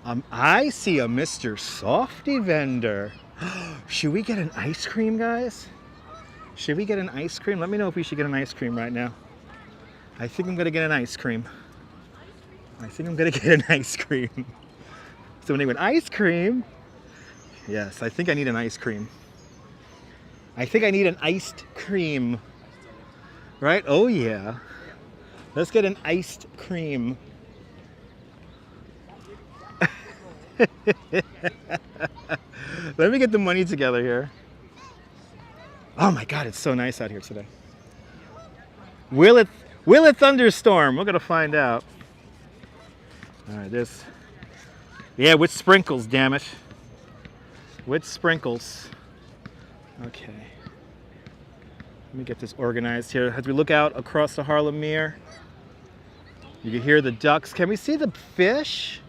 a Mr. Softy vendor. Should we get an ice cream, guys? Should we get an ice cream? Let me know if we should get an ice cream right now. I think I'm gonna get an ice cream. I think I'm gonna get an ice cream. So anyway, ice cream. Yes, I think I need an ice cream. I think I need an iced cream. Right? Oh yeah. Let's get an iced cream. Let me get the money together here. Oh my God, it's so nice out here today. Will it thunderstorm? We're gonna find out. All right, this. Yeah, with sprinkles, damn it. With sprinkles. Okay. Let me get this organized here. As we look out across the Harlem Meer, you can hear the ducks. Can we see the fish?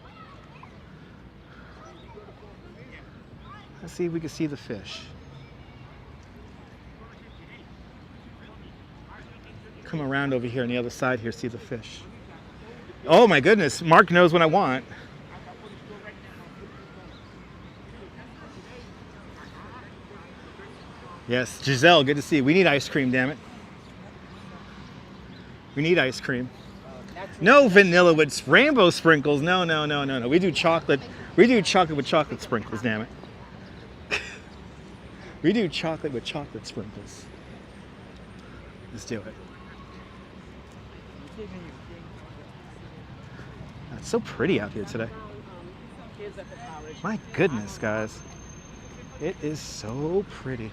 Let's see if we can see the fish. Come around over here on the other side here, see the fish. Oh my goodness, Mark knows what I want. Yes, Giselle, good to see you. We need ice cream, damn it. We need ice cream. No vanilla with rainbow sprinkles. No. We do chocolate. We do chocolate with chocolate sprinkles, damn it. We do chocolate with chocolate sprinkles. Let's do it. It's so pretty out here today. My goodness, guys. It is so pretty.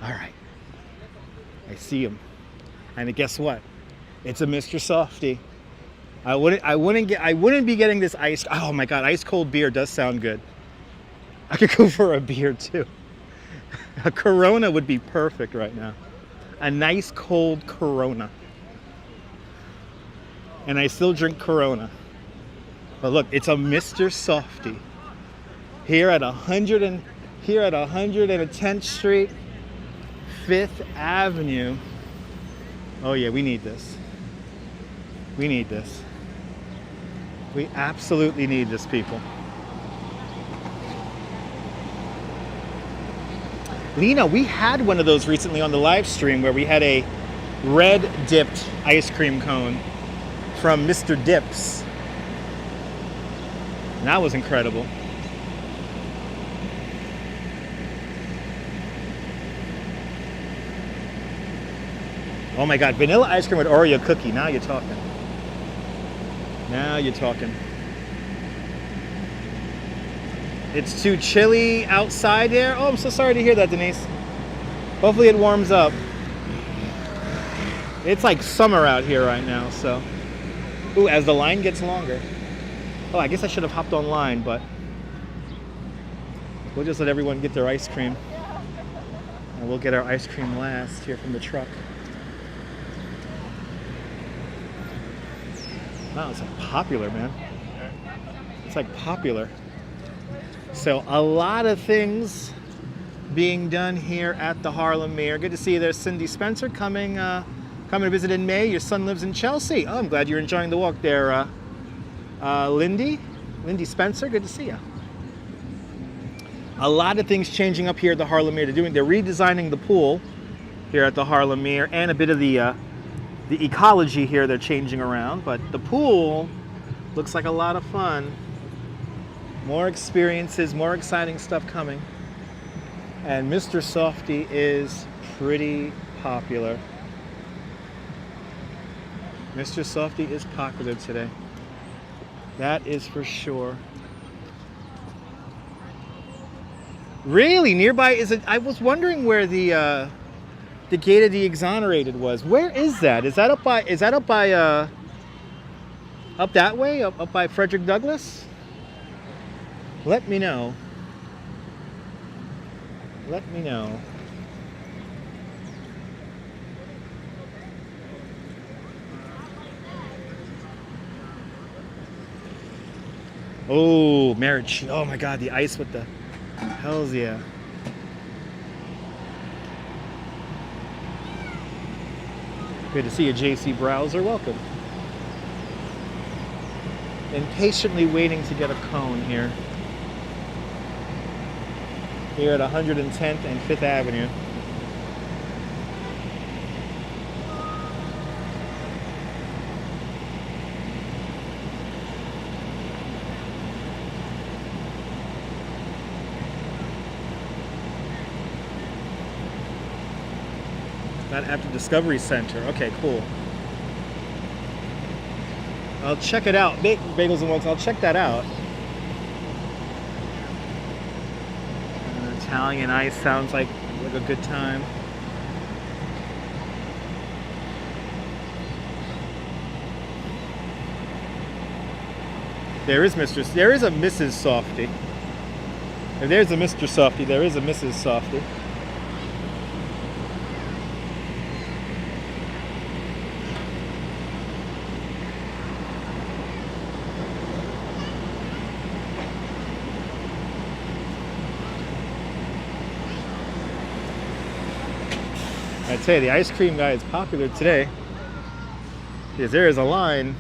All right. I see him. And guess what? It's a Mr. Softy. I wouldn't be getting this ice. Oh my God, ice cold beer does sound good. I could go for a beer too. A Corona would be perfect right now. A nice cold Corona. And I still drink Corona. But look, it's a Mr. Softy. Here at 110th Street, 5th Avenue. Oh yeah, we need this. We need this. We absolutely need this, people. Lena, we had one of those recently on the live stream where we had a red dipped ice cream cone from Mr. Dips. And that was incredible. Oh my God, vanilla ice cream with Oreo cookie. Now you're talking. Now you're talking. It's too chilly outside there. Oh, I'm so sorry to hear that, Denise. Hopefully it warms up. It's like summer out here right now, so. Ooh, as the line gets longer. Oh, I guess I should have hopped online, but we'll just let everyone get their ice cream. And we'll get our ice cream last here from the truck. Wow, it's like popular, man. It's like popular. So a lot of things being done here at the Harlem Meer. Good to see you there, Cindy Spencer, coming to visit in May. Your son lives in Chelsea. Oh, I'm glad you're enjoying the walk there, Lindy Spencer. Good to see you. A lot of things changing up here at the Harlem Meer. They're redesigning the pool here at the Harlem Meer, and a bit of the ecology here they're changing around. But the pool looks like a lot of fun. More experiences, more exciting stuff coming. And Mr. Softy is pretty popular. Mr. Softy is popular today. That is for sure. Really, nearby is it? I was wondering where the gate of the Exonerated was. Where is that? Is that up by? Is that up by? Up that way? Up by Frederick Douglass? Let me know. Let me know. Oh, marriage. Oh my God, the ice with the hells yeah. Good to see you, JC Browser. Welcome. Impatiently waiting to get a cone here. Here at 110th and 5th Avenue. Not after Discovery Center. Okay, cool. I'll check it out. Bagels and Wokes, I'll check that out. Italian ice sounds like a good time. There is a Mrs. Softy. If there's a Mr. Softy, there is a Mrs. Softy. I'd say the ice cream guy is popular today because there is a line.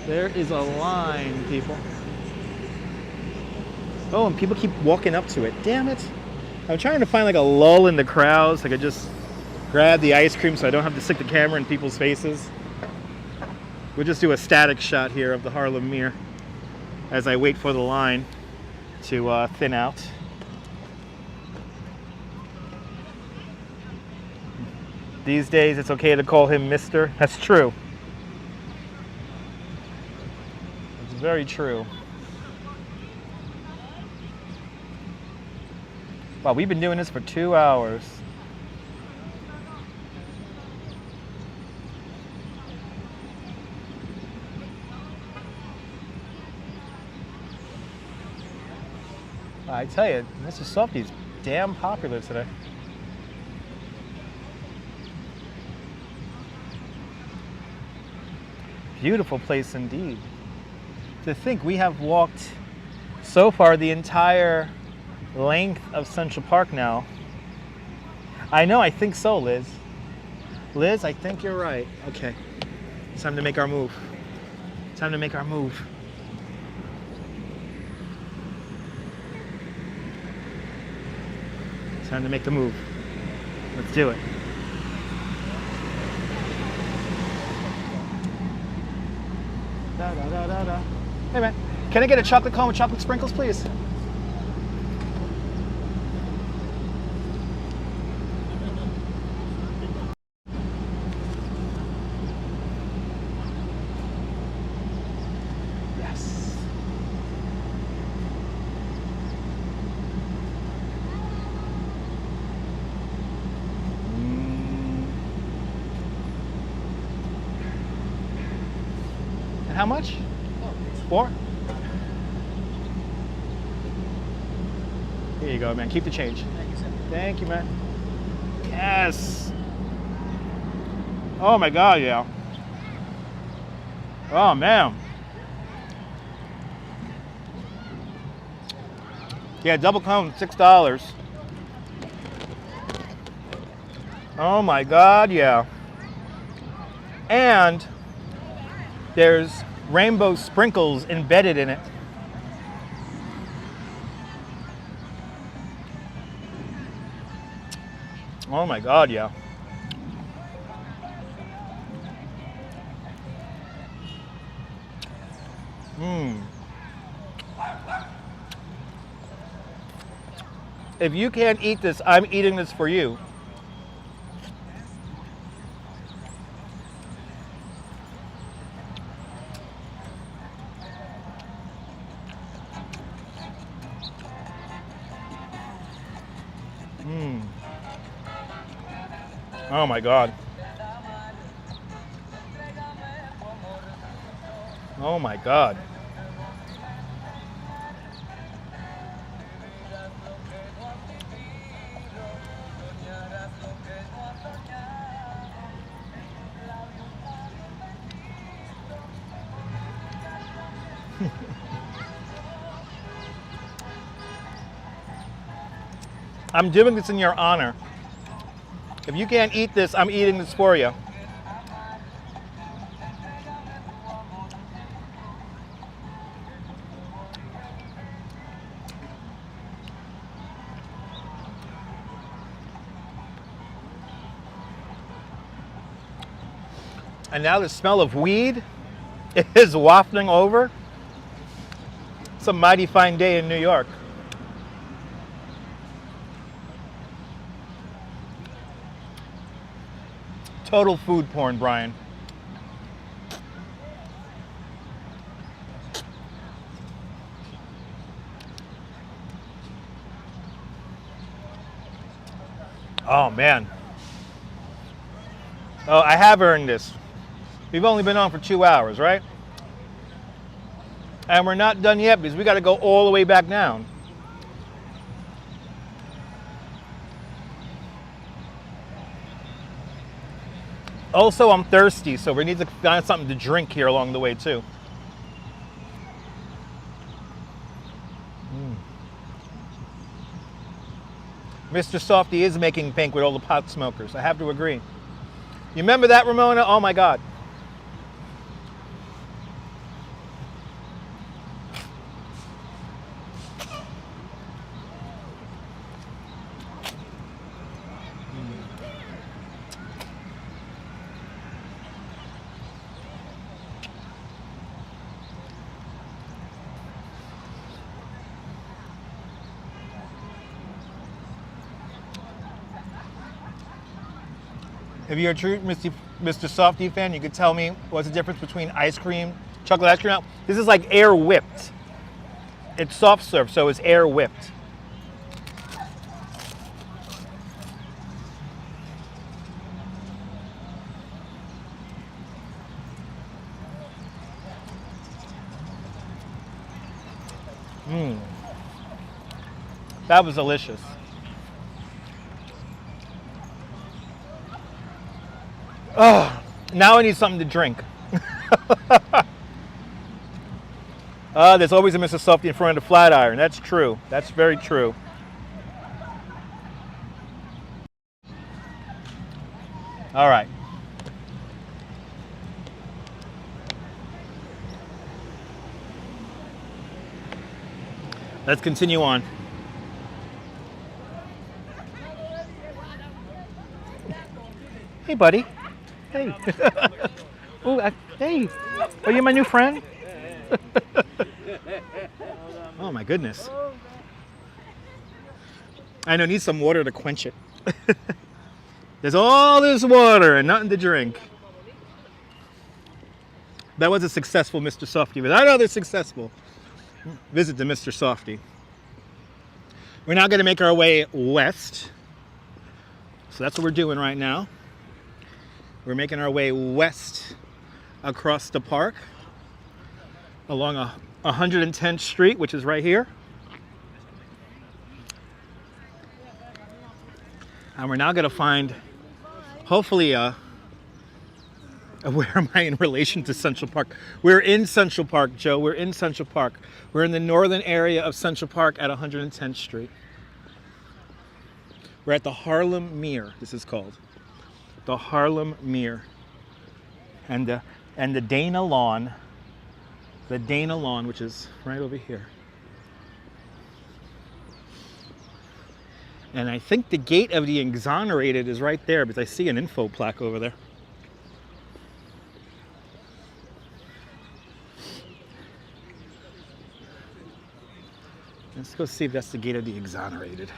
There is a line, people. Oh, and people keep walking up to it. Damn it. I'm trying to find like a lull in the crowd so I could just grab the ice cream so I don't have to stick the camera in people's faces. We'll just do a static shot here of the Harlem Meer as I wait for the line to thin out. These days, it's okay to call him Mr. That's true. It's very true. Wow, we've been doing this for 2 hours. I tell you, Mr. Softy's damn popular today. Beautiful place indeed. To think we have walked so far the entire length of Central Park now. I know, I think so, Liz. Liz, I think you're right. Okay, it's time to make our move. Time to make our move. Time to make the move. Let's do it. Da, da, da, da, da. Hey man, can I get a chocolate cone with chocolate sprinkles, please? Yes. And how much? 4? Here you go, man. Keep the change. Thank you, sir. Thank you, man. Yes. Oh my God, yeah. Oh man. Yeah, double cone, $6. Oh my God, yeah. And there's rainbow sprinkles embedded in it. Oh my God, yeah. If you can't eat this, I'm eating this for you. Oh my God. Oh my God. I'm doing this in your honor. If you can't eat this, I'm eating this for you. And now the smell of weed is wafting over. It's a mighty fine day in New York. Total food porn, Brian. Oh man. Oh, I have earned this. We've only been on for 2 hours, right? And we're not done yet because we got to go all the way back down. Also, I'm thirsty, so we need to find something to drink here along the way too. Mr. Softy is making pink with all the pot smokers. I have to agree. You remember that, Ramona? Oh my God. If you're a true Mr. Softy fan, you could tell me what's the difference between ice cream, chocolate ice cream. Now, this is like air whipped. It's soft serve, so it's air whipped. That was delicious. Oh, now I need something to drink. There's always a Mr. Softy in front of the Flatiron. That's true. That's very true. All right. Let's continue on. Hey, buddy. Hey. Oh, hey. Are you my new friend? Oh, my goodness. I know, need some water to quench it. There's all this water and nothing to drink. That was a successful Mr. Softy, but I know they're successful. Visit the Mr. Softy. We're now going to make our way west. So that's what we're doing right now. We're making our way west across the park along 110th Street, which is right here. And we're now going to find, hopefully, where am I in relation to Central Park? We're in Central Park, Joe. We're in Central Park. We're in the northern area of Central Park at 110th Street. We're at the Harlem Meer, this is called. The Harlem Meer. And the Dana Lawn, which is right over here. And I think the gate of the Exonerated is right there because I see an info plaque over there. Let's go see if that's the gate of the Exonerated.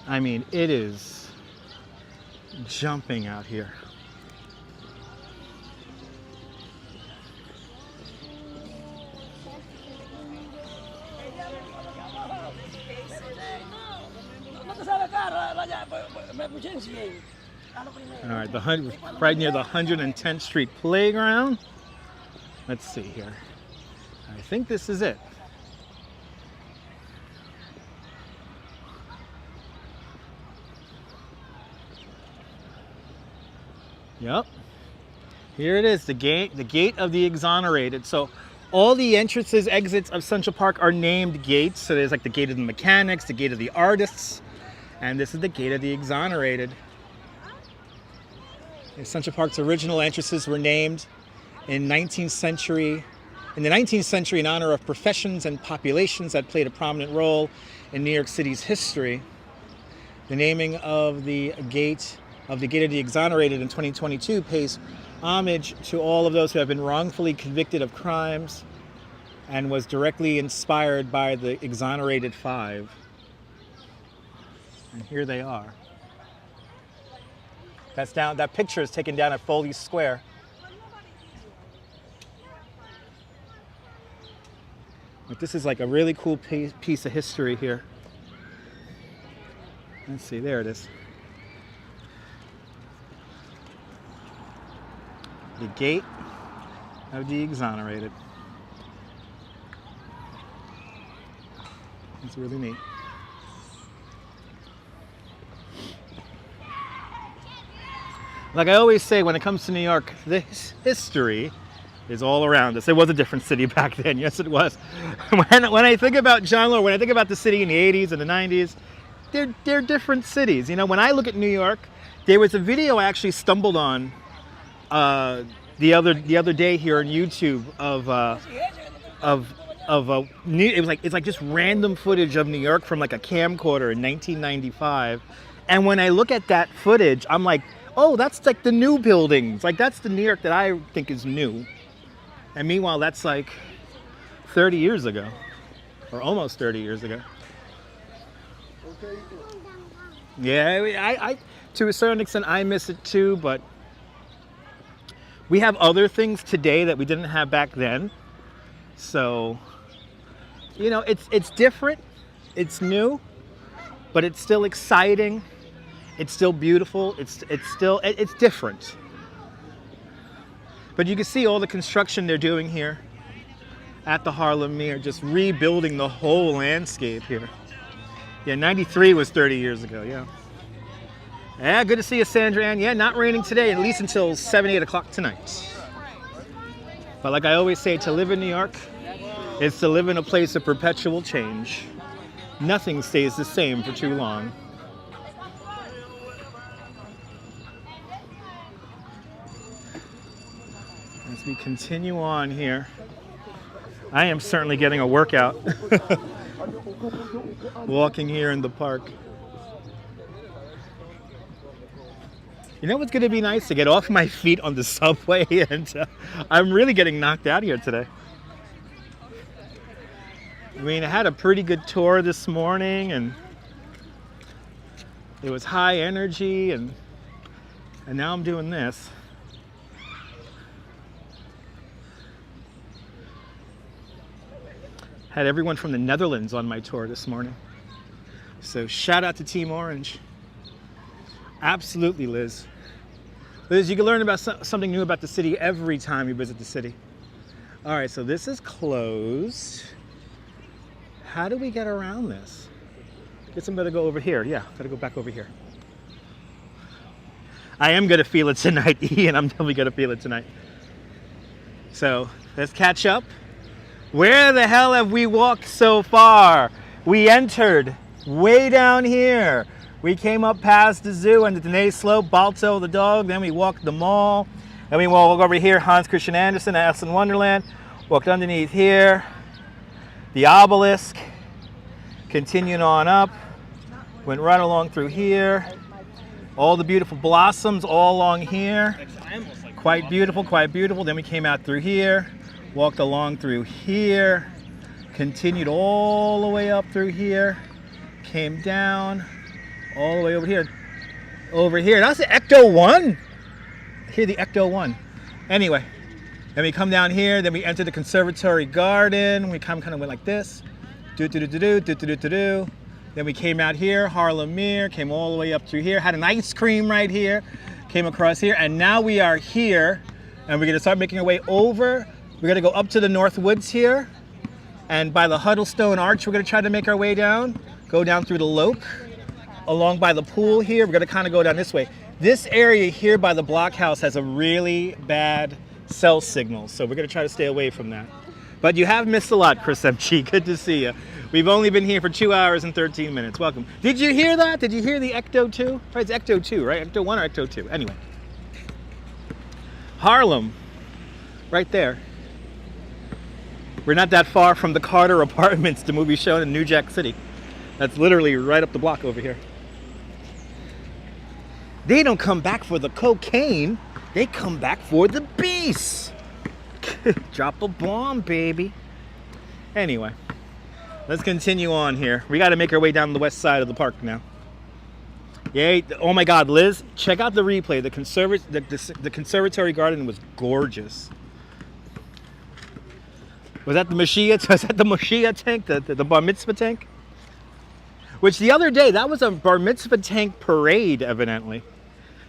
I mean, it is jumping out here. All right, right near the 110th Street Playground. Let's see here. I think this is it. Yep. Here it is, the gate of the Exonerated. So all the entrances, exits of Central Park are named gates. So there's like the gate of the mechanics, the gate of the artists, and this is the gate of the Exonerated. Central Park's original entrances were named in the 19th century in honor of professions and populations that played a prominent role in New York City's history. The naming of the gate of the Exonerated in 2022 pays homage to all of those who have been wrongfully convicted of crimes and was directly inspired by the Exonerated Five. And here they are. That picture is taken down at Foley Square. But this is like a really cool piece of history here. Let's see, there it is. The gate of the Exonerated. It's really neat. Like I always say, when it comes to New York, this history is all around us. It was a different city back then. Yes, it was. When I think about John Lord, when I think about the city in the 80s and the 90s, they're different cities. You know, when I look at New York, there was a video I actually stumbled on the other day here on YouTube it's like just random footage of New York from like a camcorder in 1995. And when I look at that footage, I'm like, oh, that's like the new buildings. Like that's the New York that I think is new. And meanwhile, that's like 30 years ago, or almost 30 years ago. Yeah, I to a certain extent, I miss it too, but we have other things today that we didn't have back then. So, you know, it's different, it's new, but it's still exciting. It's still beautiful. It's different. But you can see all the construction they're doing here at the Harlem Meer, just rebuilding the whole landscape here. Yeah, 93 was 30 years ago, yeah. Yeah, good to see you, Sandra Ann. Yeah, not raining today, at least until 7, 8 o'clock tonight. But like I always say, to live in New York is to live in a place of perpetual change. Nothing stays the same for too long. As we continue on here, I am certainly getting a workout walking here in the park. You know what's going to be nice? To get off my feet on the subway, and I'm really getting knocked out here today. I mean, I had a pretty good tour this morning, and it was high energy, and now I'm doing this. Had everyone from the Netherlands on my tour this morning. So shout out to Team Orange. Absolutely, Liz. Liz, you can learn about something new about the city every time you visit the city. All right, so this is closed. How do we get around this? Guess I'm gonna go over here. Yeah, gotta go back over here. I am gonna feel it tonight, Ian. I'm definitely gonna feel it tonight. So let's catch up. Where the hell have we walked so far? We entered way down here. We came up past the zoo and the Danae Slope, Balto the dog, then we walked the mall, then we walked over here, Hans Christian Andersen, Alice in Wonderland, walked underneath here, the obelisk, continued on up, went right along through here, all the beautiful blossoms all along here, quite beautiful, then we came out through here, walked along through here, continued all the way up through here, came down, all the way over here. That's the Ecto 1. I hear the Ecto 1. Anyway, then we come down here, then we enter the Conservatory Garden. We kind of went like this. Then we came out here, Harlem Meer, came all the way up through here, had an ice cream right here, came across here, and now we are here, and we're gonna start making our way over. We're gonna go up to the North Woods here, and by the Huddlestone Arch, we're gonna try to make our way down, go down through the Loke, along by the pool here. We're gonna kind of go down this way. This area here by the blockhouse has a really bad cell signal, so we're gonna try to stay away from that. But you have missed a lot, Chris MG. Good to see you. We've only been here for 2 hours and 13 minutes. Welcome. Did you hear that? Did you hear the Ecto 2? Right, it's Ecto 2, right? Ecto 1 or Ecto 2? Anyway. Harlem, right there. We're not that far from the Carter Apartments, the movie shown in New Jack City. That's literally right up the block over here. They don't come back for the cocaine. They come back for the beast. Drop a bomb, baby. Anyway, let's continue on here. We got to make our way down the west side of the park now. Yay. Oh my God, Liz, check out the replay. The Conservatory Garden was gorgeous. Was that the Mashiach? Was that the Mashiach tank? The Bar Mitzvah tank? Which the other day, that was a Bar Mitzvah tank parade, evidently,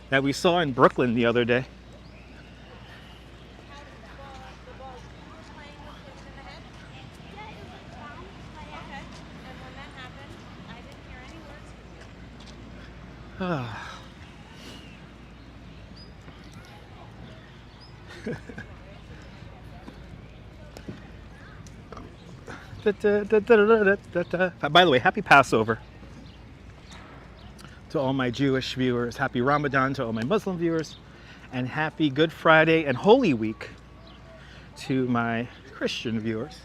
that we saw in Brooklyn the other day. By the way, happy Passover to all my Jewish viewers, happy Ramadan to all my Muslim viewers, and happy Good Friday and Holy Week to my Christian viewers.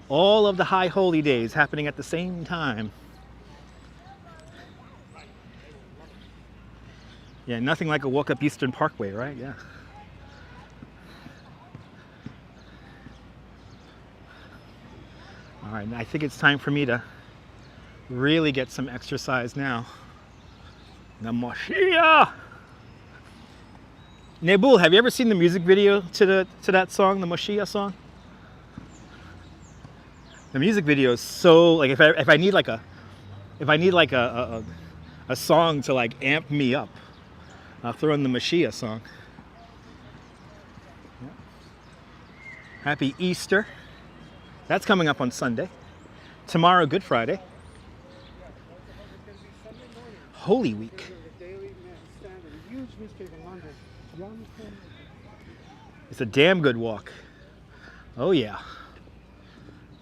All of the high holy days happening at the same time. Yeah, nothing like a walk up Eastern Parkway, right? Yeah. All right, I think it's time for me to really get some exercise now. The Mashiach! Nebul, have you ever seen the music video to that song, the Mashiach song? The music video is so, like, if I need like a song to like amp me up, I'll throw in the Mashiach song. Yeah. Happy Easter. That's coming up on Sunday. Tomorrow, Good Friday. Holy Week. It's a damn good walk. Oh yeah.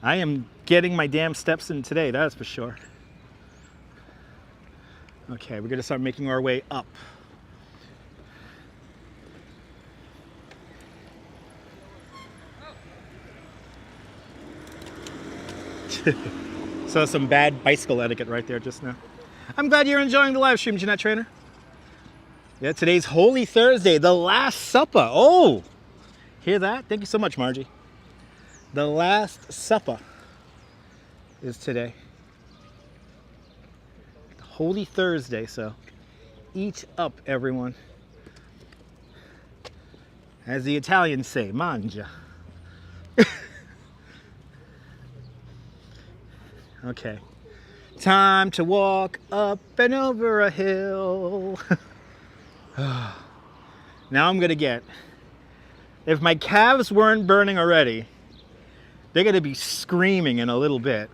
I am getting my damn steps in today, that's for sure. Okay, we're gonna start making our way up. Saw some bad bicycle etiquette right there just now. I'm glad you're enjoying the live stream, Jeanette Trainer. Yeah, today's Holy Thursday, the Last Supper. Oh, hear that? Thank you so much, Margie. The Last Supper is today. Holy Thursday, so eat up, everyone. As the Italians say, mangia. Okay, time to walk up and over a hill. Now I'm gonna get, if my calves weren't burning already, they're gonna be screaming in a little bit,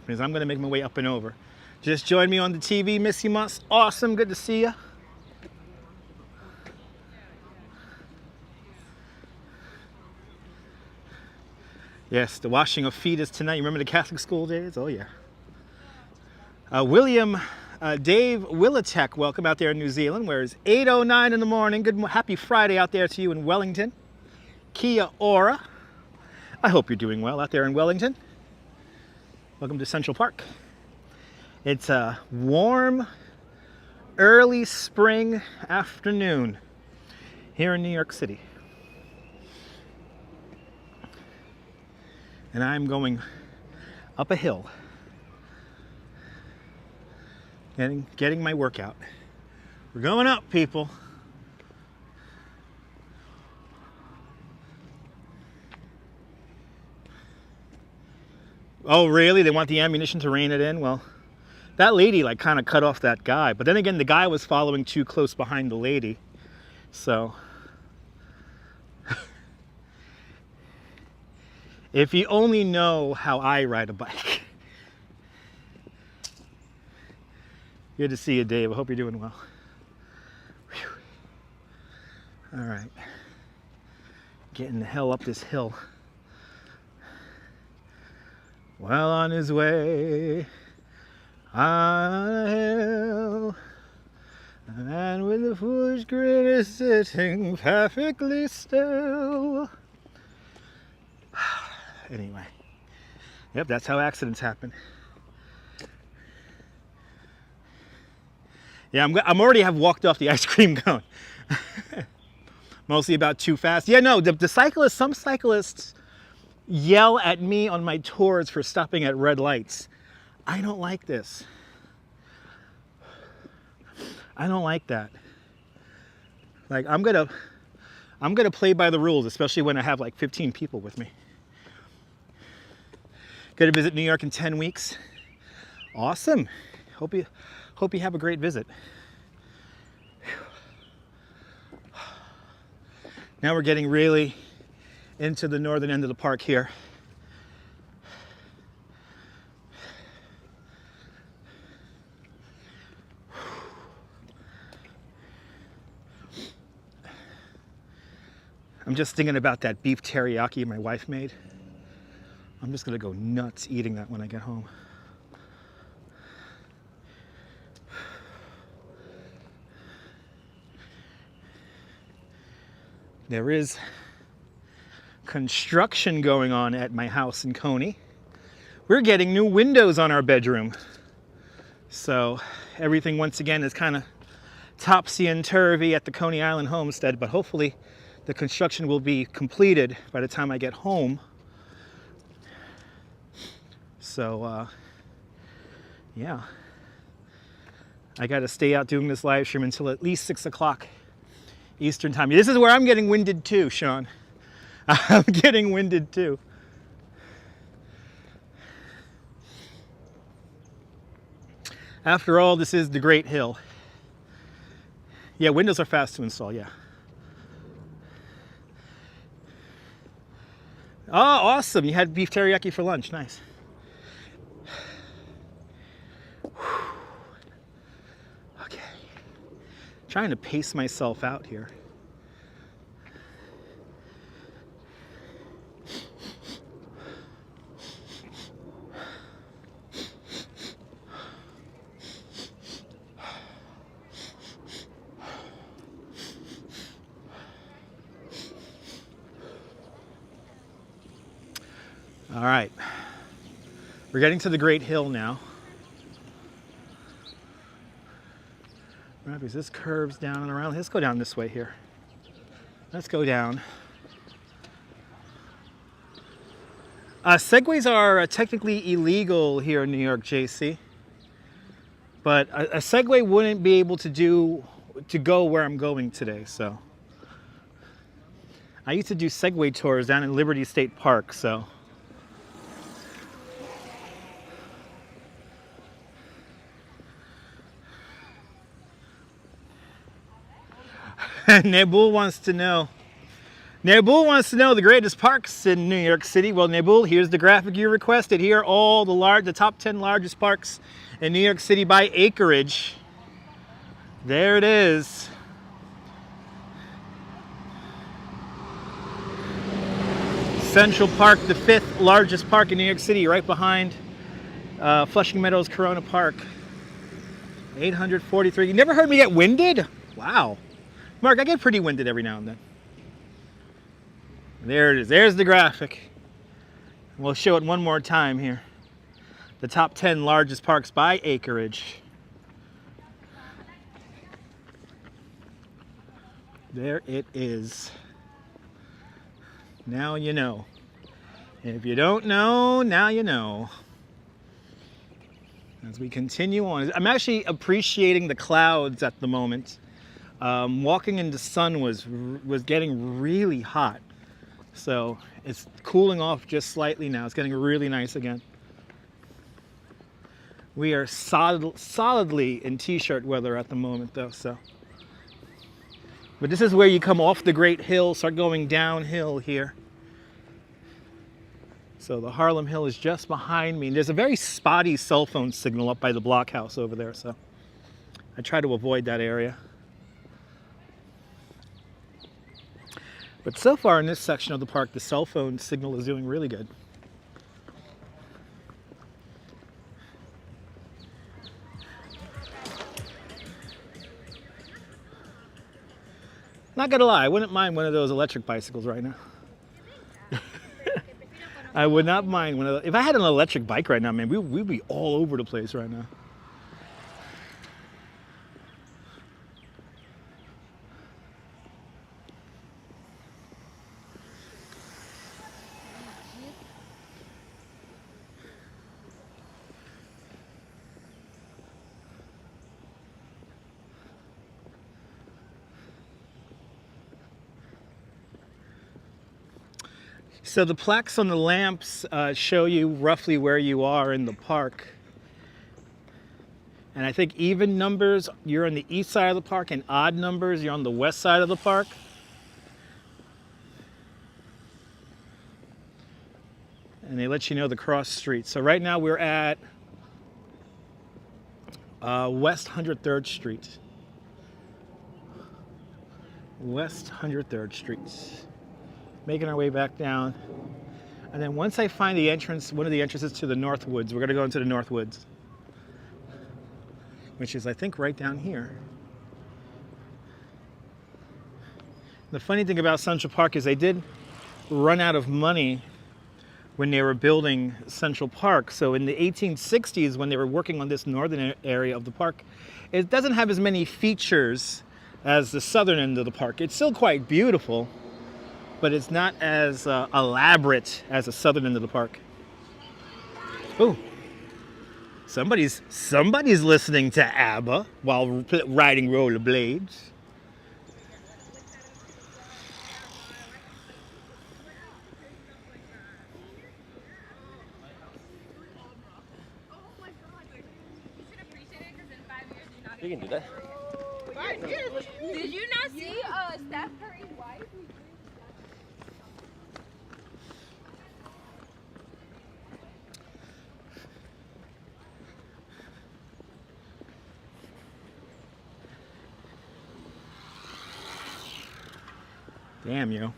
because I'm gonna make my way up and over. Just join me on the TV, Missy Moss. Awesome, good to see ya. Yes, the washing of feet is tonight. You remember the Catholic school days? Oh, yeah. William Dave Willatek, welcome out there in New Zealand, where it's 8:09 in the morning. Happy Friday out there to you in Wellington. Kia ora. I hope you're doing well out there in Wellington. Welcome to Central Park. It's a warm, early spring afternoon here in New York City. And I'm going up a hill, getting my workout. We're going up, people. Oh, really? They want the ammunition to rein it in? Well, that lady like kind of cut off that guy. But then again, the guy was following too close behind the lady. So, if you only know how I ride a bike. Good to see you, Dave. I hope you're doing well. Whew. All right. Getting the hell up this hill. Well on his way on a hill, and with a foolish grin is sitting perfectly still. Anyway, yep, that's how accidents happen. Yeah, I'm already have walked off the ice cream cone. Mostly about too fast. Yeah, no, the cyclists, some cyclists yell at me on my tours for stopping at red lights. I don't like this. I don't like that. Like, I'm gonna play by the rules, especially when I have like 15 people with me. Gonna visit New York in 10 weeks. Awesome. Hope you have a great visit. Now we're getting really into the northern end of the park here. I'm just thinking about that beef teriyaki my wife made. I'm just gonna go nuts eating that when I get home. There is construction going on at my house in Coney. We're getting new windows on our bedroom. So everything once again is kind of topsy and turvy at the Coney Island homestead, but hopefully the construction will be completed by the time I get home. So yeah, I got to stay out doing this live stream until at least 6 o'clock Eastern time. This is where I'm getting winded too, Sean. I'm getting winded too. After all, this is the Great Hill. Yeah, windows are fast to install, yeah. Oh, awesome. You had beef teriyaki for lunch. Nice. Okay. Trying to pace myself out here. All right, we're getting to the Great Hill now. Right, because this curves down and around. Let's go down this way here. Let's go down. Segways are technically illegal here in New York, JC. But a Segway wouldn't be able to go where I'm going today, so. I used to do Segway tours down in Liberty State Park, so. Nebul wants to know the greatest parks in New York City. Well, Nebul, here's the graphic you requested. Here are all the top 10 largest parks in New York City by acreage. There it is. Central Park, the 5th largest park in New York City, right behind Flushing Meadows Corona Park. 843. You never heard me get winded? Wow. Mark, I get pretty winded every now and then. There it is. There's the graphic. We'll show it one more time here. The top 10 largest parks by acreage. There it is. Now you know. If you don't know, now you know. As we continue on, I'm actually appreciating the clouds at the moment. Walking in the sun was getting really hot. So it's cooling off just slightly now. It's getting really nice again. We are solidly in t-shirt weather at the moment though, so. But this is where you come off the Great Hill, start going downhill here. So the Harlem Hill is just behind me. There's a very spotty cell phone signal up by the blockhouse over there, so I try to avoid that area. But so far in this section of the park, the cell phone signal is doing really good. Not gonna lie, I wouldn't mind one of those electric bicycles right now. I would not mind one of those. If I had an electric bike right now, man, we'd be all over the place right now. So the plaques on the lamps show you roughly where you are in the park. And I think even numbers, you're on the east side of the park, and odd numbers, you're on the west side of the park. And they let you know the cross streets. So right now we're at West 103rd Street. West 103rd Street. Making our way back down. And then once I find the entrance, one of the entrances to the North Woods, we're gonna go into the North Woods, which is I think right down here. The funny thing about Central Park is they did run out of money when they were building Central Park. So in the 1860s, when they were working on this northern area of the park, it doesn't have as many features as the southern end of the park. It's still quite beautiful, but it's not as elaborate as the southern end of the park. Ooh, somebody's listening to ABBA while riding rollerblades. You can do that. Did you not see Steph Curry's wife? Damn you.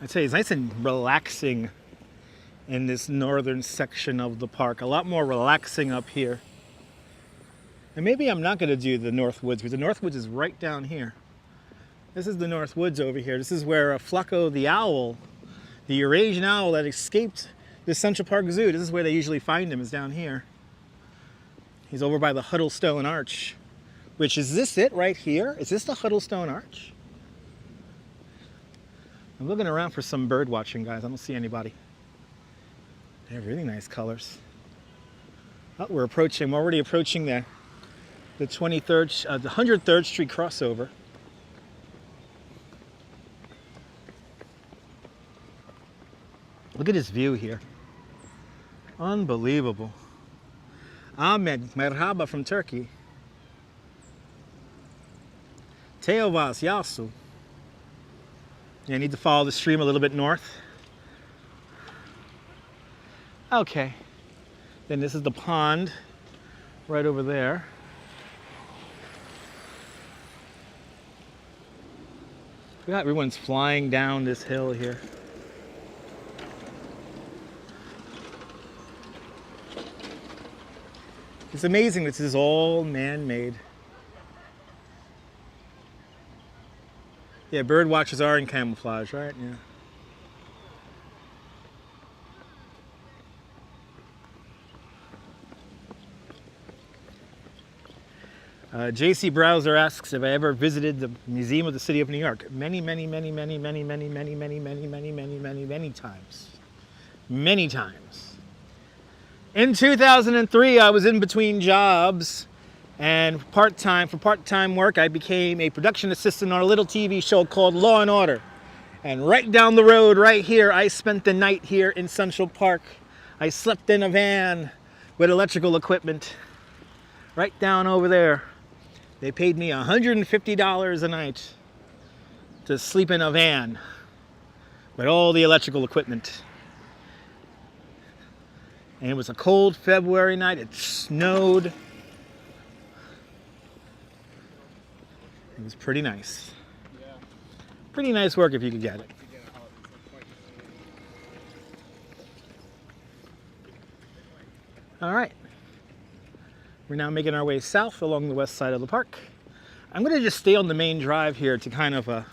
I'd say it's nice and relaxing in this northern section of the park. A lot more relaxing up here. And maybe I'm not going to do the North Woods, because the North Woods is right down here. This is the North Woods over here. This is where Flucko the owl, the Eurasian owl that escaped the Central Park Zoo, this is where they usually find him, is down here. He's over by the Huddlestone Arch, which is this it right here? Is this the Huddlestone Arch? I'm looking around for some bird watching, guys. I don't see anybody. They have really nice colors. Oh, we're already approaching the 103rd Street crossover. Look at this view here. Unbelievable. Ahmed, merhaba from Turkey. Teovas, Yasu. Yeah, I need to follow the stream a little bit north. Okay. Then this is the pond right over there. Look at everyone's flying down this hill here. It's amazing this is all man-made. Yeah, bird watchers are in camouflage, right? Yeah. JC Browser asks if I ever visited the Museum of the City of New York. Many times. Many times. In 2003, I was in between jobs, and for part-time work, I became a production assistant on a little TV show called Law and Order. And right down the road, right here, I spent the night here in Central Park. I slept in a van with electrical equipment. Right down over there. They paid me $150 a night to sleep in a van with all the electrical equipment. And it was a cold February night. It snowed. It was pretty nice. Pretty nice work if you could get it. All right. We're now making our way south along the west side of the park. I'm going to just stay on the main drive here to kind of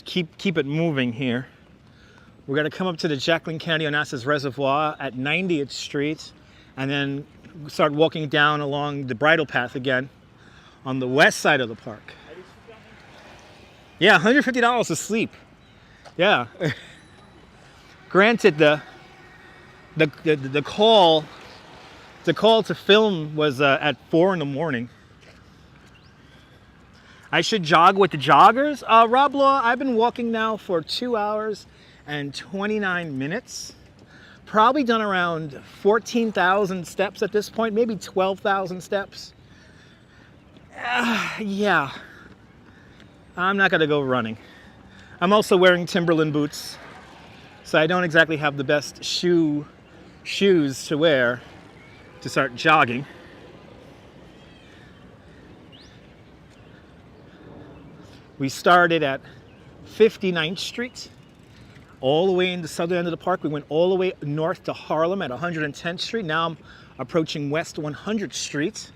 keep it moving here. We're going to come up to the Jacqueline County Onassis Reservoir at 90th Street and then start walking down along the bridle path again on the west side of the park. Yeah, $150 to sleep. Yeah. Granted, the call to film was at 4 in the morning. I should jog with the joggers. Rob Law, I've been walking now for 2 hours and 29 minutes. Probably done around 14,000 steps at this point, maybe 12,000 steps. Yeah, I'm not gonna go running. I'm also wearing Timberland boots, so I don't exactly have the best shoes to wear to start jogging. We started at 59th Street, all the way in the southern end of the park. We went all the way north to Harlem at 110th Street. Now I'm approaching West 100th Street.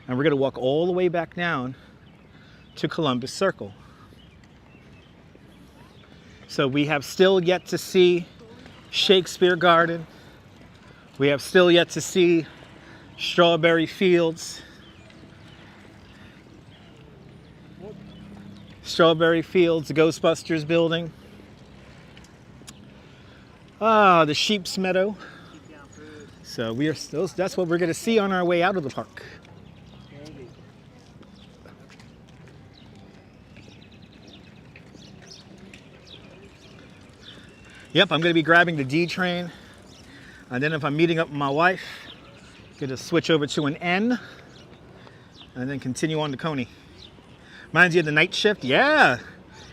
And we're gonna walk all the way back down to Columbus Circle. So we have still yet to see Shakespeare Garden. We have still yet to see Strawberry Fields. Strawberry Fields, the Ghostbusters building. The Sheep's Meadow. So we are still, that's what we're gonna see on our way out of the park. Yep, I'm gonna be grabbing the D train. And then if I'm meeting up with my wife, I'm gonna switch over to an N and then continue on to Coney. Reminds you of the night shift? Yeah.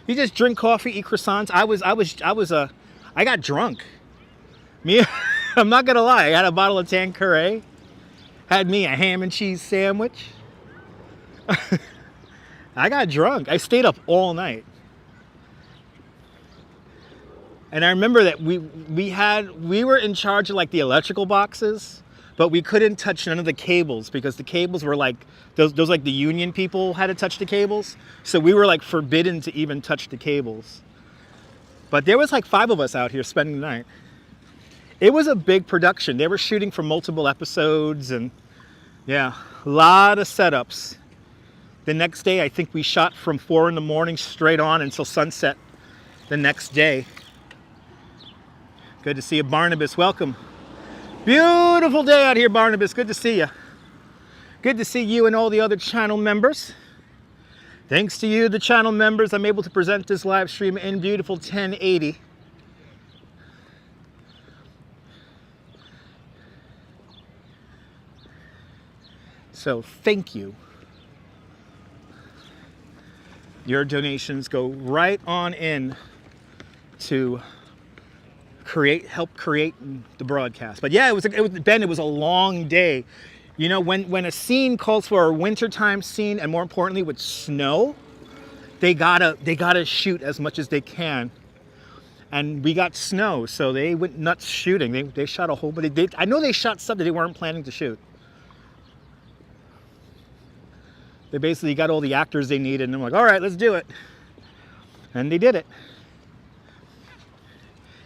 You just drink coffee, eat croissants. I got drunk. I'm not gonna lie, I had a bottle of Tanqueray, had me a ham and cheese sandwich. I got drunk. I stayed up all night. And I remember that we were in charge of like the electrical boxes, but we couldn't touch none of the cables because the cables were like, those like the union people had to touch the cables. So we were like forbidden to even touch the cables. But there was like 5 of us out here spending the night. It was a big production. They were shooting for multiple episodes and yeah, a lot of setups. The next day, I think we shot from 4 in the morning straight on until sunset the next day. Good to see you, Barnabas. Welcome. Beautiful day out here, Barnabas. Good to see you. Good to see you and all the other channel members. Thanks to you, the channel members, I'm able to present this live stream in beautiful 1080. So thank you. Your donations go right on in to help create the broadcast. But yeah, Ben, it was a long day. You know, when a scene calls for a wintertime scene, and more importantly with snow, they gotta shoot as much as they can. And we got snow, so they went nuts shooting. They shot a whole, but I know they shot stuff that they weren't planning to shoot. They basically got all the actors they needed, and I'm like, all right, let's do it. And they did it.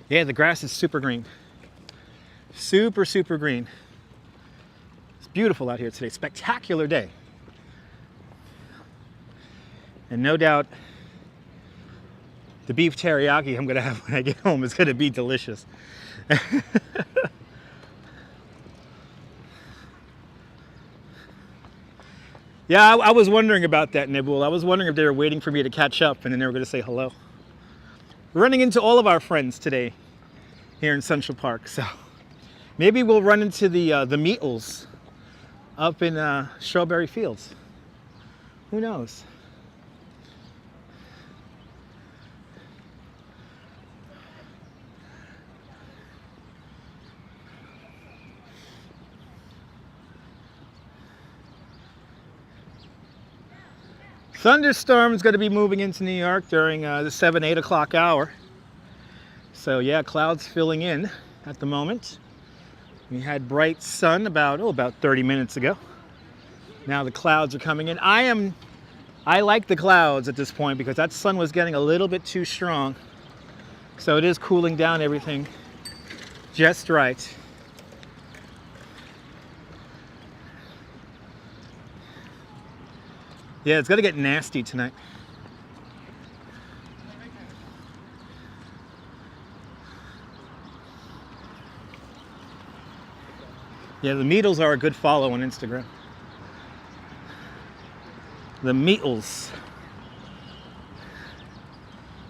Yeah, the grass is super green. Super, super green. It's beautiful out here today. Spectacular day. And no doubt, the beef teriyaki I'm gonna have when I get home is gonna be delicious. Yeah, I was wondering about that, Nibul. I was wondering if they were waiting for me to catch up and then they were going to say hello. We're running into all of our friends today here in Central Park, so maybe we'll run into the Meatles up in Strawberry Fields. Who knows? Thunderstorm's going to be moving into New York during the 7, 8 o'clock hour. So yeah, clouds filling in at the moment. We had bright sun about 30 minutes ago. Now the clouds are coming in. I like the clouds at this point because that sun was getting a little bit too strong. So it is cooling down everything just right. Yeah, it's gonna get nasty tonight. Yeah, the Meatles are a good follow on Instagram. The Meatles.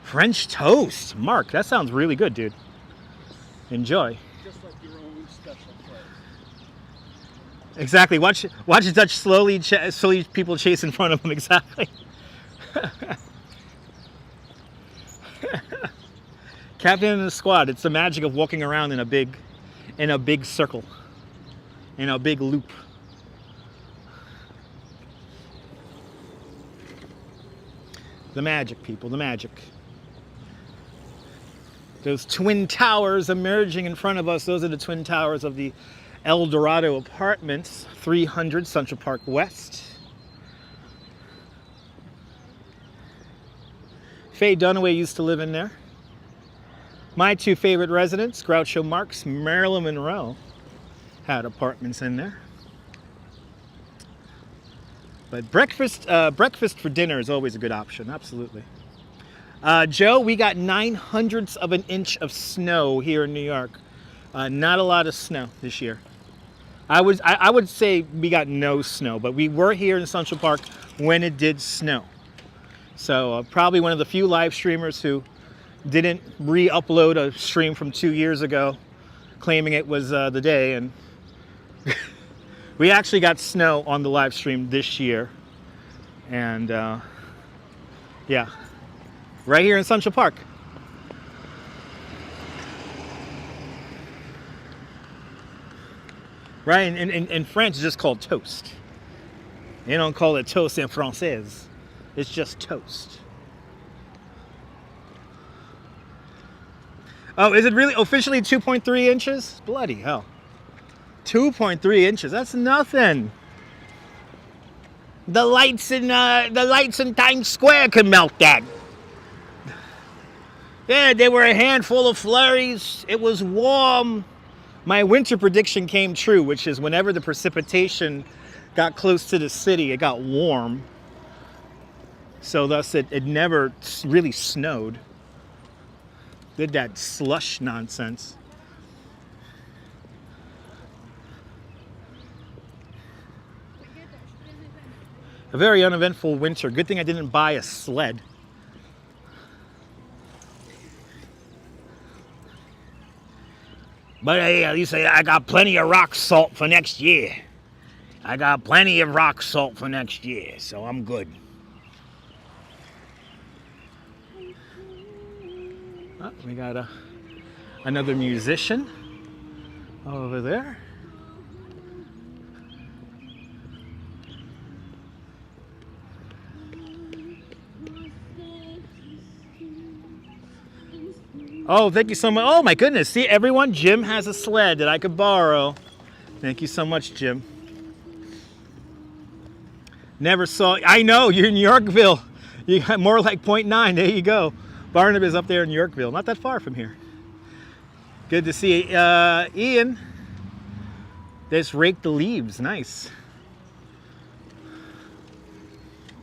French toast. Mark, that sounds really good, dude. Enjoy. Just like your own special place. Exactly. Watch the Dutch slowly people chase in front of him. Exactly. Captain in the squad. It's the magic of walking around in a big circle, in a big loop. The magic, people. The magic. Those twin towers emerging in front of us. Those are the twin towers of the El Dorado Apartments, 300 Central Park West. Faye Dunaway used to live in there. My two favorite residents, Groucho Marx, Marilyn Monroe, had apartments in there. But breakfast for dinner is always a good option, absolutely. Joe, we got 9/100 of an inch of snow here in New York. Not a lot of snow this year. I would say we got no snow, but we were here in Central Park when it did snow. So probably one of the few live streamers who didn't re-upload a stream from 2 years ago, claiming it was the day. And we actually got snow on the live stream this year. And yeah, right here in Central Park. Right, in French, it's just called toast. They don't call it toast in français. It's just toast. Oh, is it really officially 2.3 inches? Bloody hell. 2.3 inches, that's nothing. The lights in Times Square can melt that. Yeah, there were a handful of flurries. It was warm. My winter prediction came true, which is whenever the precipitation got close to the city, it got warm. So thus it never really snowed. Did that slush nonsense. A very uneventful winter. Good thing I didn't buy a sled. But at least I got plenty of rock salt for next year. I got plenty of rock salt for next year, so I'm good. Oh, we got another musician over there. Oh, thank you so much. Oh my goodness. See, everyone, Jim has a sled that I could borrow. Thank you so much, Jim. Never saw, I know, you're in Yorkville. You got more like 0.9, there you go. Barnabas up there in Yorkville, not that far from here. Good to see Ian. They just raked the leaves, nice.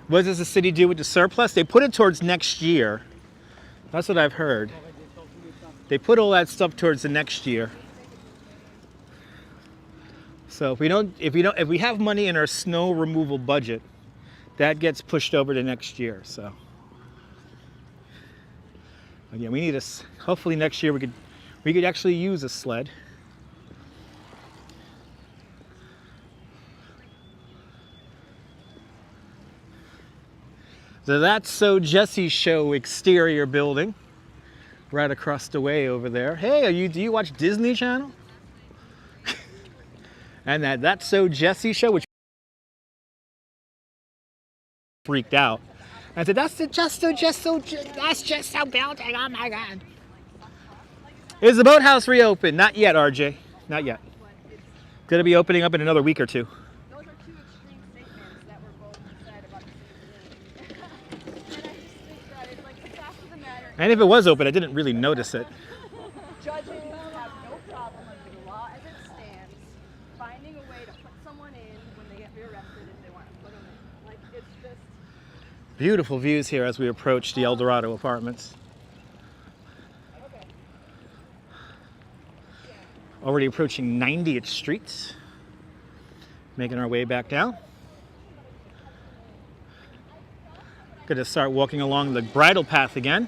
What does the city do with the surplus? They put it towards next year. That's what I've heard. They put all that stuff towards the next year. So if we have money in our snow removal budget, that gets pushed over to next year. So again, we need a. Hopefully next year we could actually use a sled. So that's So Jesse Show exterior building, right across the way over there. Hey, do you watch Disney Channel? And that's So Jesse Show, which freaked out. I said, that's just so building. Oh my God. Is the boathouse reopened? Not yet, RJ. Not yet. Gonna be opening up in another week or two. Those are two extreme statements that were both said about the same thing. And I just think that it's like the fact of the matter. And if it was open, I didn't really notice it. Judges have no problem under the law as it stands finding a way to put someone in when they get arrested if they want to put them in. Like, it's just... Beautiful views here as we approach the El Dorado apartments. Already approaching 90th Street. Making our way back down. Gonna start walking along the bridle path again.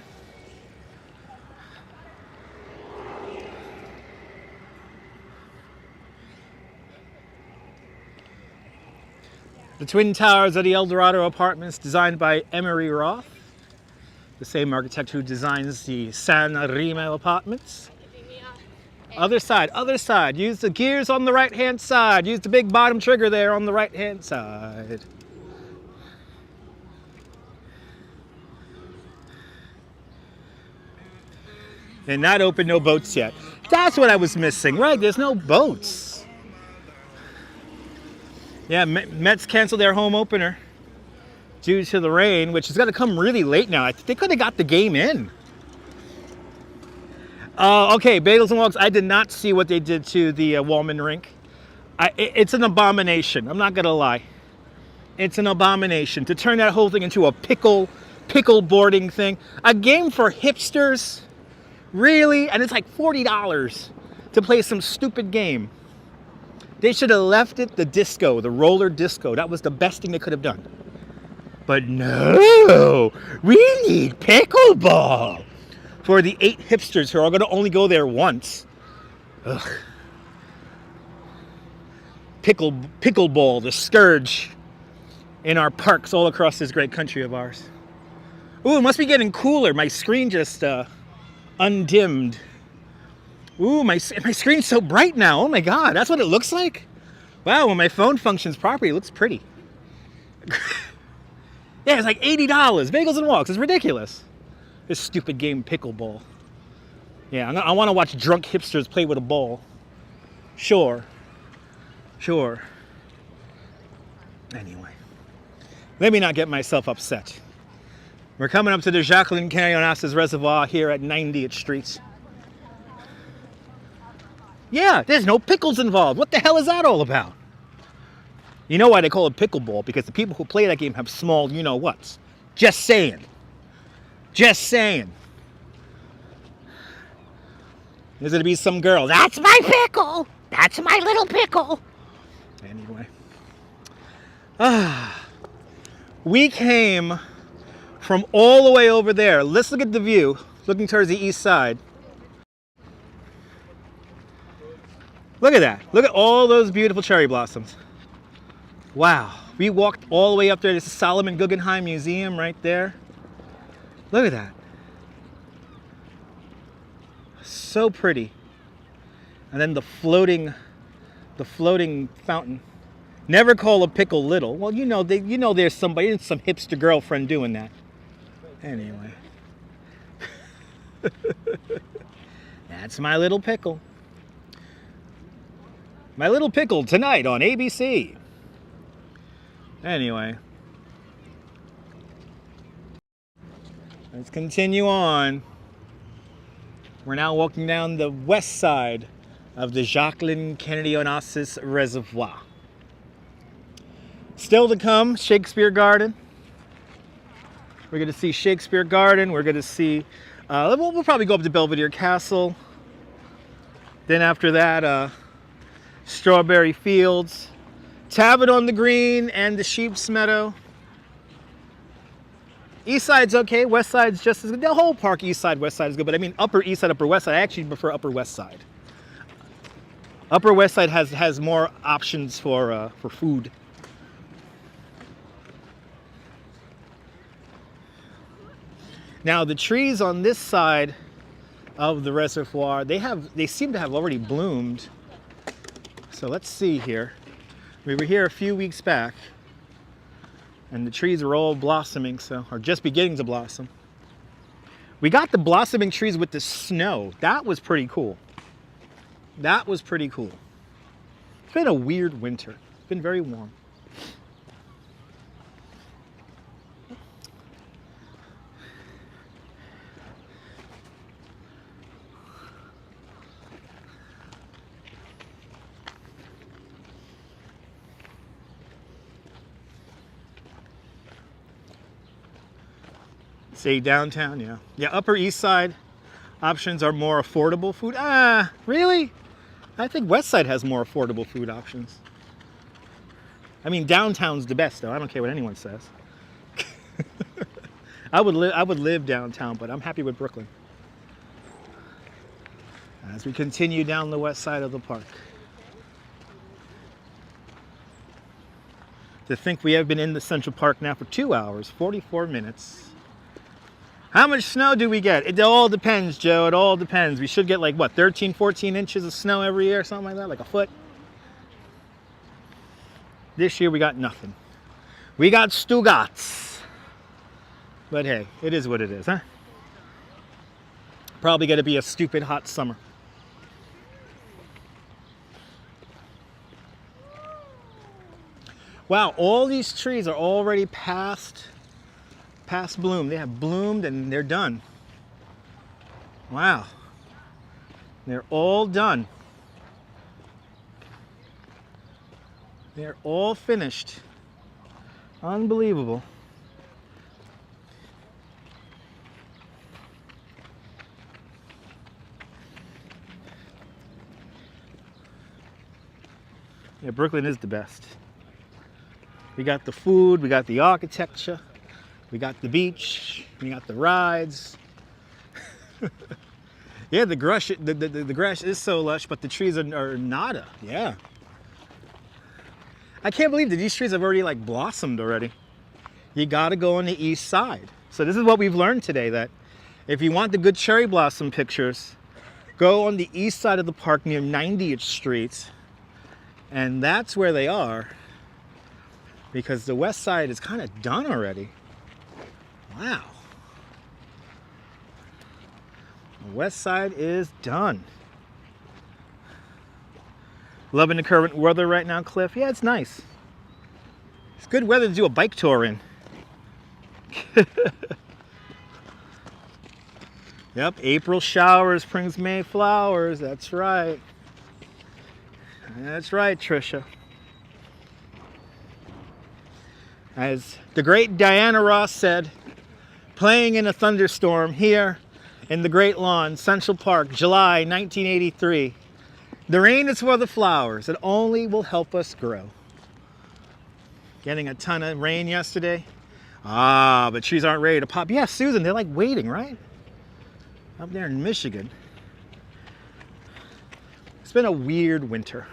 The Twin Towers of the El Dorado Apartments, designed by Emery Roth, the same architect who designs the San Remo Apartments. Other side. Use the gears on the right-hand side. Use the big bottom trigger there on the right-hand side. And not open, no boats yet. That's what I was missing, right? There's no boats. Yeah, Mets canceled their home opener due to the rain, which is going to come really late now. I think they could have got the game in. Okay, Bagels and Walks. I did not see what they did to the Wallman rink. It's an abomination. I'm not going to lie. It's an abomination to turn that whole thing into a pickle boarding thing. A game for hipsters? Really? And it's like $40 to play some stupid game. They should have left it the disco, the roller disco. That was the best thing they could have done. But no, we need pickleball for the 8 hipsters who are going to only go there once. Ugh. Pickleball, the scourge in our parks all across this great country of ours. Ooh, it must be getting cooler. My screen just undimmed. Ooh, my screen's so bright now. Oh my God, that's what it looks like? Wow, when my phone functions properly, it looks pretty. Yeah, it's like $80. Bagels and Walks. It's ridiculous. This stupid game, pickleball. Yeah, I want to watch drunk hipsters play with a ball. Sure. Anyway, let me not get myself upset. We're coming up to the Jacqueline Canyon Reservoir here at 90th Street. Yeah, there's no pickles involved. What the hell is that all about? You know why they call it pickleball? Because the people who play that game have small you-know-whats. Just saying. There's going to be some girl. That's my pickle. That's my little pickle. Anyway. We came from all the way over there. Let's look at the view. Looking towards the east side. Look at that. Look at all those beautiful cherry blossoms. Wow. We walked all the way up there. This is Solomon Guggenheim Museum right there. Look at that. So pretty. And then the floating fountain. Never call a pickle little. Well, you know there's some hipster girlfriend doing that. Anyway. That's my little pickle. My little pickle tonight on ABC. Anyway. Let's continue on. We're now walking down the west side of the Jacqueline Kennedy Onassis Reservoir. Still to come, Shakespeare Garden. We're going to see Shakespeare Garden. We're going to see, we'll probably go up to Belvedere Castle. Then after that, Strawberry Fields, Tavern on the Green, and the Sheep's Meadow. East side's okay, west side's just as good. The whole park, east side, west side is good, but I mean upper east side, upper west side, I actually prefer upper west side. Upper west side has more options for food. Now the trees on this side of the reservoir, they seem to have already bloomed. So let's see here. We were here a few weeks back, and the trees were all blossoming, or just beginning to blossom. We got the blossoming trees with the snow. That was pretty cool. That was pretty cool. It's been a weird winter. It's been very warm. Say downtown, yeah. Yeah, Upper East Side options are more affordable food. Really? I think West Side has more affordable food options. I mean, downtown's the best, though. I don't care what anyone says. I would live downtown, but I'm happy with Brooklyn. As we continue down the west side of the park. To think we have been in the Central Park now for 2 hours, 44 minutes. How much snow do we get? It all depends, Joe. It all depends. We should get like, what, 13, 14 inches of snow every year, something like that, like a foot. This year we got nothing. We got Stugatz. But hey, it is what it is, huh? Probably going to be a stupid hot summer. Wow, all these trees are already past bloom. They have bloomed and they're done. Wow. They're all done. They're all finished. Unbelievable. Yeah, Brooklyn is the best. We got the food, we got the architecture. We got the beach, we got the rides. Yeah, the grass is so lush, but the trees are nada. Yeah. I can't believe that these trees have already like blossomed already. You gotta go on the east side. So this is what we've learned today, that if you want the good cherry blossom pictures, go on the east side of the park near 90th Street. And that's where they are, because the west side is kind of done already. Wow. The west side is done. Loving the current weather right now, Cliff. Yeah, it's nice. It's good weather to do a bike tour in. Yep, April showers brings May flowers. That's right. That's right, Trisha. As the great Diana Ross said, playing in a thunderstorm here in the Great Lawn, Central Park, July 1983. The rain is for the flowers. It only will help us grow. Getting a ton of rain yesterday. But trees aren't ready to pop. Yeah, Susan, they're like waiting, right? Up there in Michigan. It's been a weird winter.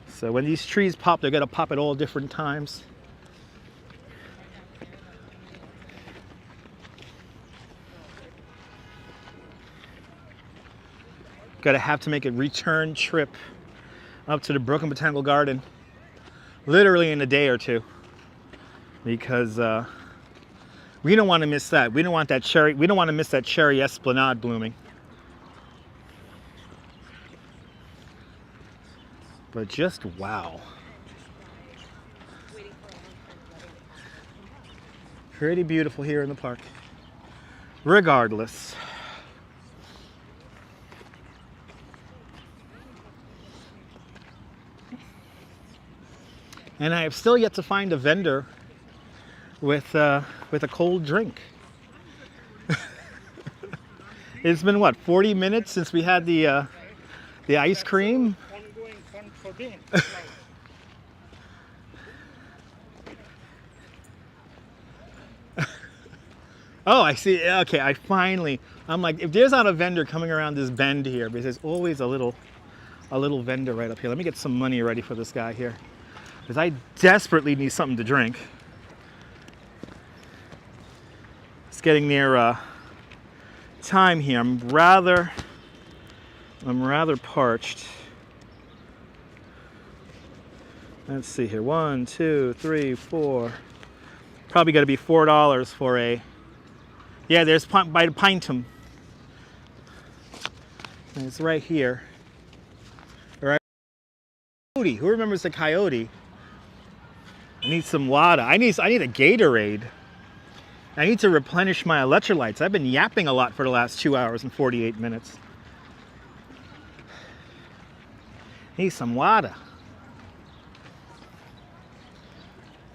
So when these trees pop, they're gonna pop at all different times. Gotta have to make a return trip up to the Brooklyn Botanical Garden literally in a day or two, because we don't want to miss that. We don't want that cherry. We don't want to miss that cherry esplanade blooming. But just wow. Pretty beautiful here in the park. Regardless. And I have still yet to find a vendor with a cold drink. It's been what, 40 minutes since we had the ice cream? Ongoing fun for them. Oh, I see. Okay, I'm like, if there's not a vendor coming around this bend here, because there's always a little vendor right up here. Let me get some money ready for this guy here, because I desperately need something to drink. It's getting near time here. I'm rather parched. Let's see here. 1, 2, 3, 4. Probably got to be $4 for a. Yeah, there's by the Pintum. And it's right here. Right. Coyote. Who remembers the coyote? I need some water. I need a Gatorade. I need to replenish my electrolytes. I've been yapping a lot for the last 2 hours and 48 minutes. Need some water.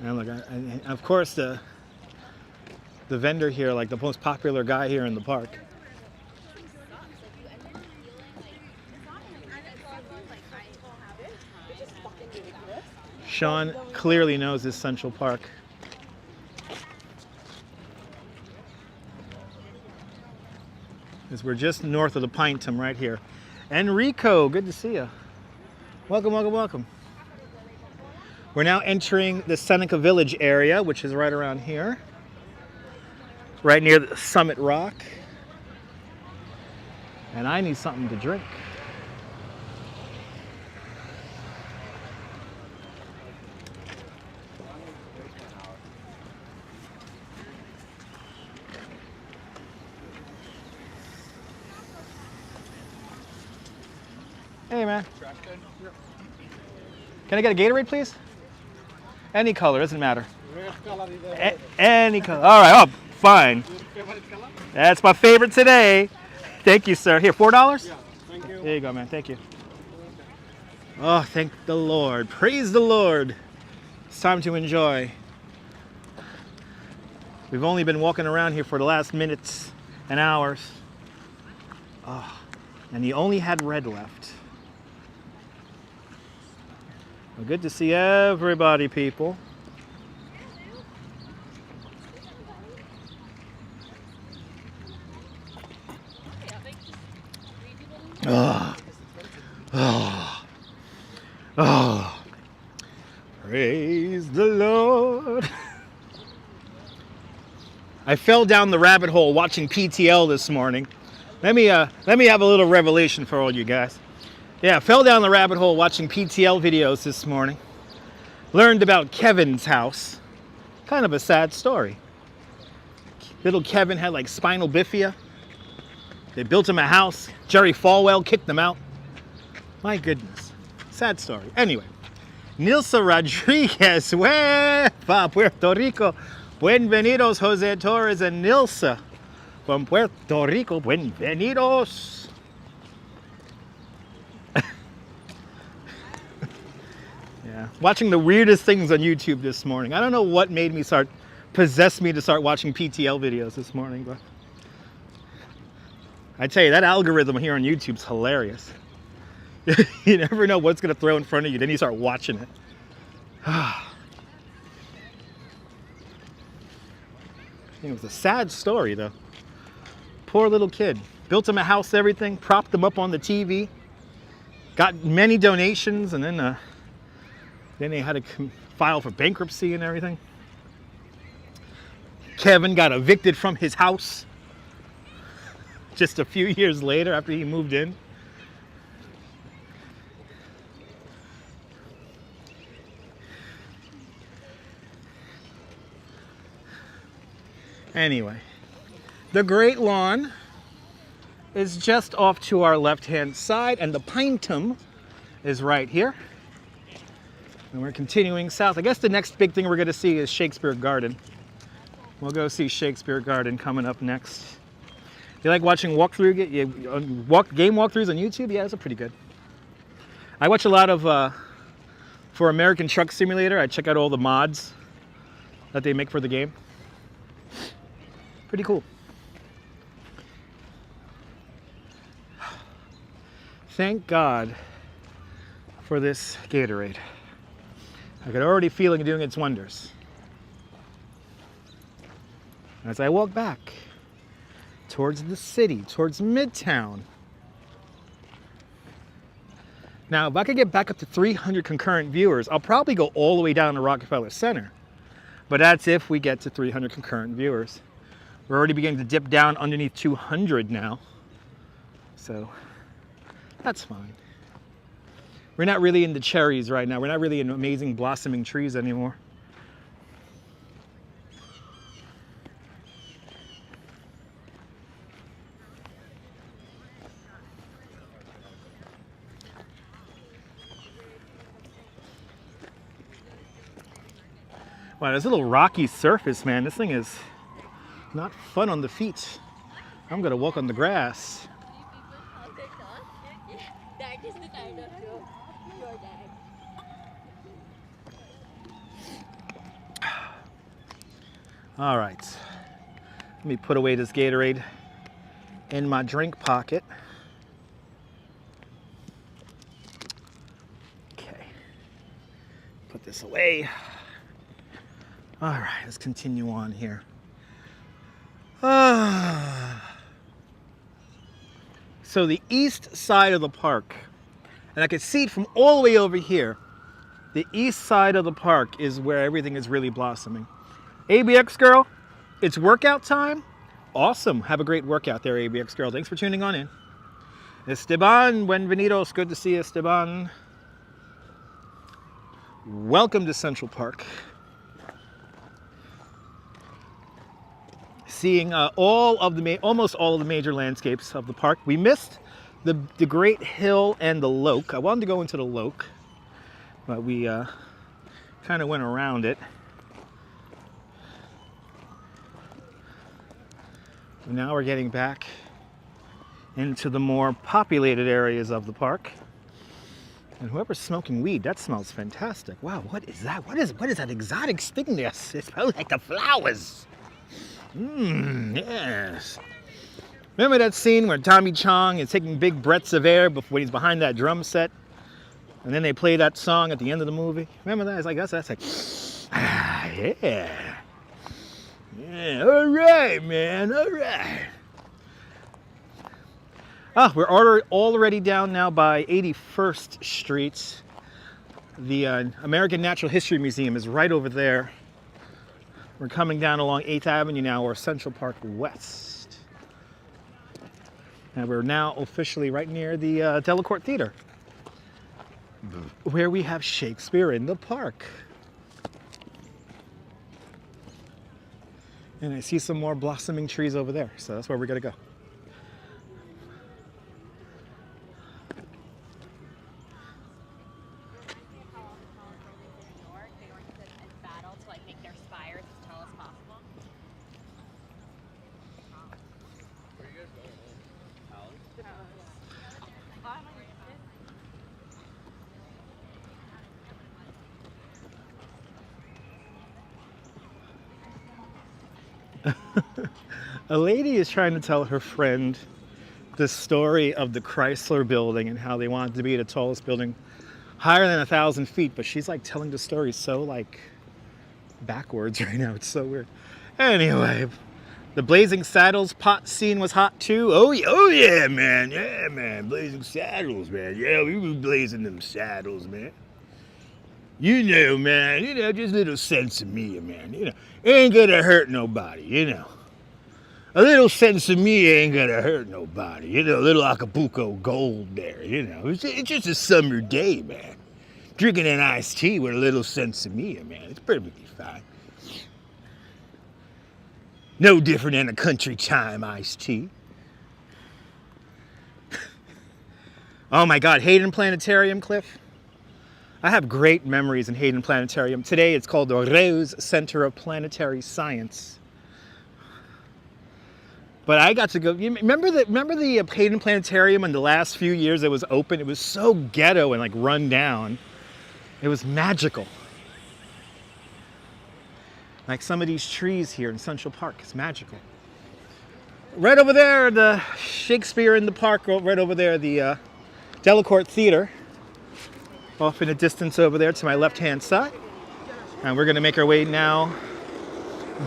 And look, and of course the vendor here, like the most popular guy here in the park. Sean clearly knows this Central Park. Because we're just north of the Pintum right here. Enrico, good to see you. Welcome, welcome, welcome. We're now entering the Seneca Village area, which is right around here. Right near the Summit Rock. And I need something to drink. Hey, man. Can I get a Gatorade, please? Any color, doesn't matter. Any color. All right, oh, fine. That's my favorite today. Thank you, sir. Here, $4? Yeah, thank you. There you go, man. Thank you. Oh, thank the Lord. Praise the Lord. It's time to enjoy. We've only been walking around here for the last minutes and hours. Oh, and he only had red left. Well, good to see everybody, people. Oh, oh, oh, praise the Lord. I fell down the rabbit hole watching PTL this morning. Let me have a little revelation for all you guys. Yeah, fell down the rabbit hole watching PTL videos this morning. Learned about Kevin's house. Kind of a sad story. Little Kevin had like spinal bifida. They built him a house. Jerry Falwell kicked him out. My goodness. Sad story. Anyway. Nilsa Rodriguez. Huepa, Puerto Rico. Buenvenidos, Jose Torres and Nilsa. From Puerto Rico. Buenvenidos. Yeah. Watching the weirdest things on YouTube this morning. I don't know what made me possessed me to start watching PTL videos this morning, but I tell you, that algorithm here on YouTube's hilarious. You never know what's going to throw in front of you, then you start watching it. It was a sad story, though. Poor little kid. Built him a house, everything, propped him up on the TV, got many donations, and then they had to file for bankruptcy and everything. Kevin got evicted from his house just a few years later after he moved in. Anyway, the Great Lawn is just off to our left-hand side, and the Pintum is right here. And we're continuing south. I guess the next big thing we're going to see is Shakespeare Garden. We'll go see Shakespeare Garden coming up next. You like watching game walkthroughs on YouTube? Yeah, those are pretty good. I watch a lot of, for American Truck Simulator, I check out all the mods that they make for the game. Pretty cool. Thank God for this Gatorade. I could already feel it doing its wonders. as I walk back towards the city, towards Midtown. Now, if I could get back up to 300 concurrent viewers, I'll probably go all the way down to Rockefeller Center. But that's if we get to 300 concurrent viewers. We're already beginning to dip down underneath 200 now. So that's fine. We're not really into cherries right now. We're not really into amazing blossoming trees anymore. Wow, there's a little rocky surface, man. This thing is not fun on the feet. I'm gonna walk on the grass. That is the kind of your dad. All right, let me put away this Gatorade in my drink pocket. Okay, put this away. All right, let's continue on here. So the east side of the park, and I can see it from all the way over here. The east side of the park is where everything is really blossoming. ABX girl, it's workout time. Awesome, have a great workout there, ABX girl. Thanks for tuning on in. Esteban, buenvenidos, good to see you, Esteban. Welcome to Central Park. Seeing almost all of the major landscapes of the park. We missed the Great Hill and the Loke. I wanted to go into the Loke, but we kind of went around it. Now we're getting back into the more populated areas of the park. And whoever's smoking weed, that smells fantastic. Wow, what is that? What is that exotic stingness? It smells like the flowers. Yes. Remember that scene where Tommy Chong is taking big breaths of air when he's behind that drum set? And then they play that song at the end of the movie? Remember that? It's like, that's like, yeah. Yeah, all right, man, all right. We're already down now by 81st Street. The American Natural History Museum is right over there. We're coming down along 8th Avenue now, or Central Park West. And we're now officially right near the Delacorte Theater, where we have Shakespeare in the Park. And I see some more blossoming trees over there, so that's where we're gonna go. A lady is trying to tell her friend the story of the Chrysler building and how they wanted to be the tallest building higher than 1,000 feet, but she's like telling the story so like backwards right now. It's so weird. Anyway, the Blazing Saddles pot scene was hot too. Oh yeah, man. Yeah, man. Blazing Saddles, man. Yeah, we were blazing them saddles, man. You know, man. You know, just a little sense of me, man. You know, ain't gonna hurt nobody, you know. A little sense of me ain't gonna hurt nobody. You know, a little Acapulco Gold there, you know. It's just a summer day, man. Drinking an iced tea with a little sense of me, man. It's perfectly fine. No different than a country time iced tea. Oh my God, Hayden Planetarium, Cliff. I have great memories in Hayden Planetarium. Today it's called the Rose Center of Planetary Science. But I got to go, remember the Hayden Planetarium in the last few years it was open? It was so ghetto and like run down. It was magical. Like some of these trees here in Central Park, it's magical. Right over there, the Shakespeare in the Park, right over there, the Delacorte Theater. Off in the distance over there to my left-hand side. And we're gonna make our way now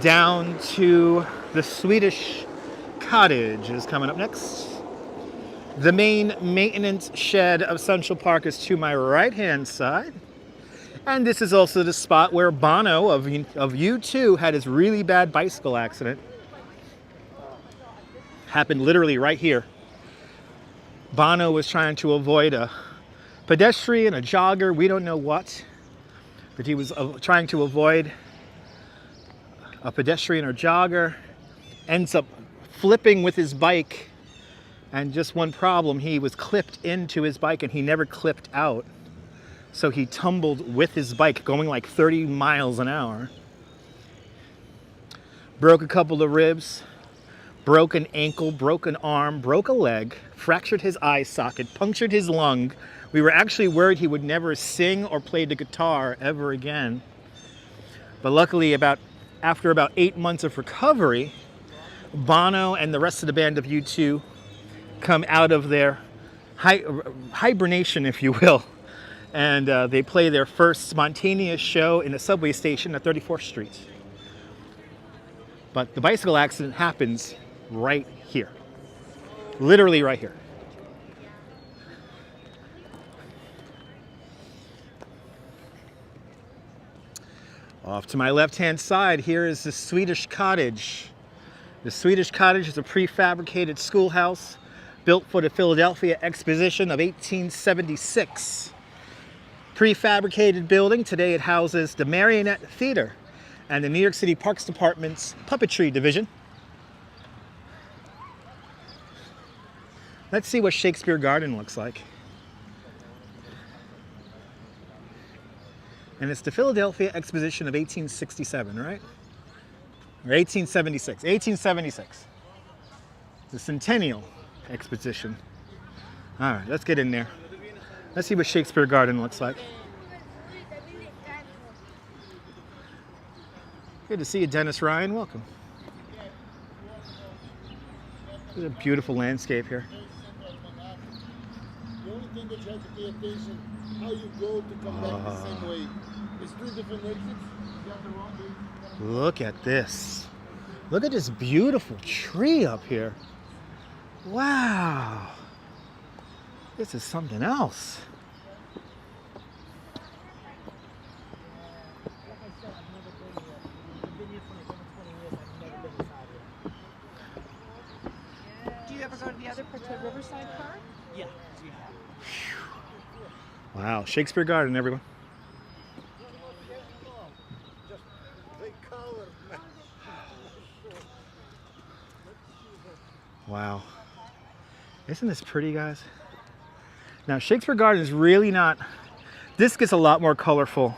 down to The Swedish Cottage is coming up next. The main maintenance shed of Central Park is to my right-hand side. And this is also the spot where Bono of U2 had his really bad bicycle accident. Happened literally right here. Bono was trying to avoid a pedestrian, a jogger, we don't know what. But he was trying to avoid a pedestrian or jogger. Ends up flipping with his bike. And just one problem, he was clipped into his bike and he never clipped out. So he tumbled with his bike going like 30 miles an hour. Broke a couple of ribs, broke an ankle, broke an arm, broke a leg, fractured his eye socket, punctured his lung. We were actually worried he would never sing or play the guitar ever again. But luckily, after about 8 months of recovery, Bono and the rest of the band of U2 come out of their hibernation, if you will. And they play their first spontaneous show in a subway station at 34th Street. But the bicycle accident happens right here. Literally right here. Off to my left-hand side, here is the Swedish Cottage. The Swedish Cottage is a prefabricated schoolhouse built for the Philadelphia Exposition of 1876. Prefabricated building. Today it houses the Marionette Theater and the New York City Parks Department's Puppetry Division. Let's see what Shakespeare Garden looks like. And it's the Philadelphia Exposition of 1867, right? Or 1876. 1876. The Centennial Exposition. All right, let's get in there. Let's see what Shakespeare Garden looks like. Good to see you, Dennis Ryan. Welcome. There's a beautiful landscape here. The only thing that you have to pay attention how you go to come back the same way. It's 2 different exits. You have the wrong way. Look at this. Look at this beautiful tree up here. Wow. This is something else. Do you ever go to the other part, to Riverside Park? Yeah. Wow, Shakespeare Garden, everyone. Wow. Isn't this pretty, guys? Now, Shakespeare Garden is really not... This gets a lot more colorful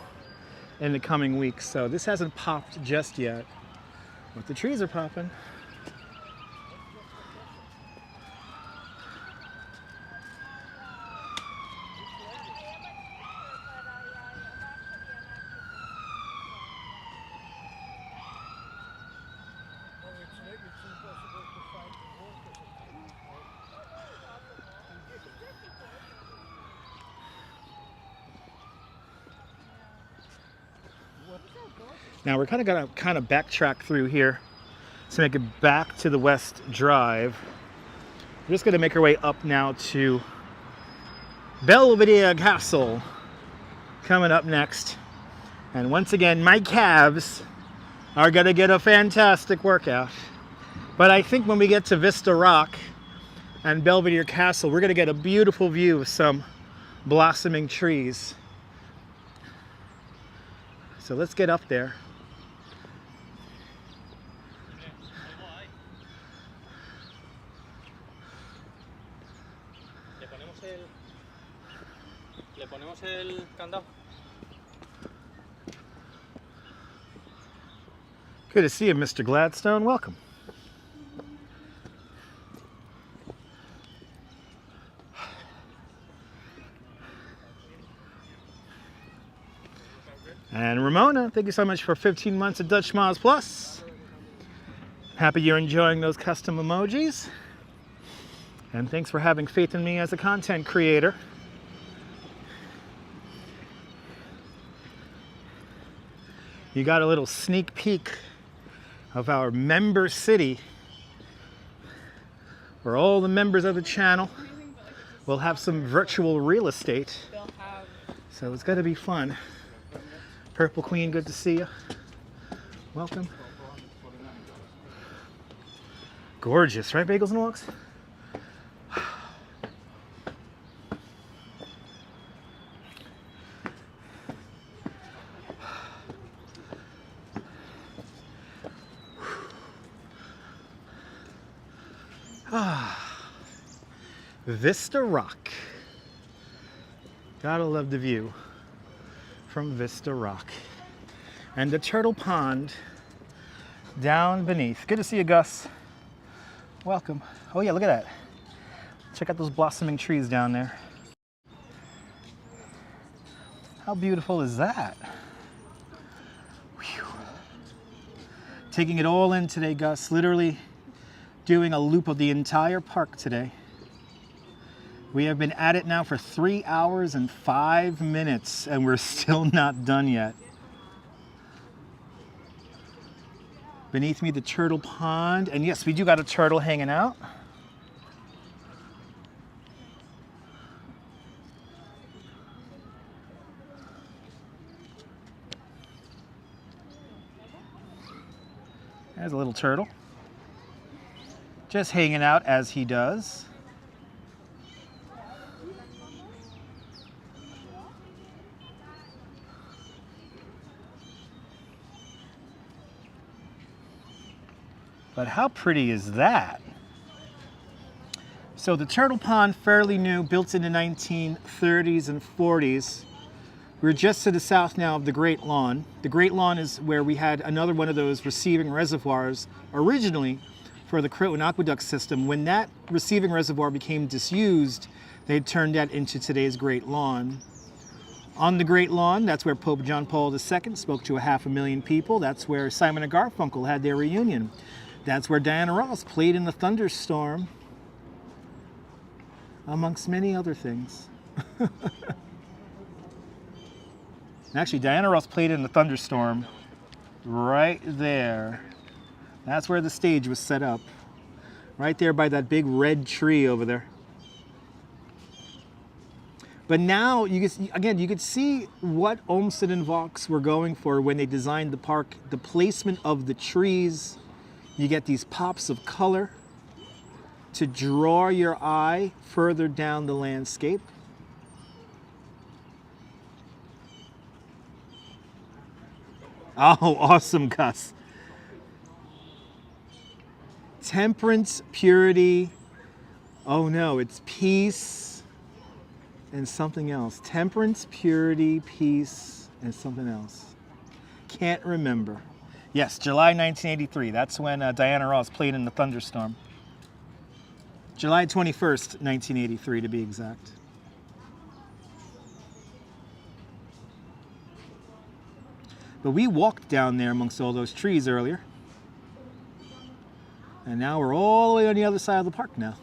in the coming weeks, so this hasn't popped just yet. But the trees are popping. Now we're gonna backtrack through here to make it back to the West Drive. We're just gonna make our way up now to Belvedere Castle coming up next. And once again, my calves are gonna get a fantastic workout. But I think when we get to Vista Rock and Belvedere Castle, we're gonna get a beautiful view of some blossoming trees. So let's get up there. Le ponemos el candado. Good to see you, Mr. Gladstone. Welcome. And Ramona, thank you so much for 15 months of Dutch Smiles Plus. Happy you're enjoying those custom emojis. And thanks for having faith in me as a content creator. You got a little sneak peek of our member city, where all the members of the channel will have some virtual real estate. So it's going to be fun. Purple Queen, good to see you. Welcome. Gorgeous, right, Bagels and Walks? Vista Rock. Gotta love the view from Vista Rock. And the turtle pond down beneath. Good to see you, Gus. Welcome. Oh yeah, look at that. Check out those blossoming trees down there. How beautiful is that? Whew. Taking it all in today, Gus. Literally doing a loop of the entire park today. We have been at it now for 3 hours and 5 minutes, and we're still not done yet. Beneath me, the turtle pond. And yes, we do got a turtle hanging out. There's a little turtle. Just hanging out as he does. But how pretty is that? So the turtle pond, fairly new, built in the 1930s and 40s. We're just to the south now of the Great Lawn. The Great Lawn is where we had another one of those receiving reservoirs originally for the Croton Aqueduct system. When that receiving reservoir became disused, they turned that into today's Great Lawn. On the Great Lawn, that's where Pope John Paul II spoke to 500,000 people. That's where Simon and Garfunkel had their reunion. That's where Diana Ross played in the thunderstorm, amongst many other things. Actually, Diana Ross played in the thunderstorm right there. That's where the stage was set up. Right there by that big red tree over there. But now, you could see what Olmsted and Vaux were going for when they designed the park. The placement of the trees. You get these pops of color to draw your eye further down the landscape. Oh, awesome, Gus. Temperance, purity. Oh no, it's peace and something else. Temperance, purity, peace, and something else. Can't remember. Yes, July 1983. That's when Diana Ross played in the thunderstorm. July 21st, 1983 to be exact. But we walked down there amongst all those trees earlier. And now we're all the way on the other side of the park now.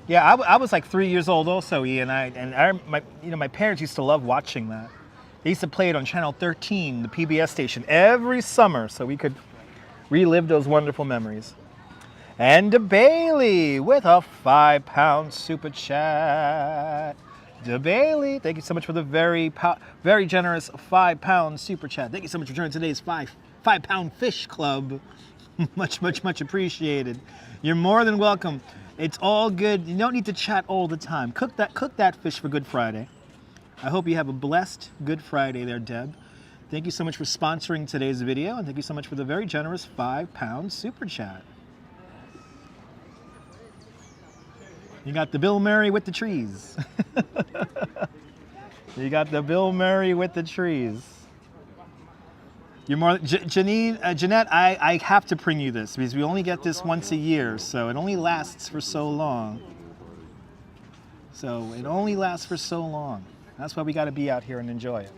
Yeah, I was like 3 years old also, Ian. My parents used to love watching that. They used to play it on Channel 13, the PBS station, every summer, so we could relive those wonderful memories. And DeBailey with a £5 super chat. DeBailey, thank you so much for the very generous £5 super chat. Thank you so much for joining today's five-pound fish club. Much appreciated. You're more than welcome. It's all good. You don't need to chat all the time. Cook that fish for Good Friday. I hope you have a blessed Good Friday there, Deb. Thank you so much for sponsoring today's video, and thank you so much for the very generous £5 super chat. You got the Bill Murray with the trees. You got the Bill Murray with the trees. You're more, Jeanette, I have to bring you this because we only get this once a year, so it only lasts for so long. So it only lasts for so long. That's why we got to be out here and enjoy it.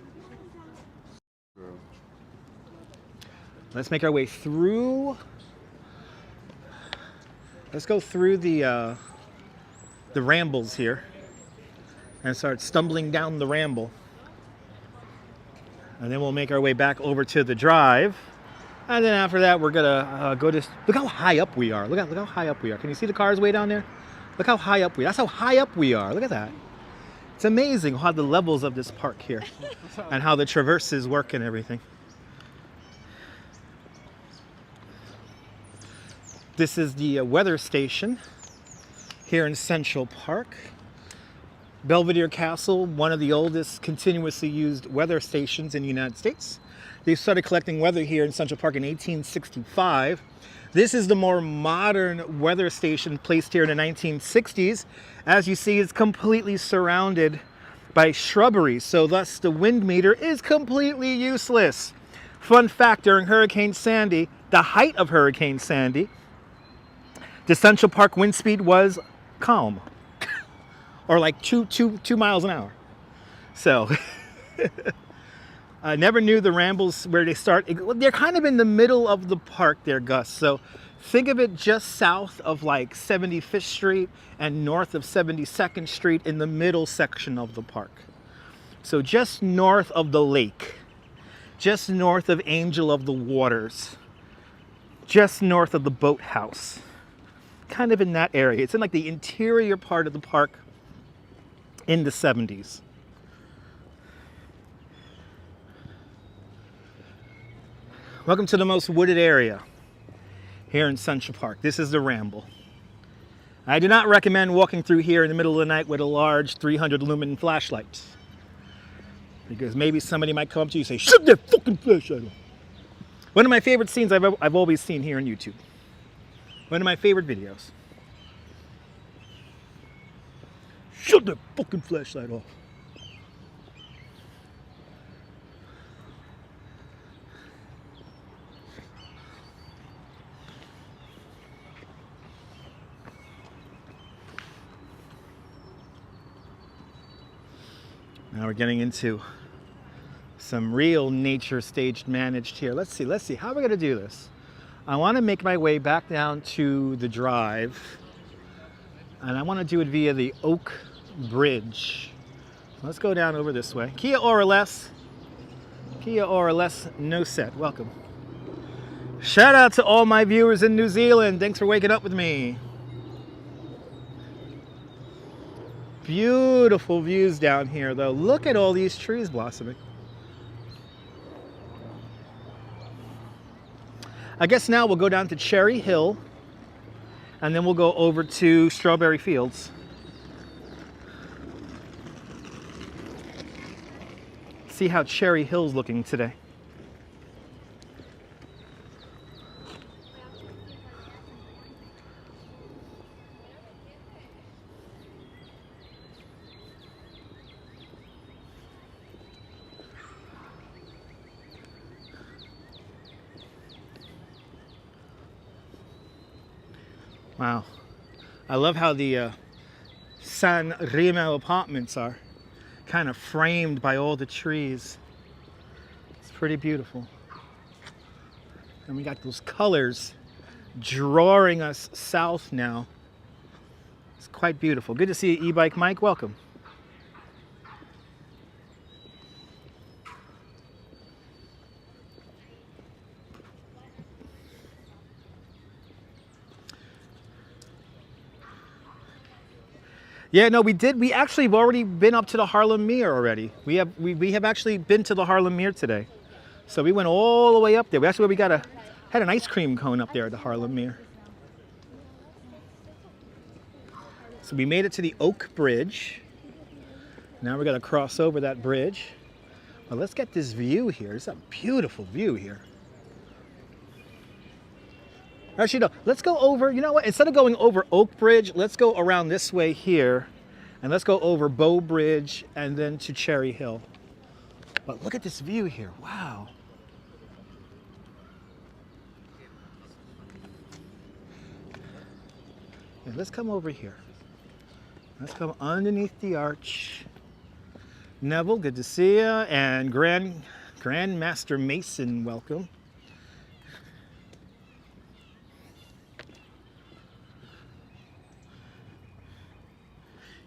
Let's make our way through. Let's go through the rambles here and start stumbling down the ramble. And then we'll make our way back over to the drive. And then after that, we're gonna go to, look how high up we are. Look how high up we are. Can you see the cars way down there? Look how high up we are. That's how high up we are. Look at that. It's amazing how the levels of this park here and how the traverses work and everything. This is the weather station here in Central Park. Belvedere Castle, one of the oldest continuously used weather stations in the United States. They started collecting weather here in Central Park in 1865. This is the more modern weather station placed here in the 1960s. As you see, it's completely surrounded by shrubbery, so thus the wind meter is completely useless. Fun fact, during Hurricane Sandy, the height of Hurricane Sandy, the Central Park wind speed was calm, or like 2 miles an hour. So I never knew the rambles where they start. They're kind of in the middle of the park there, Gus. So think of it just south of like 75th Street and north of 72nd Street in the middle section of the park. So just north of the lake, just north of Angel of the Waters, just north of the boathouse. Kind of in that area. It's in like the interior part of the park in the 70s. Welcome to the most wooded area here in Central Park. This is the Ramble. I do not recommend walking through here in the middle of the night with a large 300 lumen flashlight, because maybe somebody might come up to you and say, "Shut that fucking flashlight off." One of my favorite scenes I've always seen here on YouTube. One of my favorite videos. Shut the fucking flashlight off. Now we're getting into some real nature staged managed here. Let's see. How are we gonna do this? I want to make my way back down to the drive, and I want to do it via the Oak Bridge. Let's go down over this way. Kia ora less, no set. Welcome. Shout out to all my viewers in New Zealand. Thanks for waking up with me. Beautiful views down here, though. Look at all these trees blossoming. I guess now we'll go down to Cherry Hill, and then we'll go over to Strawberry Fields. See how Cherry Hill's looking today. Wow. I love how the San Remo apartments are kind of framed by all the trees. It's pretty beautiful. And we got those colors drawing us south now. It's quite beautiful. Good to see you, E-Bike Mike. Welcome. Yeah, no, we did. We actually have already been up to the Harlem Meer already. We have actually been to the Harlem Meer today. So we went all the way up there. That's where we had an ice cream cone up there at the Harlem Meer. So we made it to the Oak Bridge. Now we're going to cross over that bridge. But let's get this view here. It's a beautiful view here. Actually, no, let's go over, you know what? Instead of going over Oak Bridge, let's go around this way here. And let's go over Bow Bridge and then to Cherry Hill. But look at this view here. Wow. And let's come over here. Let's come underneath the arch. Neville, good to see you. And Grandmaster Mason, welcome.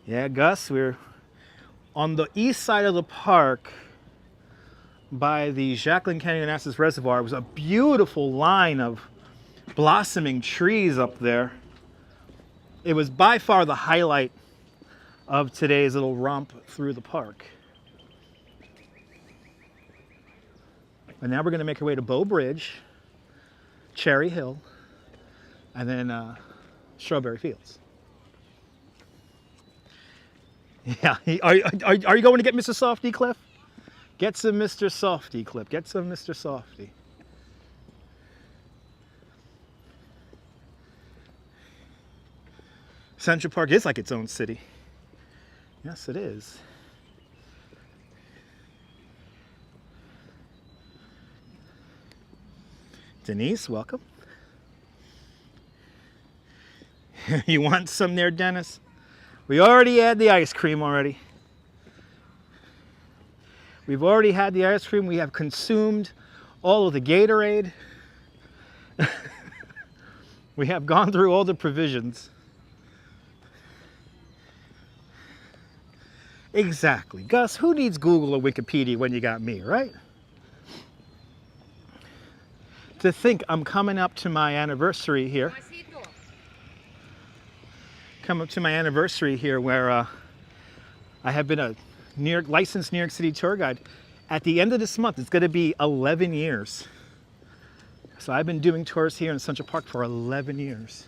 Yeah, Gus, we're on the east side of the park by the Jacqueline Canyon Reservoir. It was a beautiful line of blossoming trees up there. It was by far the highlight of today's little romp through the park. And now we're going to make our way to Bow Bridge, Cherry Hill, and then Strawberry Fields. Yeah, are you going to get Mr. Softy, Cliff? Get some Mr. Softy, Cliff. Get some Mr. Softy. Central Park is like its own city. Yes, it is. Denise, welcome. You want some there, Dennis? We already had the ice cream already. We've already had the ice cream. We have consumed all of the Gatorade. We have gone through all the provisions. Exactly. Gus, who needs Google or Wikipedia when you got me, right? To think I'm coming up to my anniversary here. Come up to my anniversary here where I have been a licensed New York City tour guide. At the end of this month, it's going to be 11 years. So I've been doing tours here in Central Park for 11 years.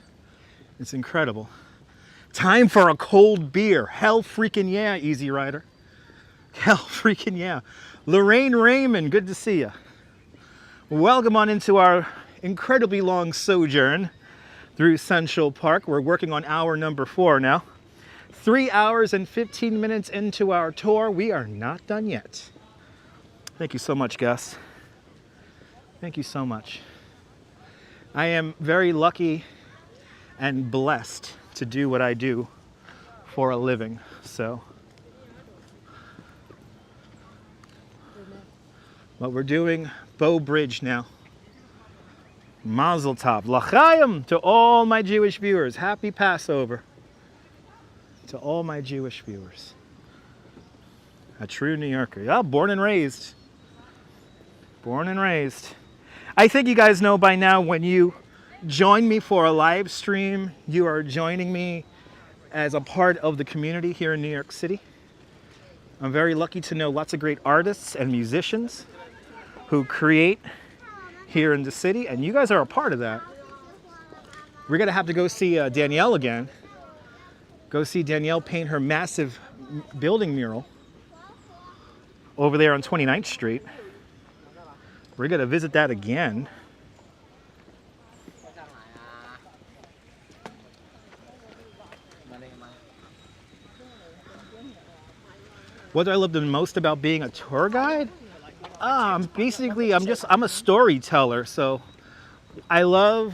It's incredible. Time for a cold beer. Hell freaking yeah, Easy Rider. Hell freaking yeah. Lorraine Raymond, good to see you. Welcome on into our incredibly long sojourn through Central Park. We're working on hour number 4 now. 3 hours and 15 minutes into our tour. We are not done yet. Thank you so much, Gus. Thank you so much. I am very lucky and blessed to do what I do for a living, so. But we're doing Bow Bridge now. Mazel tov. L'chaim to all my Jewish viewers. Happy Passover to all my Jewish viewers. A true New Yorker. Yeah, born and raised. Born and raised. I think you guys know by now when you join me for a live stream, you are joining me as a part of the community here in New York City. I'm very lucky to know lots of great artists and musicians who create here in the city, and you guys are a part of that. We're gonna have to go see Danielle again. Go see Danielle paint her massive building mural over there on 29th Street. We're gonna visit that again. What do I love the most about being a tour guide? Basically, I'm a storyteller, so I love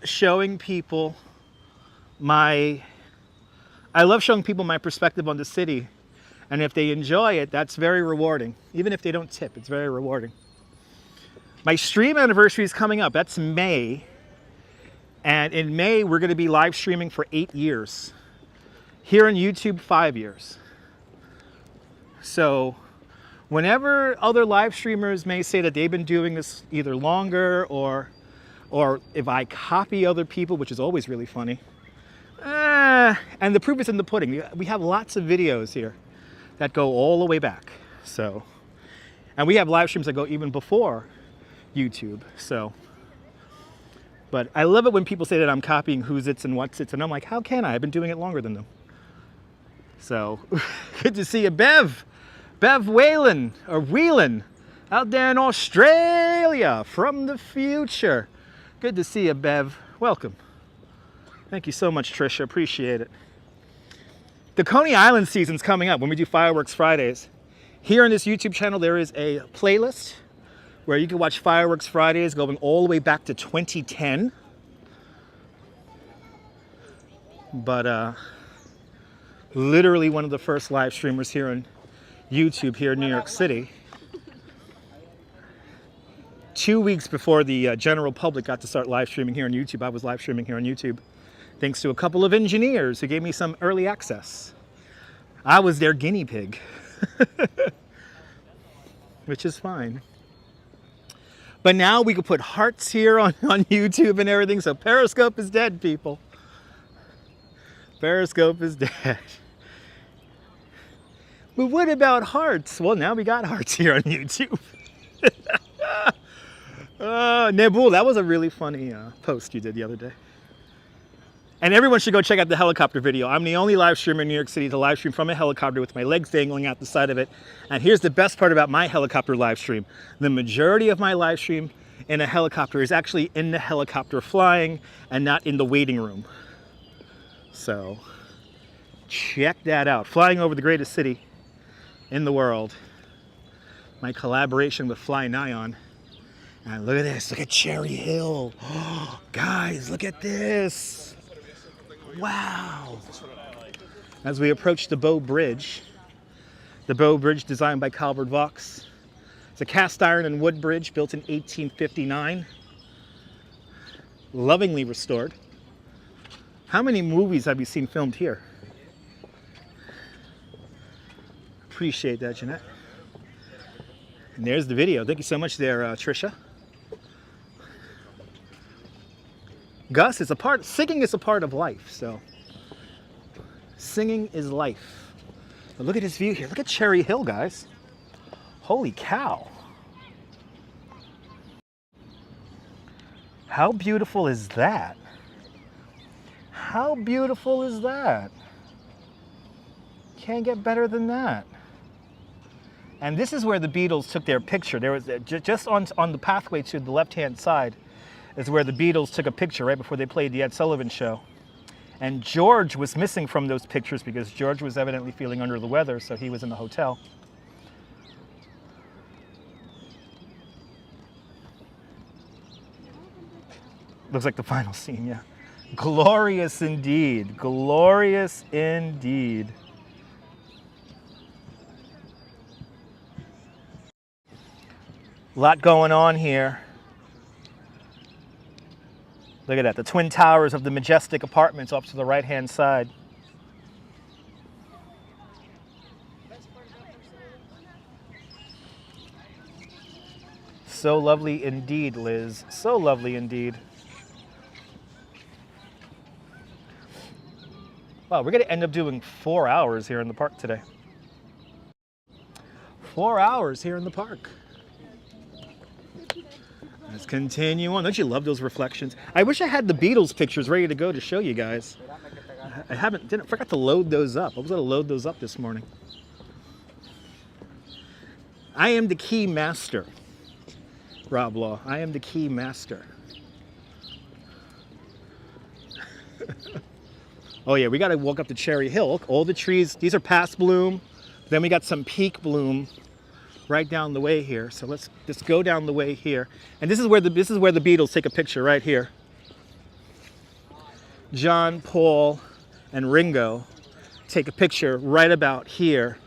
showing people my perspective on the city, and if they enjoy it, that's very rewarding. Even if they don't tip, it's very rewarding. My stream anniversary is coming up. That's May, and in May we're going to be live streaming for 8 years. Here on YouTube, 5 years. So whenever other live streamers may say that they've been doing this either longer or if I copy other people, which is always really funny, and the proof is in the pudding. We have lots of videos here that go all the way back. So, and we have live streams that go even before YouTube. So, but I love it when people say that I'm copying who's its and what's its, and I'm like, how can I? I've been doing it longer than them. So, good to see you, Bev. Bev Whalen, or Whelan, out there in Australia from the future. Good to see you, Bev. Welcome. Thank you so much, Trisha. Appreciate it. The Coney Island season's coming up when we do Fireworks Fridays. Here on this YouTube channel, there is a playlist where you can watch Fireworks Fridays going all the way back to 2010. But literally one of the first live streamers here on YouTube here in New York City. 2 weeks before the general public got to start live streaming here on YouTube, I was live streaming here on YouTube, thanks to a couple of engineers who gave me some early access. I was their guinea pig, which is fine. But now we can put hearts here on YouTube and everything, so Periscope is dead, people. Periscope is dead. But what about hearts? Well, now we got hearts here on YouTube. Nebul, that was a really funny post you did the other day. And everyone should go check out the helicopter video. I'm the only live streamer in New York City to live stream from a helicopter with my legs dangling out the side of it. And here's the best part about my helicopter live stream. The majority of my live stream in a helicopter is actually in the helicopter flying and not in the waiting room. So check that out. Flying over the greatest city in the world. My collaboration with Fly Nyan. And look at this, look at Cherry Hill. Oh, guys, look at this. Wow. As we approach the Bow Bridge designed by Calvert Vaux. It's a cast iron and wood bridge built in 1859. Lovingly restored. How many movies have you seen filmed here? Appreciate that, Jeanette. And there's the video. Thank you so much there, Trisha. Gus, singing is a part of life, so. Singing is life. But look at this view here. Look at Cherry Hill, guys. Holy cow. How beautiful is that? How beautiful is that? Can't get better than that. And this is where the Beatles took their picture. There was just on the pathway to the left-hand side is where the Beatles took a picture right before they played the Ed Sullivan Show. And George was missing from those pictures because George was evidently feeling under the weather, so he was in the hotel. Looks like the final scene, yeah. Glorious indeed. Glorious indeed. A lot going on here. Look at that, the twin towers of the majestic apartments off to the right-hand side. So lovely indeed, Liz. So lovely indeed. Wow, we're going to end up doing 4 hours here in the park today. 4 hours here in the park. Let's continue on. Don't you love those reflections? I wish I had the Beatles pictures ready to go to show you guys. I forgot to load those up. I was going to load those up this morning. I am the key master, Rob Law. I am the key master. Oh yeah, we got to walk up to Cherry Hill. Look, all the trees, these are past bloom. Then we got some peak bloom right down the way here. So let's just go down the way here. And this is where the Beatles take a picture right here. John, Paul, and Ringo take a picture right about here.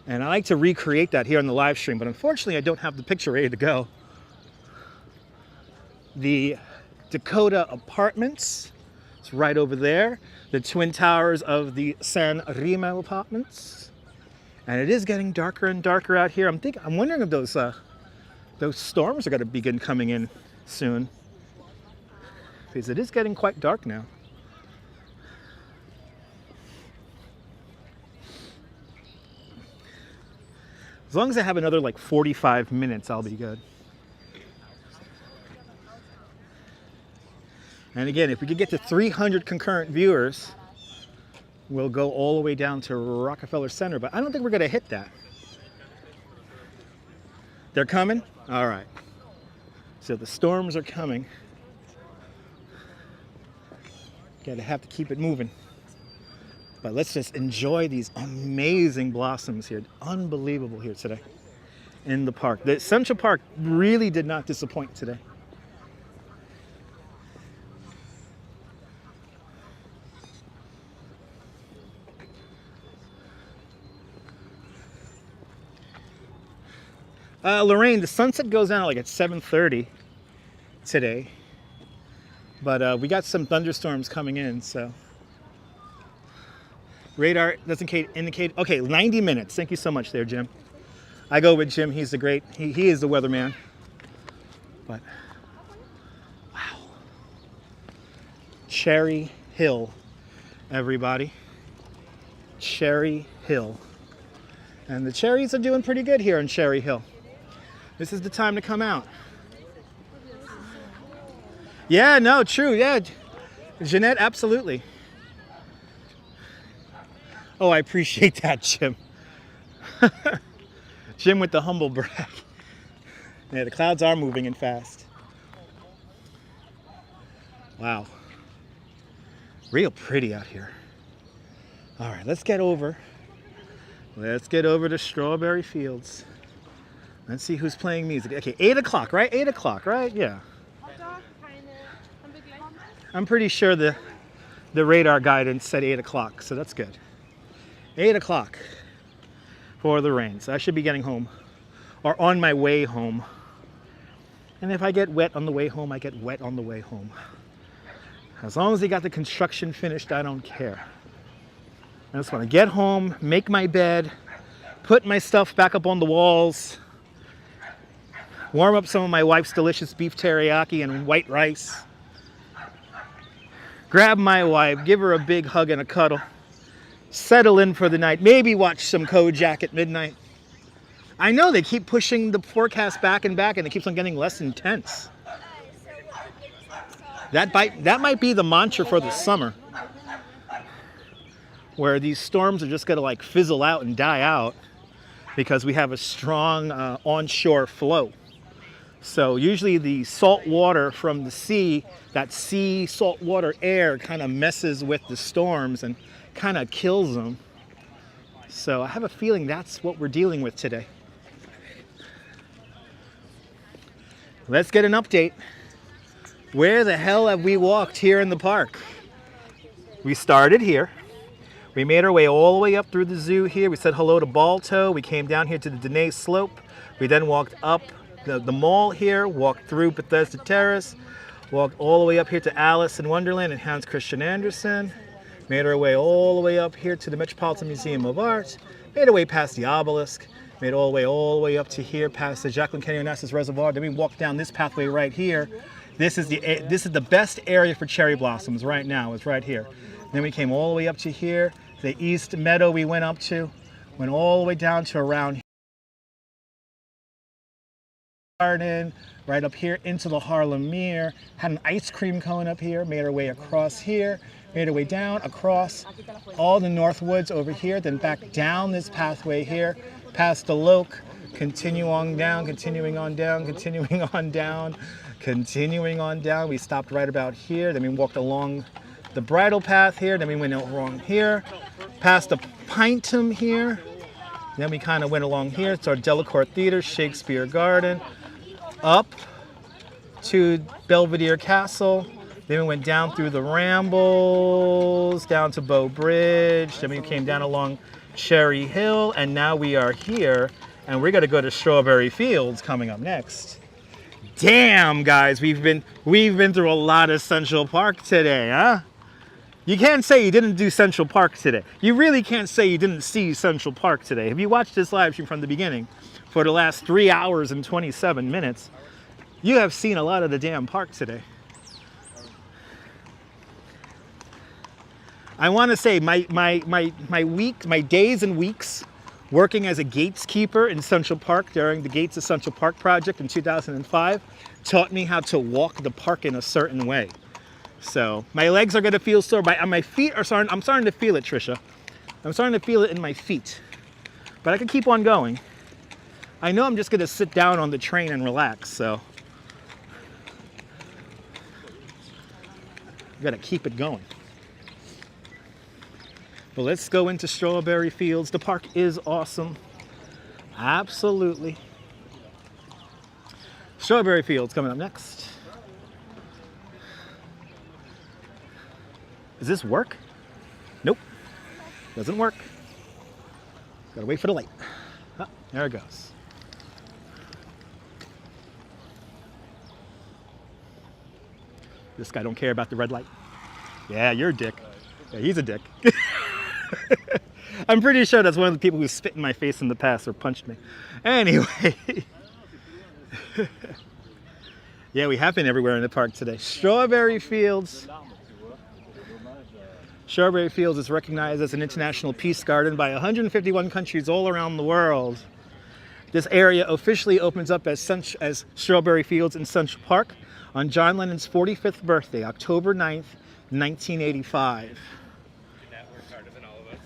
And I like to recreate that here on the live stream, but unfortunately I don't have the picture ready to go. The Dakota Apartments, it's right over there. The twin towers of the San Remo Apartments. And it is getting darker and darker out here. I'm wondering if those storms are going to begin coming in soon, because it is getting quite dark now. As long as I have another like 45 minutes, I'll be good. And again, if we could get to 300 concurrent viewers, we'll go all the way down to Rockefeller Center, but I don't think we're going to hit that. They're coming? All right. So the storms are coming. Gotta have to keep it moving. But let's just enjoy these amazing blossoms here. Unbelievable here today in the park. The Central Park really did not disappoint today. Lorraine, the sunset goes down like at 7:30 today, but we got some thunderstorms coming in, so radar doesn't indicate. Okay, 90 minutes. Thank you so much there, Jim. I go with Jim. He's the great. He is the weatherman. But wow, Cherry Hill, everybody. Cherry Hill, and the cherries are doing pretty good here in Cherry Hill. This is the time to come out. Yeah, no, true, yeah. Jeanette, absolutely. Oh, I appreciate that, Jim. Jim with the humble brag. Yeah, the clouds are moving in fast. Wow. Real pretty out here. All right, let's get over. Let's get over to Strawberry Fields. Let's see who's playing music. Okay, 8 o'clock, right? 8 o'clock, right? Yeah. I'm pretty sure the radar guidance said 8 o'clock, so that's good. 8 o'clock for the rains. I should be getting home or on my way home. And if I get wet on the way home, I get wet on the way home. As long as they got the construction finished, I don't care. I just want to get home, make my bed, put my stuff back up on the walls, warm up some of my wife's delicious beef teriyaki and white rice, grab my wife, give her a big hug and a cuddle, settle in for the night, maybe watch some Kojak at midnight. I know they keep pushing the forecast back, and it keeps on getting less intense. That might be the mantra for the summer, where these storms are just going to like fizzle out and die out because we have a strong onshore flow. So usually the salt water from the sea, that sea salt water air kind of messes with the storms and kind of kills them. So I have a feeling that's what we're dealing with today. Let's get an update. Where the hell have we walked here in the park? We started here. We made our way all the way up through the zoo here. We said hello to Balto. We came down here to the Danae Slope. We then walked up the mall here, walked through Bethesda Terrace, walked all the way up here to Alice in Wonderland and Hans Christian Andersen. Made our way all the way up here to the Metropolitan Museum of Art. Made our way past the obelisk. Made all the way up to here past the Jacqueline Onassis Reservoir. Then we walked down this pathway right here. This is the best area for cherry blossoms right now. It's right here. Then we came all the way up to here. The East Meadow we went up to. Went all the way down to around here. Garden, right up here into the Harlem Meer. Had an ice cream cone up here. Made our way across here. Made our way down across all the Northwoods over here. Then back down this pathway here. Past the Loke. Continuing on down. Continuing on down. Continuing on down. Continuing on down. We stopped right about here. Then we walked along the bridle path here. Then we went along here. Past the Pintum here. Then we kind of went along here. It's our Delacorte Theater, Shakespeare Garden. Up to Belvedere Castle. Then we went down through the Rambles, down to Bow Bridge. Then we came down along Cherry Hill. And now we are here. And we're going to go to Strawberry Fields coming up next. Damn, guys, we've been through a lot of Central Park today, huh? You can't say you didn't do Central Park today. You really can't say you didn't see Central Park today. If you watched this live stream from the beginning for the last 3 hours and 27 minutes, you have seen a lot of the damn park today. I want to say my days and weeks working as a gateskeeper in Central Park during the Gates of Central Park project in 2005 taught me how to walk the park in a certain way. So my legs are going to feel sore. My feet are starting. I'm starting to feel it, Trisha. I'm starting to feel it in my feet. But I can keep on going. I know I'm just gonna sit down on the train and relax, so. Gotta keep it going. But let's go into Strawberry Fields. The park is awesome. Absolutely. Strawberry Fields coming up next. Does this work? Nope. Doesn't work. Gotta wait for the light. Oh, there it goes. This guy don't care about the red light. Yeah, you're a dick. Yeah, he's a dick. I'm pretty sure that's one of the people who spit in my face in the past or punched me. Anyway. Yeah, we have been everywhere in the park today. Strawberry Fields. Strawberry Fields is recognized as an international peace garden by 151 countries all around the world. This area officially opens up as Strawberry Fields in Central Park on John Lennon's 45th birthday, October 9th, 1985.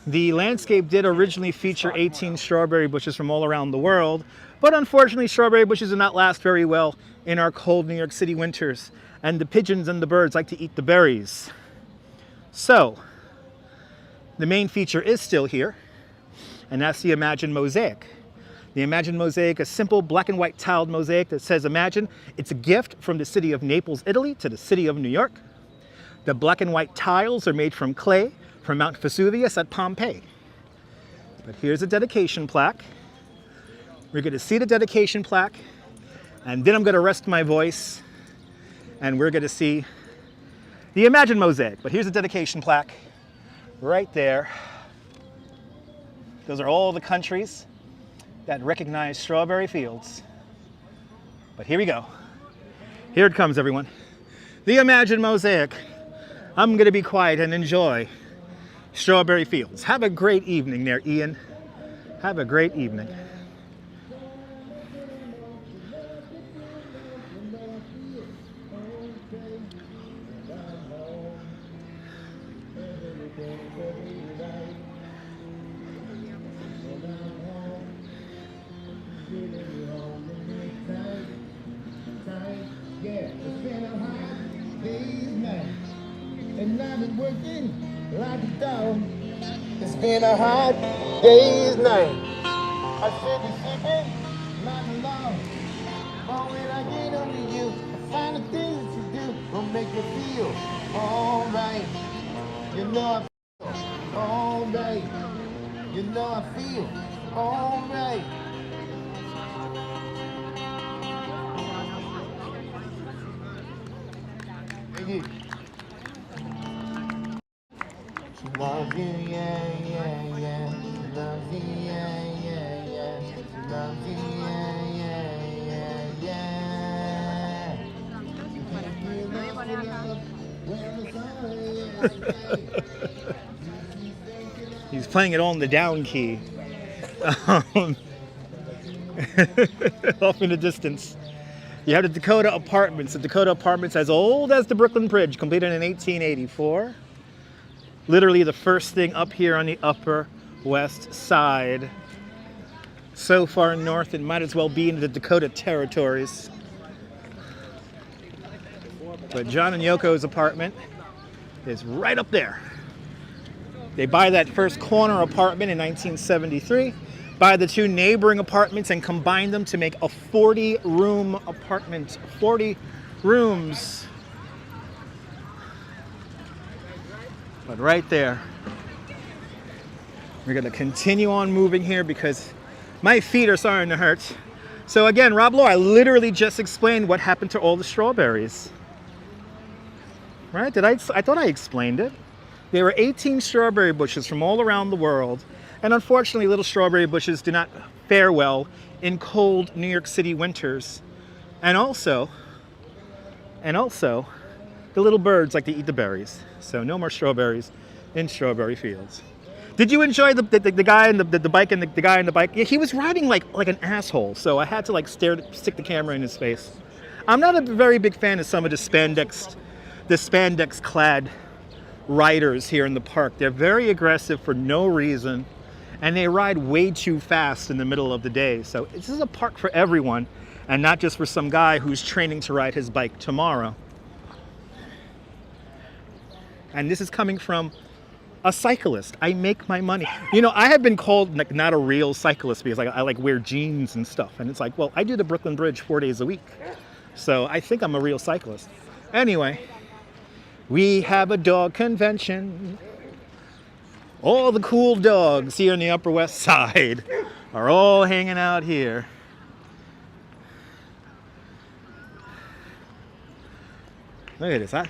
The landscape did originally feature 18 strawberry bushes from all around the world, but unfortunately strawberry bushes do not last very well in our cold New York City winters, and the pigeons and the birds like to eat the berries. So, the main feature is still here, and that's the Imagine Mosaic. The Imagine Mosaic, a simple black and white tiled mosaic that says, Imagine, it's a gift from the city of Naples, Italy to the city of New York. The black and white tiles are made from clay from Mount Vesuvius at Pompeii. But here's a dedication plaque. We're going to see the dedication plaque, and then I'm going to rest my voice, and we're going to see the Imagine Mosaic. But here's a dedication plaque right there. Those are all the countries that recognize Strawberry Fields. But here we go. Here it comes, everyone. The Imagine Mosaic. I'm going to be quiet and enjoy Strawberry Fields. Have a great evening there, Ian. Have a great evening. And I've been working like a dog. It's been a hot day's night. I should be sleeping not alone. But when I get under you, I find the things that you do will make me feel alright. You know I feel alright. You know I feel alright. Thank you. Love you, yeah, yeah, yeah. Love you, yeah, yeah, yeah. Love you, yeah, yeah, yeah, yeah. He's playing it on the down key. Off in the distance. You have the Dakota Apartments. The Dakota Apartments as old as the Brooklyn Bridge, completed in 1884. Literally the first thing up here on the Upper West Side. So far north, it might as well be in the Dakota territories. But John and Yoko's apartment is right up there. They buy that first corner apartment in 1973, buy the two neighboring apartments and combine them to make a 40-room apartment. 40 rooms. But right there, we're going to continue on moving here because my feet are starting to hurt. So again, Rob Lowe, I literally just explained what happened to all the strawberries. Right? I thought I explained it. There were 18 strawberry bushes from all around the world. And unfortunately, little strawberry bushes do not fare well in cold New York City winters. And also, the little birds like to eat the berries. So no more strawberries in Strawberry Fields. Did you enjoy the guy and the bike and the guy on the bike? Yeah, he was riding like an asshole, so I had to like stick the camera in his face. I'm not a very big fan of some of the spandex clad riders here in the park. They're very aggressive for no reason, and they ride way too fast in the middle of the day. So this is a park for everyone, and not just for some guy who's training to ride his bike tomorrow. And this is coming from a cyclist. I make my money. You know, I have been called like not a real cyclist because I like wear jeans and stuff. And it's like, well, I do the Brooklyn Bridge 4 days a week. So I think I'm a real cyclist. Anyway, we have a dog convention. All the cool dogs here in the Upper West Side are all hanging out here. Look at this. I'm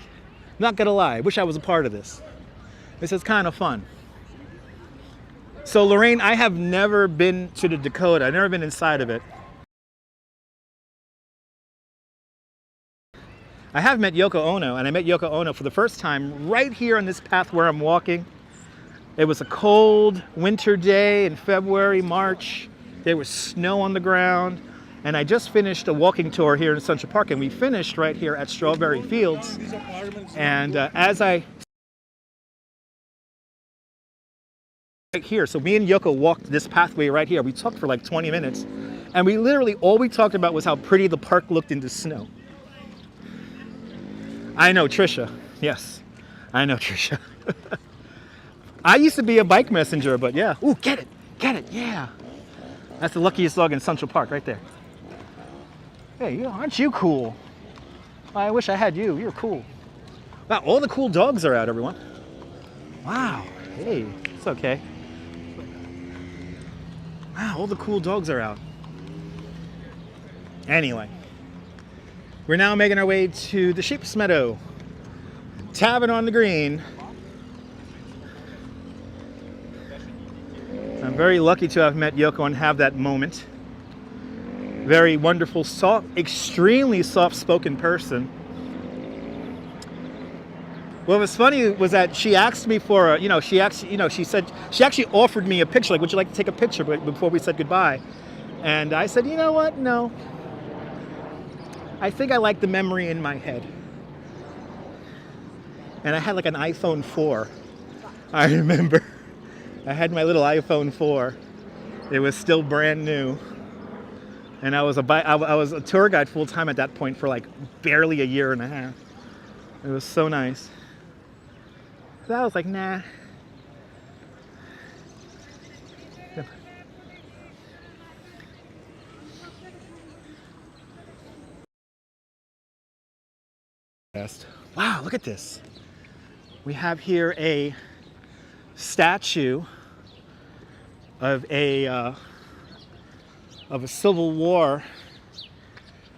not gonna lie, I wish I was a part of this. This is kind of fun. So Lorraine, I have never been to the Dakota. I've never been inside of it. I have met Yoko Ono, and I met Yoko Ono for the first time right here on this path where I'm walking. It was a cold winter day in February, March. There was snow on the ground. And I just finished a walking tour here in Central Park, and we finished right here at Strawberry Fields. And as I right here, so me and Yoko walked this pathway right here. We talked for like 20 minutes, and we literally, all we talked about was how pretty the park looked in the snow. I know, Trisha. Yes, I know, Trisha. I used to be a bike messenger, but yeah. Ooh, get it, yeah. That's the luckiest dog in Central Park right there. Hey, aren't you cool? I wish I had you. You're cool. Wow, all the cool dogs are out, everyone. Wow. Hey, it's okay. Wow, all the cool dogs are out. Anyway, we're now making our way to the Sheep's Meadow Tavern on the Green. I'm very lucky to have met Yoko and have that moment. Very wonderful, soft, extremely soft-spoken person. What was funny was that she asked me for a, she actually offered me a picture, like, would you like to take a picture before we said goodbye? And I said, you know what, no. I think I like the memory in my head. And I had like an iPhone 4, I remember. I had my little iPhone 4. It was still brand new. And I was a tour guide full time at that point for like barely a year and a half. It was so nice. So I was like, nah. Wow, look at this. We have here a statue of a Civil War.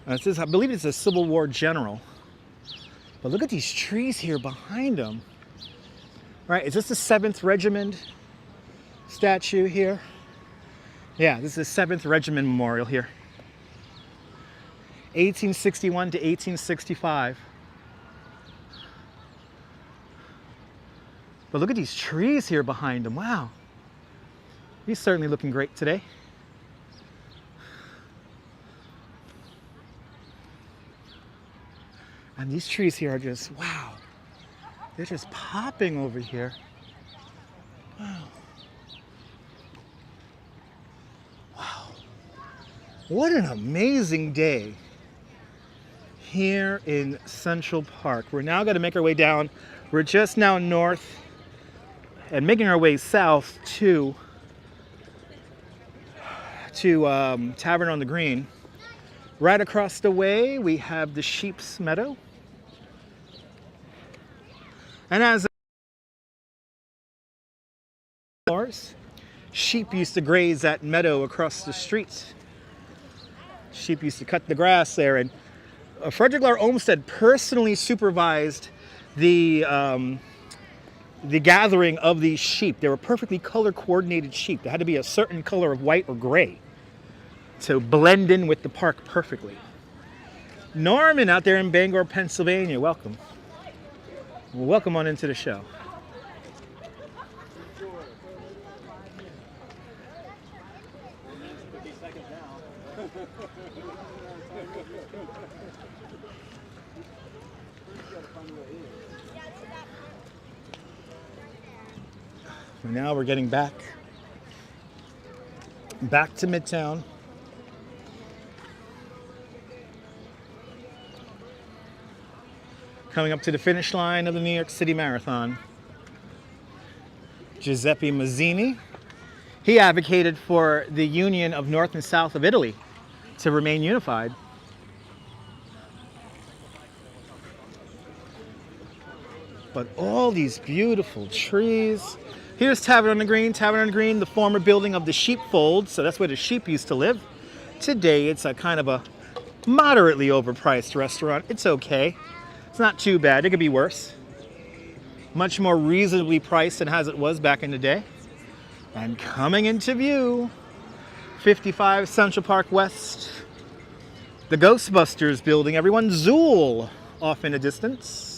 I believe it's a Civil War general. But look at these trees here behind him. Right, is this the 7th Regiment statue here? Yeah, this is the 7th Regiment Memorial here. 1861 to 1865. But look at these trees here behind him. Wow. He's certainly looking great today. And these trees here are just, wow. They're just popping over here. Wow. Wow. What an amazing day here in Central Park. We're now going to make our way down. We're just now north and making our way south to Tavern on the Green. Right across the way, we have the Sheep's Meadow. And as sheep used to graze that meadow across the street. Sheep used to cut the grass there, and Frederick Lahr Olmsted personally supervised the gathering of these sheep. They were perfectly color-coordinated sheep. They had to be a certain color of white or gray to blend in with the park perfectly. Norman out there in Bangor, Pennsylvania, welcome. Well, welcome on into the show. So now we're getting back Back to Midtown. Coming up to the finish line of the New York City Marathon. Giuseppe Mazzini. He advocated for the union of North and South of Italy to remain unified. But all these beautiful trees. Here's Tavern on the Green. Tavern on the Green, the former building of the sheepfold, so that's where the sheep used to live. Today, it's a kind of a moderately overpriced restaurant. It's okay. It's not too bad. It could be worse. Much more reasonably priced than as it was back in the day. And coming into view, 55 Central Park West, the Ghostbusters building. Everyone, Zool off in the distance.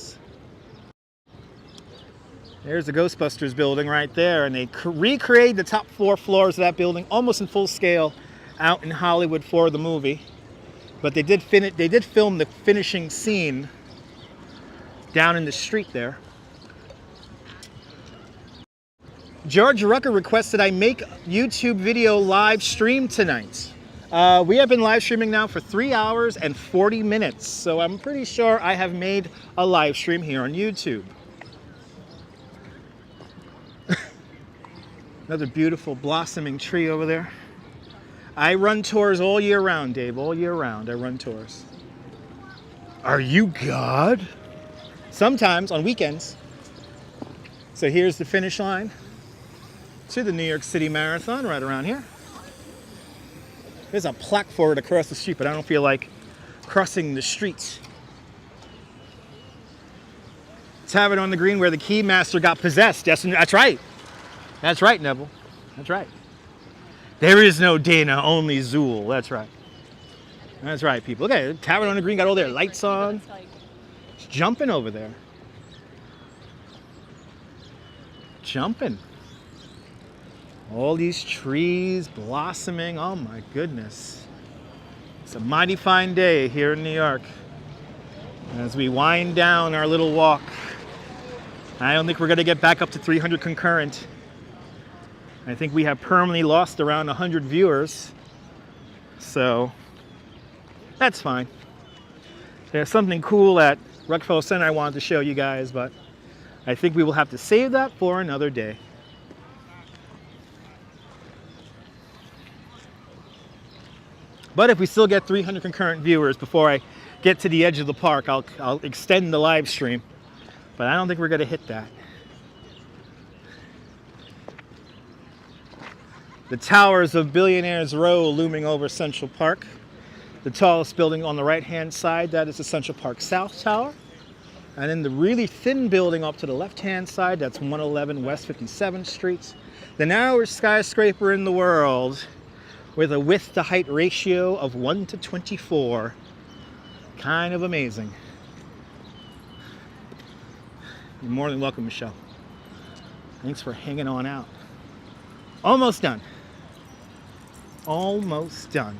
There's the Ghostbusters building right there, and they recreated the top 4 floors of that building almost in full scale out in Hollywood for the movie. But they did film the finishing scene down in the street there. George Rucker requested I make YouTube video live stream tonight. We have been live streaming now for 3 hours and 40 minutes, so I'm pretty sure I have made a live stream here on YouTube. Another beautiful blossoming tree over there. I run tours all year round, Dave. All year round, I run tours. Are you God? Sometimes on weekends. So here's the finish line to the New York City Marathon right around here. There's a plaque for it across the street, but I don't feel like crossing the street. Tavern on the Green where the Keymaster got possessed. Yes, that's right. That's right, Neville. That's right. There is no Dana, only Zool. That's right. That's right, people. Look at it. Tavern on the Green got all their lights on. It's jumping over there. Jumping. All these trees blossoming. Oh my goodness. It's a mighty fine day here in New York. As we wind down our little walk. I don't think we're going to get back up to 300 concurrent. I think we have permanently lost around 100 viewers. So that's fine. There's something cool at Rockefeller Center I wanted to show you guys, but I think we will have to save that for another day. But if we still get 300 concurrent viewers before I get to the edge of the park, I'll extend the live stream. But I don't think we're going to hit that. The towers of Billionaires Row looming over Central Park. The tallest building on the right-hand side, that is the Central Park South Tower. And then the really thin building up to the left-hand side, that's 111 West 57th Street. The narrowest skyscraper in the world with a width-to-height ratio of 1:24. Kind of amazing. You're more than welcome, Michelle. Thanks for hanging on out. Almost done. Almost done.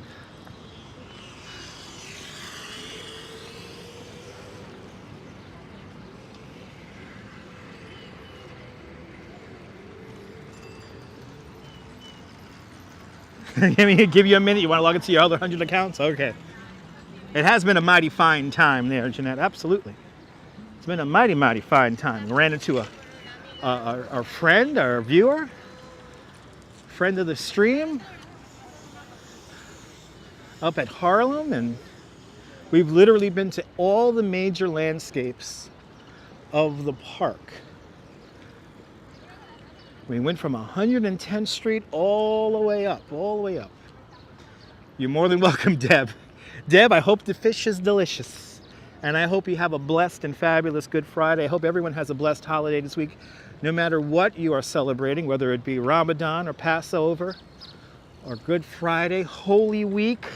Give you a minute. You want to log into your other 100 accounts? Okay. It has been a mighty fine time there, Jeanette. Absolutely. It's been a mighty, mighty fine time. We ran into our friend, our viewer, friend of the stream, up at Harlem, and we've literally been to all the major landscapes of the park. We went from 110th Street all the way up, all the way up. You're more than welcome, Deb. Deb, I hope the fish is delicious. And I hope you have a blessed and fabulous Good Friday. I hope everyone has a blessed holiday this week, no matter what you are celebrating, whether it be Ramadan or Passover or Good Friday, Holy Week,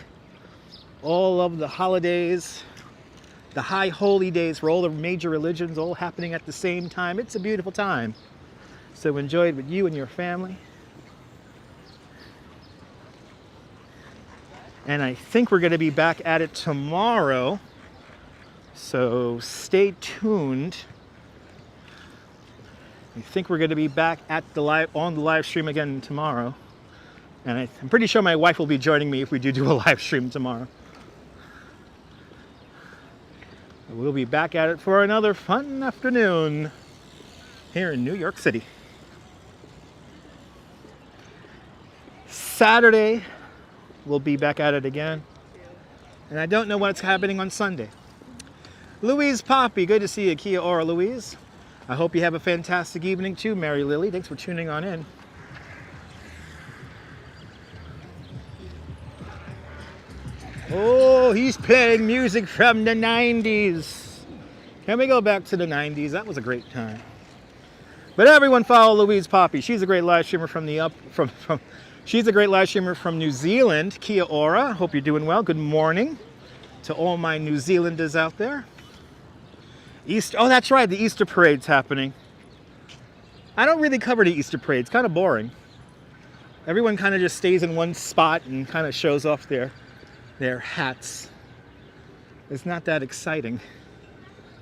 all of the holidays, the high holy days for all the major religions all happening at the same time. It's a beautiful time. So enjoy it with you and your family. And I think we're going to be back at it tomorrow. So stay tuned. I think we're going to be back at the on the live stream again tomorrow. And I'm pretty sure my wife will be joining me if we do a live stream tomorrow. We'll be back at it for another fun afternoon here in New York City. Saturday, we'll be back at it again. And I don't know what's happening on Sunday. Louise Poppy, good to see you. Kia ora, Louise. I hope you have a fantastic evening too, Mary Lily. Thanks for tuning on in. Oh, he's playing music from the 90s. Can we go back to the 90s? That was a great time. But everyone follow Louise Poppy. She's a great live streamer she's a great live streamer from New Zealand. Kia ora. Hope you're doing well. Good morning to all my New Zealanders out there. Easter. Oh, that's right. The Easter parade's happening. I don't really cover the Easter parade. It's kind of boring. Everyone kind of just stays in one spot and kind of shows off their hats. It's not that exciting.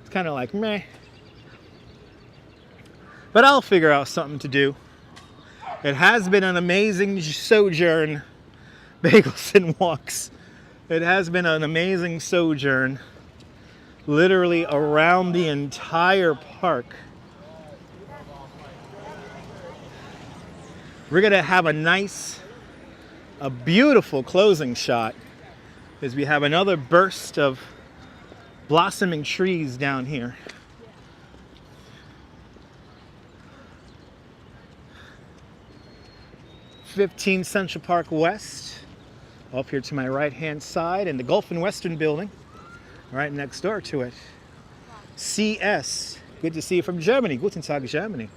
It's kind of like meh. But I'll figure out something to do. It has been an amazing sojourn, Bagels and Walks. It has been an amazing sojourn, literally around the entire park. We're gonna have a beautiful closing shot as we have another burst of blossoming trees down here. (15 Central Park West, up here to my right-hand side, and the Gulf and Western building, right next door to it. CS, good to see you from Germany. Guten Tag, Germany.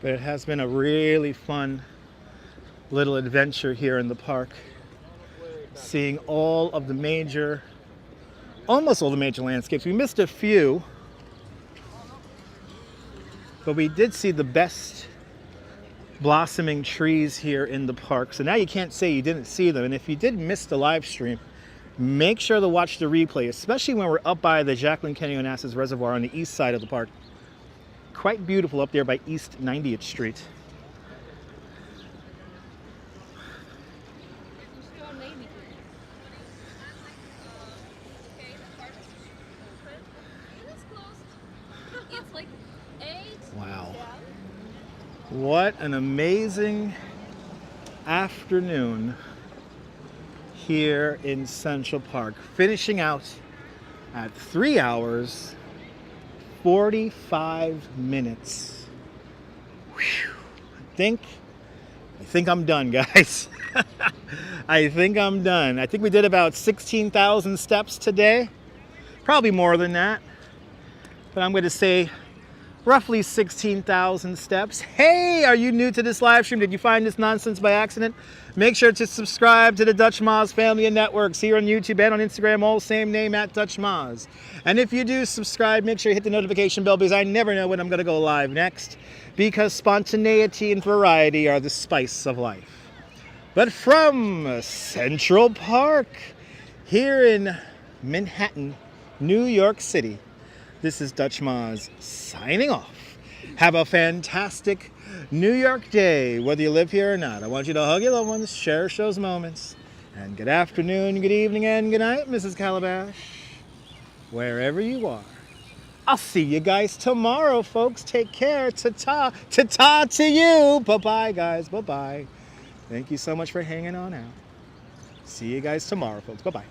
But it has been a really fun little adventure here in the park. Seeing all of the almost all the major landscapes. We missed a few, but we did see the best blossoming trees here in the park. So now you can't say you didn't see them. And if you did miss the live stream, make sure to watch the replay, especially when we're up by the Jacqueline Kenny Onassis Reservoir on the east side of the park. Quite beautiful up there by East 90th Street. Wow. What an amazing afternoon here in Central Park. Finishing out at 3 hours, 45 minutes. Whew. I think I'm done, guys. I think I'm done. I think we did about 16,000 steps today. Probably more than that. But I'm going to say roughly 16,000 steps. Hey, are you new to this live stream? Did you find this nonsense by accident? Make sure to subscribe to the Dutch Maz family of networks here on YouTube and on Instagram, all same name at Dutch Maz. And if you do subscribe, make sure you hit the notification bell because I never know when I'm going to go live next, because spontaneity and variety are the spice of life. But from Central Park, here in Manhattan, New York City, this is Dutch Maz signing off. Have a fantastic New York day, whether you live here or not. I want you to hug your loved ones, cherish those moments. And good afternoon, good evening, and good night, Mrs. Calabash, wherever you are. I'll see you guys tomorrow, folks. Take care. Ta-ta. Ta-ta to you. Bye-bye, guys. Bye-bye. Thank you so much for hanging on out. See you guys tomorrow, folks. Bye-bye.